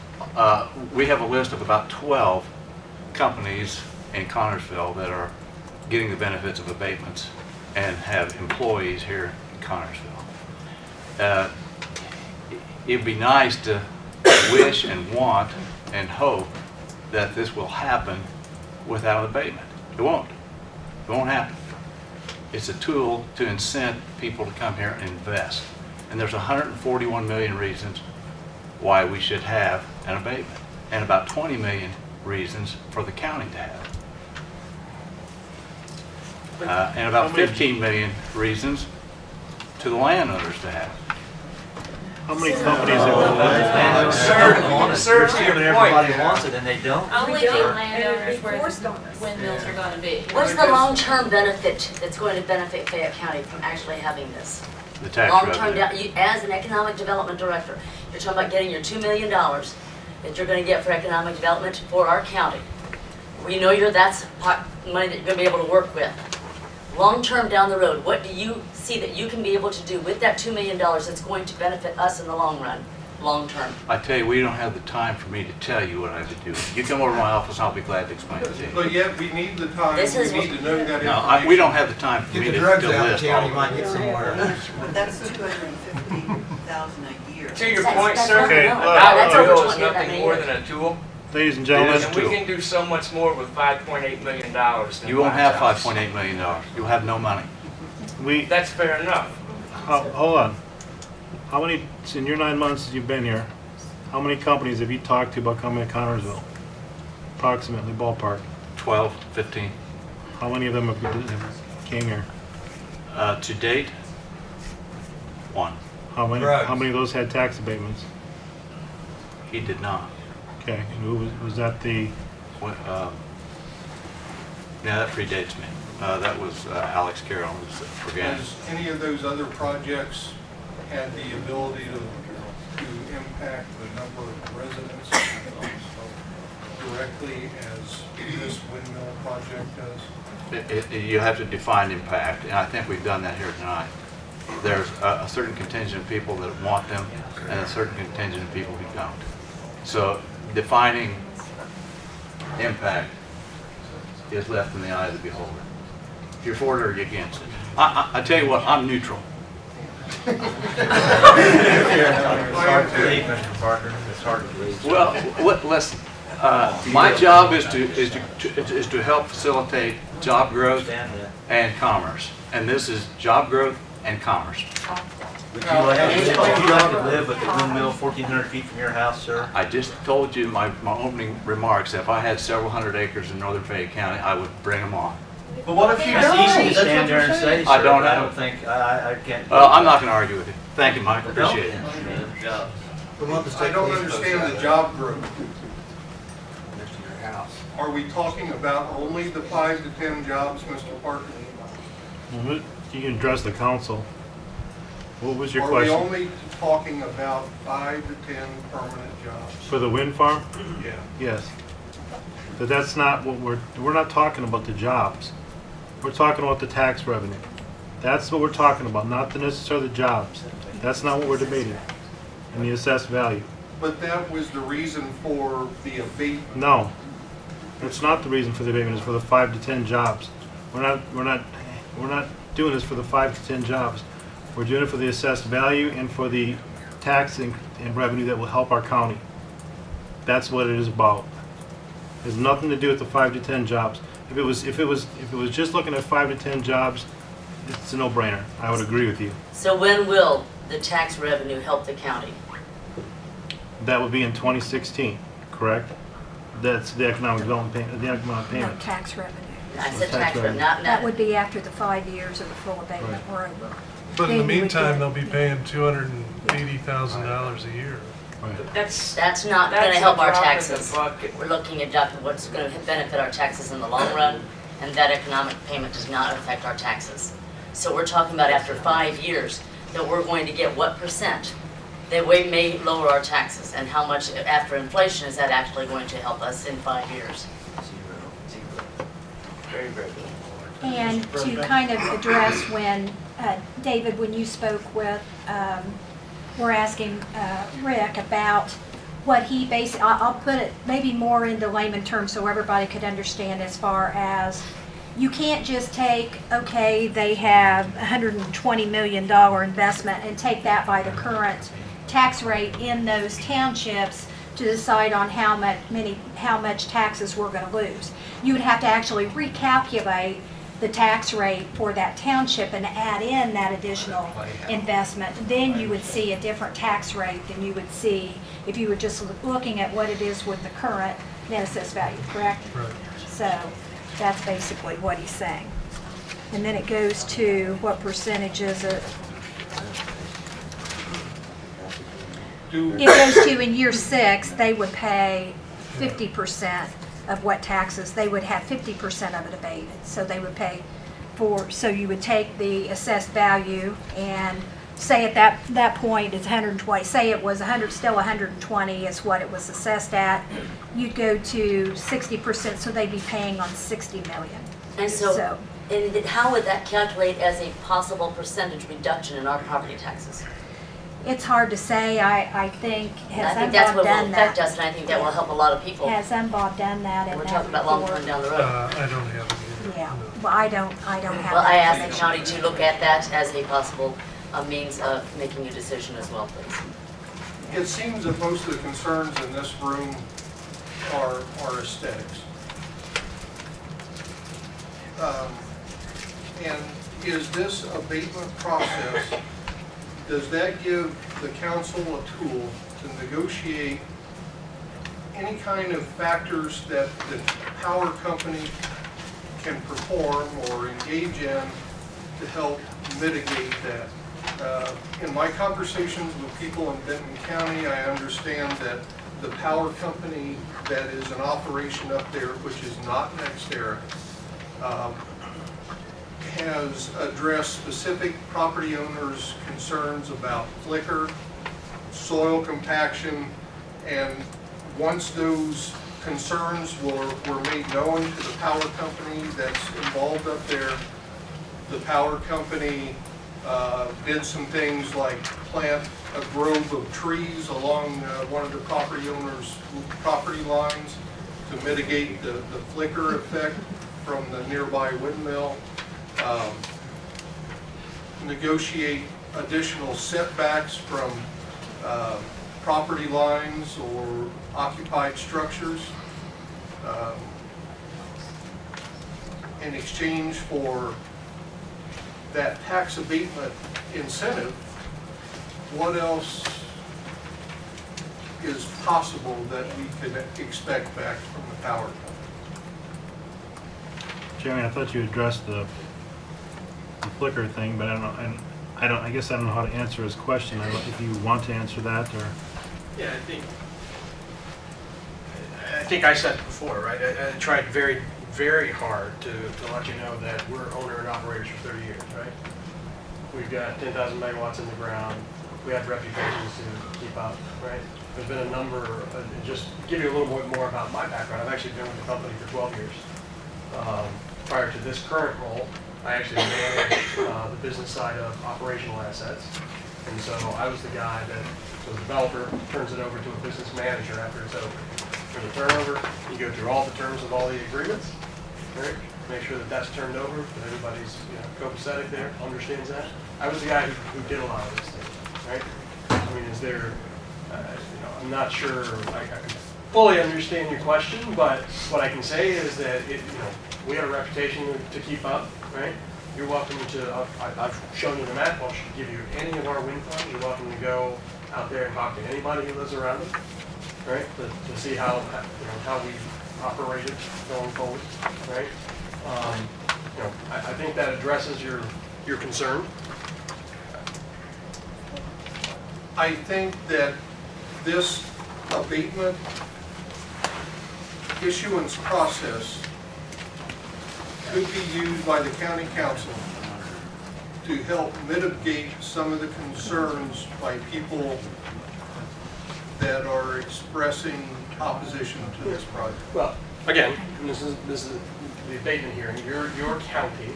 we have a list of about 12 companies in Connersville that are getting the benefits of abatements and have employees here in Connersville. It'd be nice to wish and want and hope that this will happen without abatement. It won't. It won't happen. It's a tool to incent people to come here and invest. And there's 141 million reasons why we should have an abatement, and about 20 million reasons for the county to have it. And about 15 million reasons to the landowners to have it. How many companies have Sir, to your point. Everybody wants it and they don't. Only the landowners where the windmills are going to be. What's the long-term benefit that's going to benefit Fayette County from actually having this? The tax Long-term, revenue. as an economic development director, you're talking about getting your $2 million that you're going to get for economic development for our county. We know that's money that you're going to be able to work with. Long-term down the road, what do you see that you can be able to do with that $2 million that's going to benefit us in the long run, long-term? I tell you, we don't have the time for me to tell you what I would do. You come over to my office, I'll be glad to explain it to you. But yet, we need the time, we This is need to know that No, information. we don't have the time for me to list all of it. get somewhere. But that's $250,000 a year to your That's- point, that's sir, Okay, not- well, that's our over bill is 20 of that nothing many more years. than a tool. ladies and gentlemen, And we can do so much more with $5.8 million than You won't have White House. $5.8 million. You'll have no money. That's fair enough. hold on. How many, in your 9 months that you've been here, how many companies have you talked to about coming to Connersville? Approximately, ballpark. 12, 15. How many of them have came here? To date, one. How many Drugs. of those had tax abatements? He did not. Okay, and who was that the, Yeah, that predates me. That was Alex Carroll, who's organic. Has any of those other projects had the ability to impact the number of residents directly as this windmill project does? You have to define impact, and I think we've done that here tonight. There's a certain contingent of people that want them, and a certain contingent of people who don't. So defining impact is left in the eye of the beholder. If you're for it or you're against it. I tell you what, I'm neutral. It's hard to believe, Mr. Parker. It's hard to believe. Well, listen, my job is to help facilitate job growth and commerce. And this is job growth and commerce. Would you like to live with the windmill 1,400 feet from your house, sir? I just told you in my opening remarks, if I had several hundred acres in northern Fayette County, I would bring them on. But what if you easy to stand there and say, sir? I don't I know. don't think, I can't. Well, I'm not going to argue with you. Thank you, Mike. Appreciate it. I don't understand the job growth. Are we talking about only the 5 to 10 jobs, Mr. Parker? you can address the council. What was your Are we question? only talking about 5 to 10 permanent jobs? For the wind farm? Yeah. Yes. But that's not what we're not talking about the jobs. We're talking about the tax revenue. That's what we're talking about, not the necessarily the jobs. That's not what we're debating. And the assessed value. But that was the reason for the abatement. No. That's not the reason for the abatement, it's for the 5 to 10 jobs. We're not doing this for the 5 to 10 jobs. We're doing it for the assessed value and for the tax and revenue that will help our county. That's what it is about. It has nothing to do with the 5 to 10 jobs. If it was just looking at 5 to 10 jobs, it's a no-brainer. I would agree with you. So when will the tax revenue help the county? That would be in 2016, correct? That's the economic development payment, the economic No, payment. tax revenue. I said Tax tax revenue, revenue. not, That would be after the 5 years of the full abatement were over. But in the Then you would meantime, get- they'll be paying $280,000 a year. that's not That's gonna a help our drop in the taxes. bucket. We're looking at what's gonna benefit our taxes in the long run, and that economic payment does not affect our taxes. So we're talking about after 5 years, that we're going to get what percent? That we may lower our taxes, and how much after inflation is that actually going to help us in 5 years? Very, very good. And to kind of address when, David, when you spoke with, we're asking Rick about what he basically, I'll put it maybe more into layman terms so everybody could understand as far as, you can't just take, okay, they have $120 million investment and take that by the current tax rate in those townships to decide on how much taxes we're going to lose. You would have to actually recalculate the tax rate for that township and add in that additional investment. Then you would see a different tax rate than you would see if you were just looking at what it is with the current net assessed value, correct? Right. So that's basically what he's saying. And then it goes to what percentage is it? It goes to in year 6, they would pay 50% of what taxes, they would have 50% of it abated. So they would pay so you would take the assessed value and say at that point it's 120, say it was still 120 is what it was assessed at, you'd go to 60%, so they'd be paying on 60 million. And so, and how would that calculate as a possible percentage reduction in our property taxes? It's hard to say. I think, And I has think that's MBOB what will done affect that? us, and I think that will help a lot of people. Has MBOB done that? And we're in talking that about long report? term down the road. I don't have it either. Yeah, well, I don't have. Well, I that asked the county to look at that as a possible means of making a decision as well, please. it seems that most of the concerns in this room are aesthetics. And is this abatement process, does that give the council a tool to negotiate any kind of factors that the power company can perform or engage in to help mitigate that? In my conversations with people in Benton County, I understand that the power company that is in operation up there, which is not NextEra, has addressed specific property owners' concerns about flicker, soil compaction, and once those concerns were made known to the power company that's involved up there, the power company did some things like plant a grove of trees along one of the property owners' property lines to mitigate the flicker effect from the nearby windmill. Negotiate additional setbacks from property lines or occupied structures in exchange for that tax abatement incentive. What else is possible that we could expect back from the power company? Jeremy, I thought you addressed the flicker thing, but I don't know, and I guess I don't know how to answer his question. I don't know if you want to answer that, or. Yeah, I think I said it before, right? I tried very, very hard to let you know that we're owner and operators for 30 years, right? We've got 10,000 megawatts in the ground. We have reputations to keep up, right? There's been a number, just to give you a little bit more about my background, I've actually been with the company for 12 years. Prior to this current role, I actually managed the business side of operational assets. And so I was the guy that, so the developer turns it over to a business manager after it's over. For the turnover, you go through all the terms of all the agreements, right? Make sure that that's turned over, that everybody's copacetic there, understands that. I was the guy who did a lot of these things, right? I mean, is there, I'm not sure I can fully understand your question, but what I can say is that we have a reputation to keep up, right? You're welcome to, I've shown you the map, I'll give you any of our wind farms. You're welcome to go out there and talk to anybody who lives around them, right? To see how we operated going forward, right? I think that addresses your concern. I think that this abatement issuance process could be used by the county council to help mitigate some of the concerns by people that are expressing opposition to this project. Well, again, this is the abatement hearing. Your county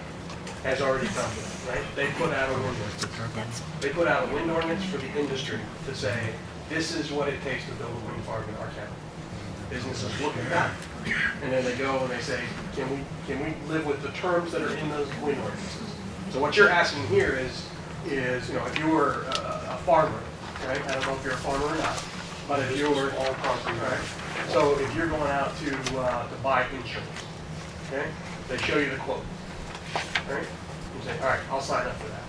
has already done it, right? They put out a wind ordinance. They put out a wind ordinance for the industry to say, this is what it takes to build a wind farm in our county. Businesses look at that, and then they go and they say, can we live with the terms that are in those wind ordinances? So what you're asking here is if you were a farmer, right? I don't know if you're a farmer or not, but if you were all property, right? So if you're going out to buy insurance, okay? They show you the quote, right? You say, all right, I'll sign up for that.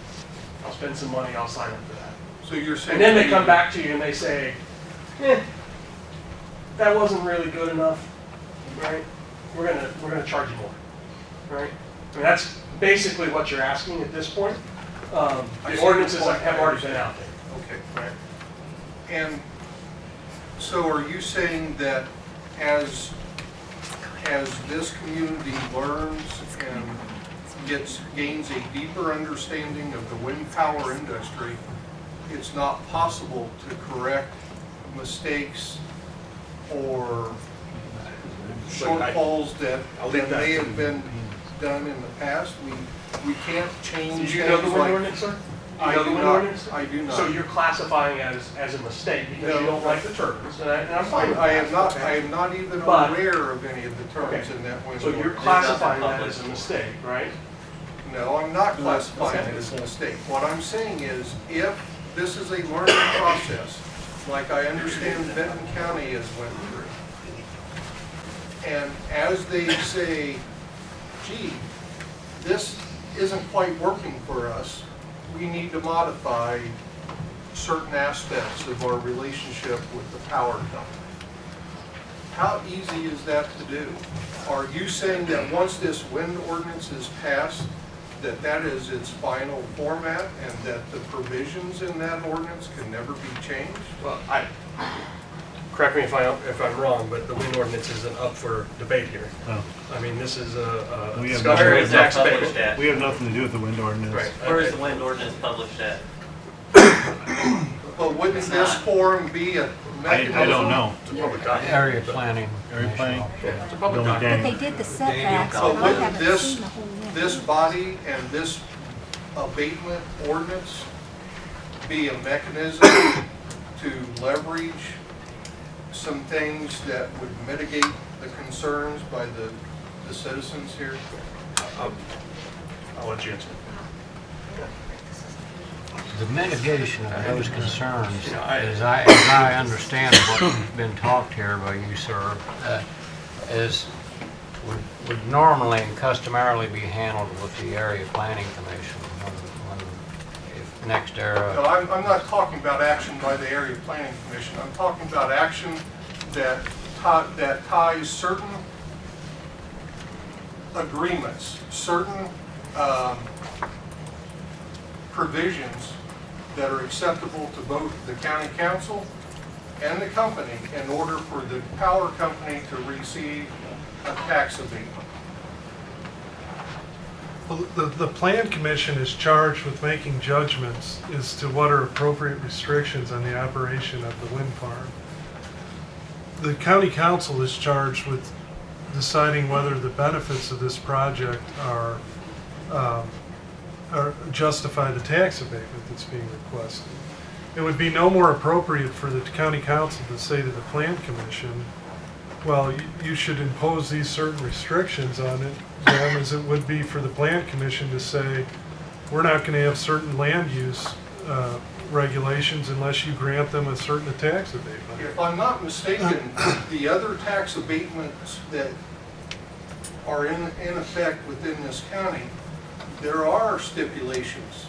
I'll spend some money, I'll sign up for that. So you're saying, and then they come back to you and they say, that wasn't really good enough, right? We're gonna charge you more, right? I mean, that's basically what you're asking at this point. The ordinances have already been out there. Okay, right. And so are you saying that as this community learns and gains a deeper understanding of the wind power industry, it's not possible to correct mistakes or shortfalls that may have been done in the past? We can't change. Do you know the wind ordinance, sir? I do not. I do not. So you're classifying it as a mistake because you don't like the terms, and I'm fine with I that. am not even aware of any of the terms in that wind So you're ordinance. classifying that as a mistake, right? No, I'm not classifying it as a mistake. What I'm saying is, if this is a learning process, like I understand Benton County has went through. And as they say, gee, this isn't quite working for us, we need to modify certain aspects of our relationship with the power company. How easy is that to do? Are you saying that once this wind ordinance is passed, that that is its final format and that the provisions in that ordinance can never be changed? Well, correct me if I'm wrong, but the wind ordinance isn't up for debate here. No. I mean, this is a We have discussion nothing- of tax published abatement. at? We have nothing to do with the wind ordinance. Right. Where is the wind ordinance published at? But wouldn't this forum be a mechanism? I don't know. It's a public document. Area planning. Area planning? It's a public Billy document. But Daniel. they did the setbacks, So but I wouldn't haven't this, seen the whole wind. this body and this abatement ordinance be a mechanism to leverage some things that would mitigate the concerns by the citizens here? I'll let you answer. The mitigation of those concerns, as I understand what's been talked here by you, sir, would normally and customarily be handled with the Area Planning Commission when if next No, era. I'm not talking about action by the Area Planning Commission. I'm talking about action that ties certain agreements, certain provisions that are acceptable to both the county council and the company in order for the power company to receive a tax abatement. Well, the Plan Commission is charged with making judgments as to what are appropriate restrictions on the operation of the wind farm. The county council is charged with deciding whether the benefits of this project are justify the tax abatement that's being requested. It would be no more appropriate for the county council to say to the Plan Commission, well, you should impose these certain restrictions on it, them, as it would be for the Plan Commission to say, we're not going to have certain land use regulations unless you grant them a certain tax abatement. If I'm not mistaken, the other tax abatements that are in effect within this county, there are stipulations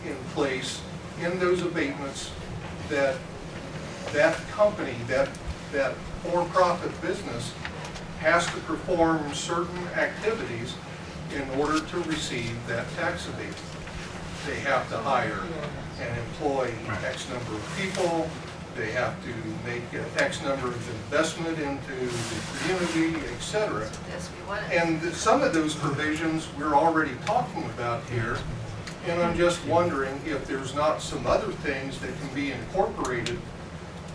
in place in those abatements that company, that for-profit business has to perform certain activities in order to receive that tax abatement. They have to hire and employ X number of people, they have to make X number of investment into the community, et cetera. And some of those provisions we're already talking about here, and I'm just wondering if there's not some other things that can be incorporated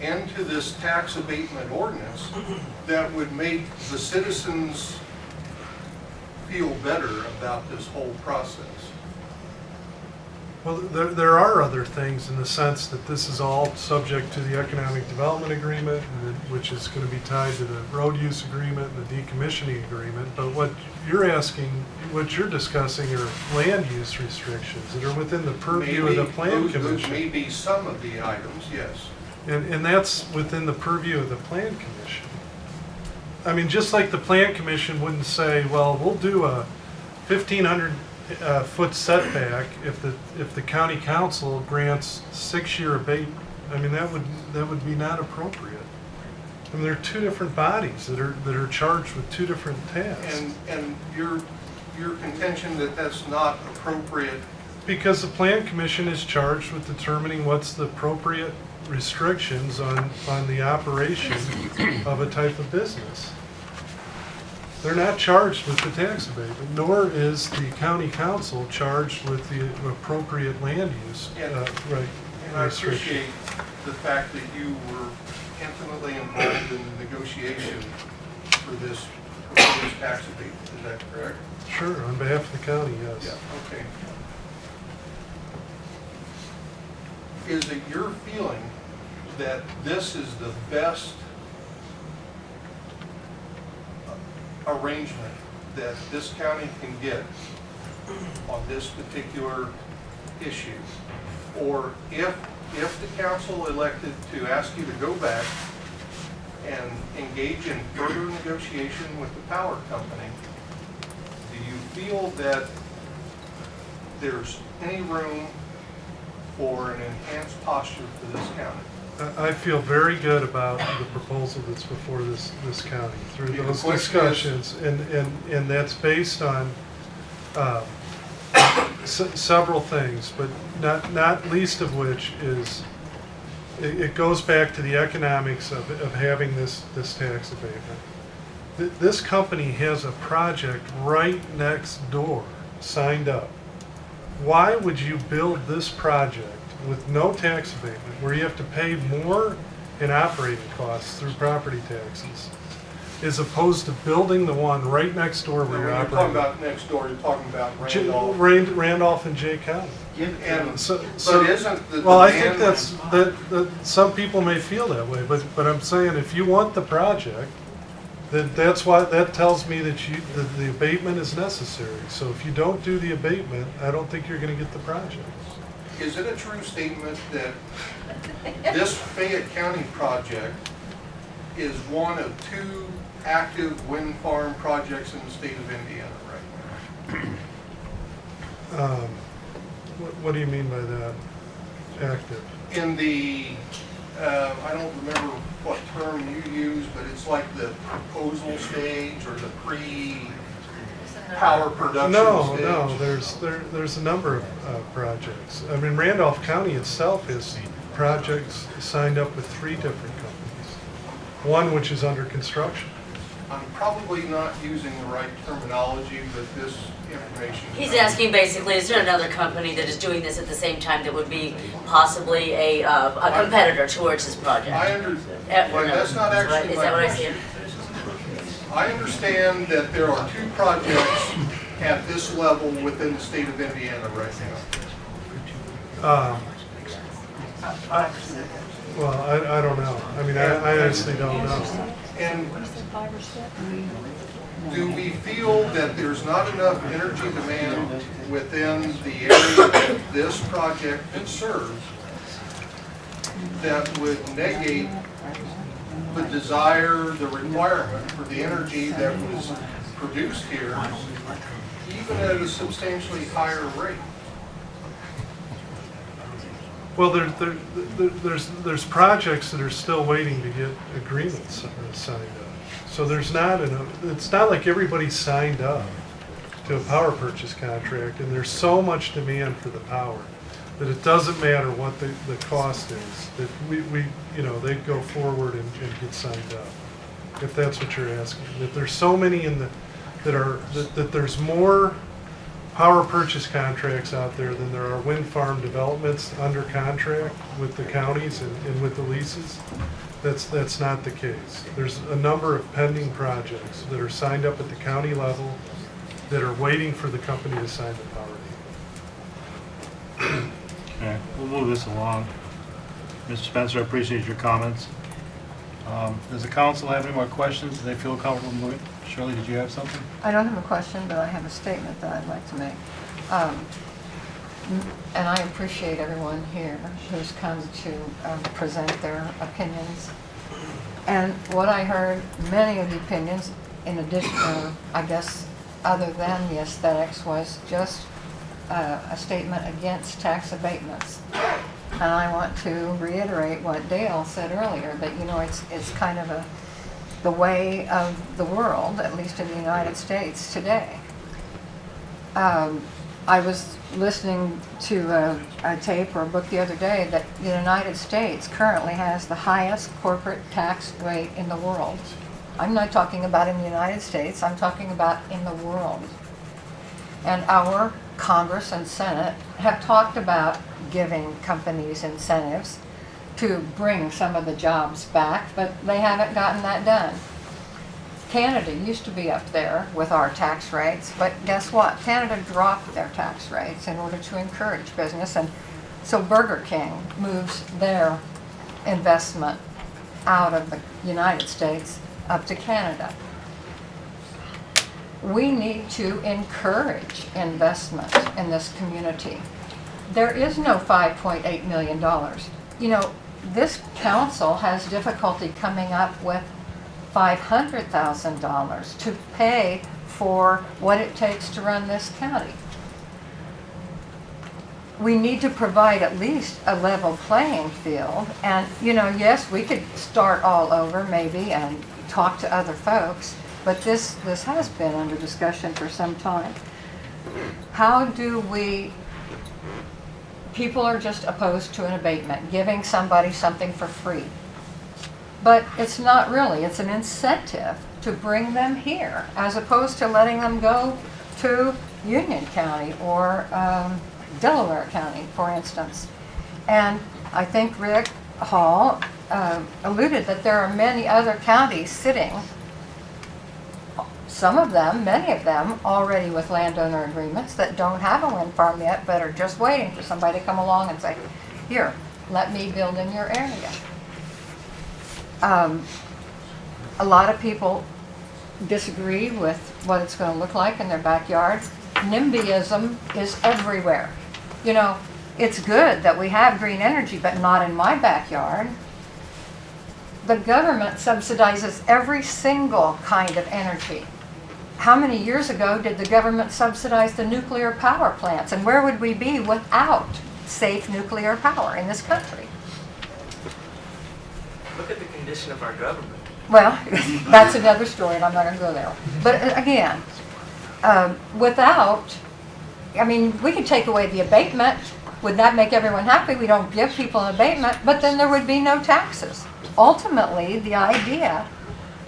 into this tax abatement ordinance that would make the citizens feel better about this whole process. Well, there are other things in the sense that this is all subject to the Economic Development Agreement, which is going to be tied to the road use agreement and the decommissioning agreement. But what you're asking, what you're discussing are land use restrictions that are within the purview of the Plan Commission. Those may be some of the items, yes. And that's within the purview of the Plan Commission. I mean, just like the Plan Commission wouldn't say, well, we'll do a 1,500 foot setback if the county council grants 6-year abatement. I mean, that would be not appropriate. I mean, there are two different bodies that are charged with two different tasks. And your contention that that's not appropriate? Because the Plan Commission is charged with determining what's the appropriate restrictions on the operation of a type of business. They're not charged with the tax abatement, nor is the county council charged with the appropriate land use right. And I appreciate the fact that you were intimately involved in the negotiation for this proposed tax abatement. Is that correct? Sure, on behalf of the county, yes. Yeah, okay. Is it your feeling that this is the best arrangement that this county can get on this particular issue? Or if the council elected to ask you to go back and engage in further negotiation with the power company, do you feel that there's any room for an enhanced posture for this county? I feel very good about the proposal that's before this county through The those question is- discussions, and that's based on several things, but not least of which is, it goes back to the economics of having this tax abatement. This company has a project right next door signed up. Why would you build this project with no tax abatement, where you have to pay more in operating costs through property taxes, as opposed to building the one right next door where When you're you're talking operating? about next door, you're talking about Randolph. Randolph and Jay County. And, But isn't the well, I think demand- that some people may feel that way, but I'm saying if you want the project, then that tells me that the abatement is necessary. So if you don't do the abatement, I don't think you're gonna get the project. Is it a true statement that this Fayette County project is one of 2 active wind farm projects in the state of Indiana right now? What do you mean by that, active? In the, I don't remember what term you use, but it's like the proposal stage or the pre-power production stage. No, there's a number of projects. I mean, Randolph County itself has projects signed up with 3 different companies. One which is under construction. I'm probably not using the right terminology, but this information. He's asking basically, is there another company that is doing this at the same time that would be possibly a competitor towards this project? Well, that's not actually Is my that what I see? question. I understand that there are 2 projects at this level within the state of Indiana right now. Well, I don't know. I mean, I honestly don't know. And do we feel that there's not enough energy demand within the area that this project can serve that would negate the desire, the requirement for the energy that was produced here, even at a substantially higher rate? Well, there's projects that are still waiting to get agreements signed up. So there's not it's not like everybody's signed up to a power purchase contract, and there's so much demand for the power that it doesn't matter what the cost is, that they go forward and get signed up, if that's what you're asking. That there's so many that there's more power purchase contracts out there than there are wind farm developments under contract with the counties and with the leases. That's not the case. There's a number of pending projects that are signed up at the county level that are waiting for the company to sign the power deal. Okay, we'll move this along. Mr. Spencer, I appreciate your comments. Does the council have any more questions? Do they feel comfortable moving? Shirley, did you have something? I don't have a question, but I have a statement that I'd like to make. And I appreciate everyone here who's come to present their opinions. And what I heard, many of the opinions, in addition, I guess, other than the aesthetics, was just a statement against tax abatements. And I want to reiterate what Dale said earlier, that, it's kind of the way of the world, at least in the United States today. I was listening to a tape or a book the other day that the United States currently has the highest corporate tax rate in the world. I'm not talking about in the United States, I'm talking about in the world. And our Congress and Senate have talked about giving companies incentives to bring some of the jobs back, but they haven't gotten that done. Canada used to be up there with our tax rates, but guess what? Canada dropped their tax rates in order to encourage business, and so Burger King moves their investment out of the United States up to Canada. We need to encourage investment in this community. there is no $5.8 million. You know, this council has difficulty coming up with $500,000 to pay for what it takes to run this county. We need to provide at least a level playing field. And, you know, yes, we could start all over maybe and talk to other folks, but this has been under discussion for some time. How do we, people are just opposed to an abatement, giving somebody something for free. But it's not really, it's an incentive to bring them here, as opposed to letting them go to Union County or Delaware County, for instance. And I think Rick Hall alluded that there are many other counties sitting, some of them, many of them, already with landowner agreements that don't have a wind farm yet, but are just waiting for somebody to come along and say, here, let me build in your area. A lot of people disagree with what it's going to look like in their backyard. NIMBYism is everywhere. You know, it's good that we have green energy, but not in my backyard. The government subsidizes every single kind of energy. How many years ago did the government subsidize the nuclear power plants? And where would we be without safe nuclear power in this country? Look at the condition of our government. Well, that's another story, and I'm not going to go there. But again, without, I mean, we could take away the abatement. Would that make everyone happy? We don't give people an abatement, but then there would be no taxes. Ultimately, the idea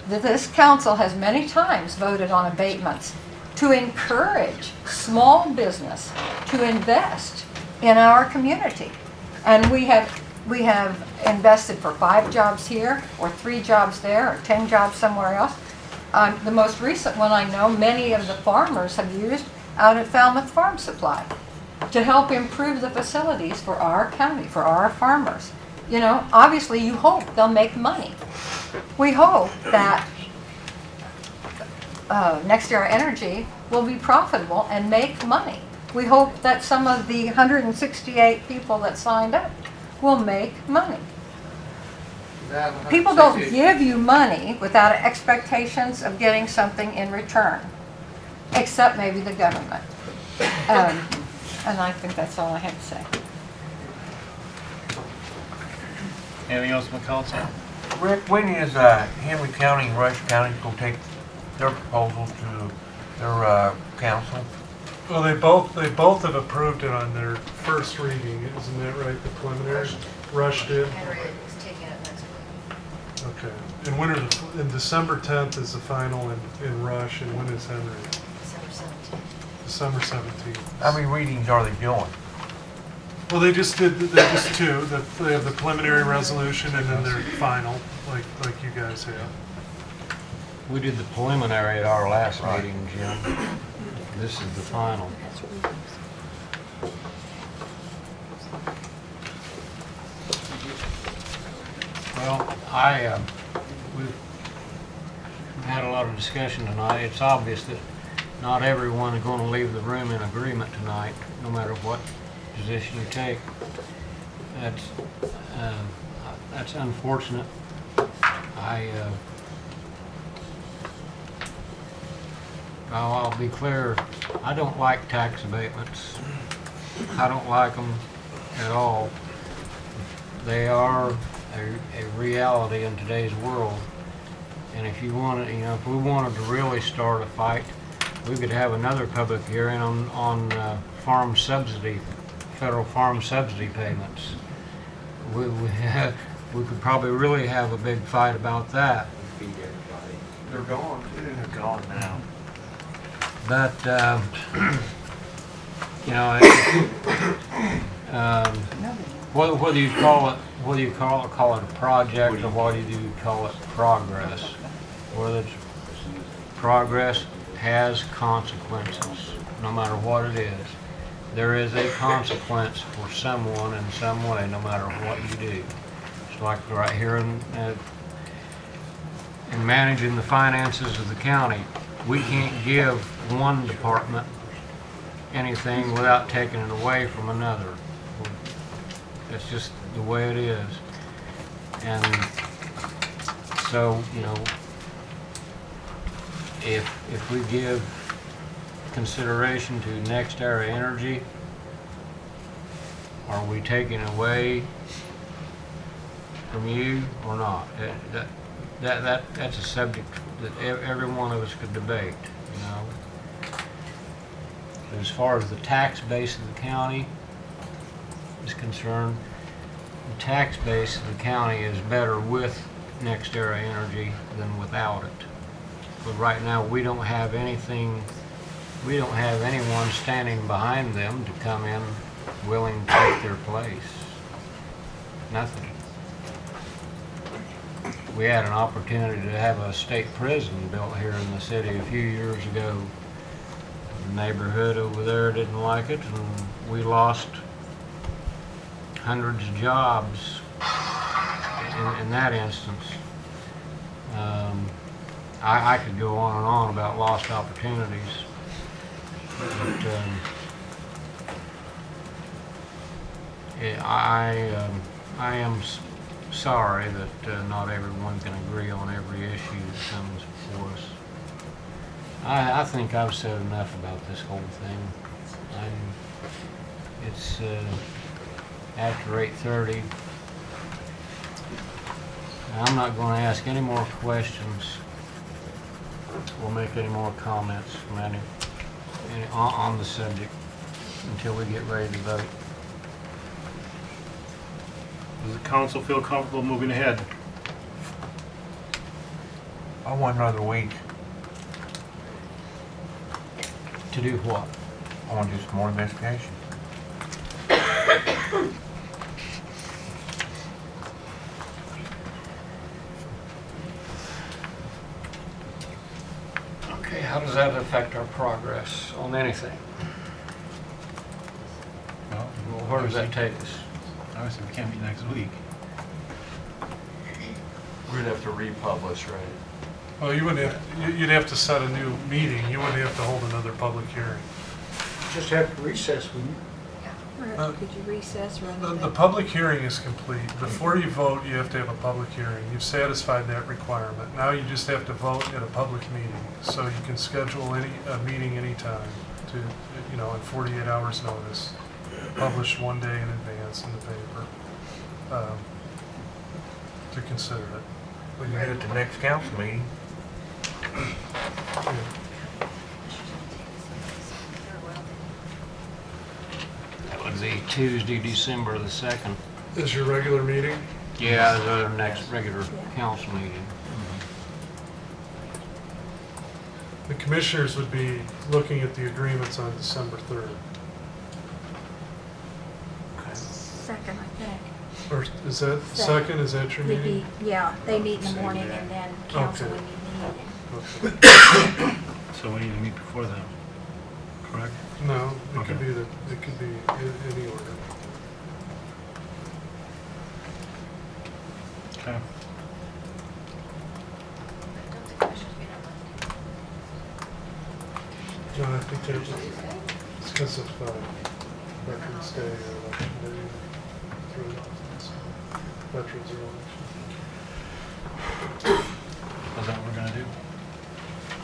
that this council has many times voted on abatements to encourage small business to invest in our community. And we have invested for 5 jobs here, or 3 jobs there, or 10 jobs somewhere else. The most recent one I know, many of the farmers have used out at Falmouth Farm Supply to help improve the facilities for our county, for our farmers. You know, obviously you hope they'll make money. We hope that Next Era Energy will be profitable and make money. We hope that some of the 168 people that signed up will make money. People don't give you money without expectations of getting something in return, except maybe the government. And I think that's all I have to say. Anything else from the council? Rick, when is Henry County and Rush County going to take their proposal to their council? Well, they both have approved it on their first reading, isn't that right, the preliminary? Rush did? Henry is taking it next week. Okay. And when are and December 10th is the final in Rush, and when is Henry? December 17th. How many readings are they doing? Well, they just 2. They have the preliminary resolution and then their final, like you guys have. We did the preliminary at our last meeting, Jim. This is the final. Well, we've had a lot of discussion tonight. It's obvious that not everyone is going to leave the room in agreement tonight, no matter what position you take. That's unfortunate. I'll be clear, I don't like tax abatements. I don't like them at all. They are a reality in today's world. And if you wanted, if we wanted to really start a fight, we could have another public hearing on farm subsidy, federal farm subsidy payments. We could probably really have a big fight about that. They're gone too. They're gone now. But whether you call it a project or whether you call it progress, whether it's progress has consequences, no matter what it is. There is a consequence for someone in some way, no matter what you do. It's like right here in managing the finances of the county. We can't give one department anything without taking it away from another. That's just the way it is. And so, you know, if we give consideration to Next Era Energy, are we taking away from you or not? That's a subject that every one of us could debate, you know. As far as the tax base of the county is concerned, the tax base of the county is better with Next Era Energy than without it. But right now, we don't have anything, we don't have anyone standing behind them to come in willing to take their place. Nothing. We had an opportunity to have a state prison built here in the city a few years ago. The neighborhood over there didn't like it, and we lost hundreds of jobs in that instance. I could go on and on about lost opportunities, but I am sorry that not everyone can agree on every issue that comes before us. I think I've said enough about this whole thing. It's after 8:30. I'm not going to ask any more questions or make any more comments from on the subject until we get ready to vote. Does the council feel comfortable moving ahead? I want another week. To do what? I want just more investigation. Okay, how does that affect our progress on anything? Well, Where does that take us? obviously we can't meet next week. We'd have to republish, right? Well, you wouldn't have, you'd have to set a new meeting. You wouldn't have to hold another public hearing. Just have to recess, wouldn't you? Or could you recess rather The than? public hearing is complete. Before you vote, you have to have a public hearing. You've satisfied that requirement. Now you just have to vote at a public meeting. So you can schedule a meeting anytime to, you know, in 48 hours notice. Publish one day in advance in the paper to consider it. We can do it the next council meeting. That would be Tuesday, December the 2nd. Is your regular meeting? Yeah, the next regular council meeting. The commissioners would be looking at the agreements on December 3rd. Second, I think. Or is that second? Is that your Would be- meeting? Yeah, they meet in the morning and then council would meet in the evening. Okay. So we need to meet before then, correct? No, it Okay. could be any order. Okay. No, I think it's because of Veterans Day or Election Day. Throw it off. Veterans or election. Is that what we're gonna do?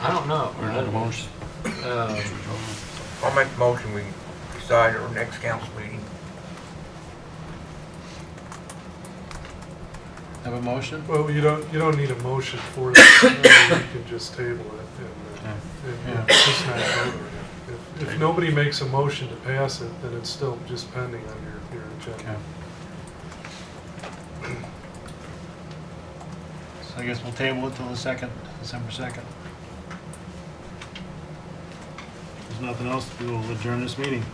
I don't know. I'll make the motion, we decide our next council meeting. Have a motion? Well, you don't need a motion for that. You can just table it and just not vote on it. If nobody makes a motion to pass it, then it's still just pending on your agenda. So I guess we'll table it till the 2nd, December 2nd. If there's nothing else, we will adjourn this meeting.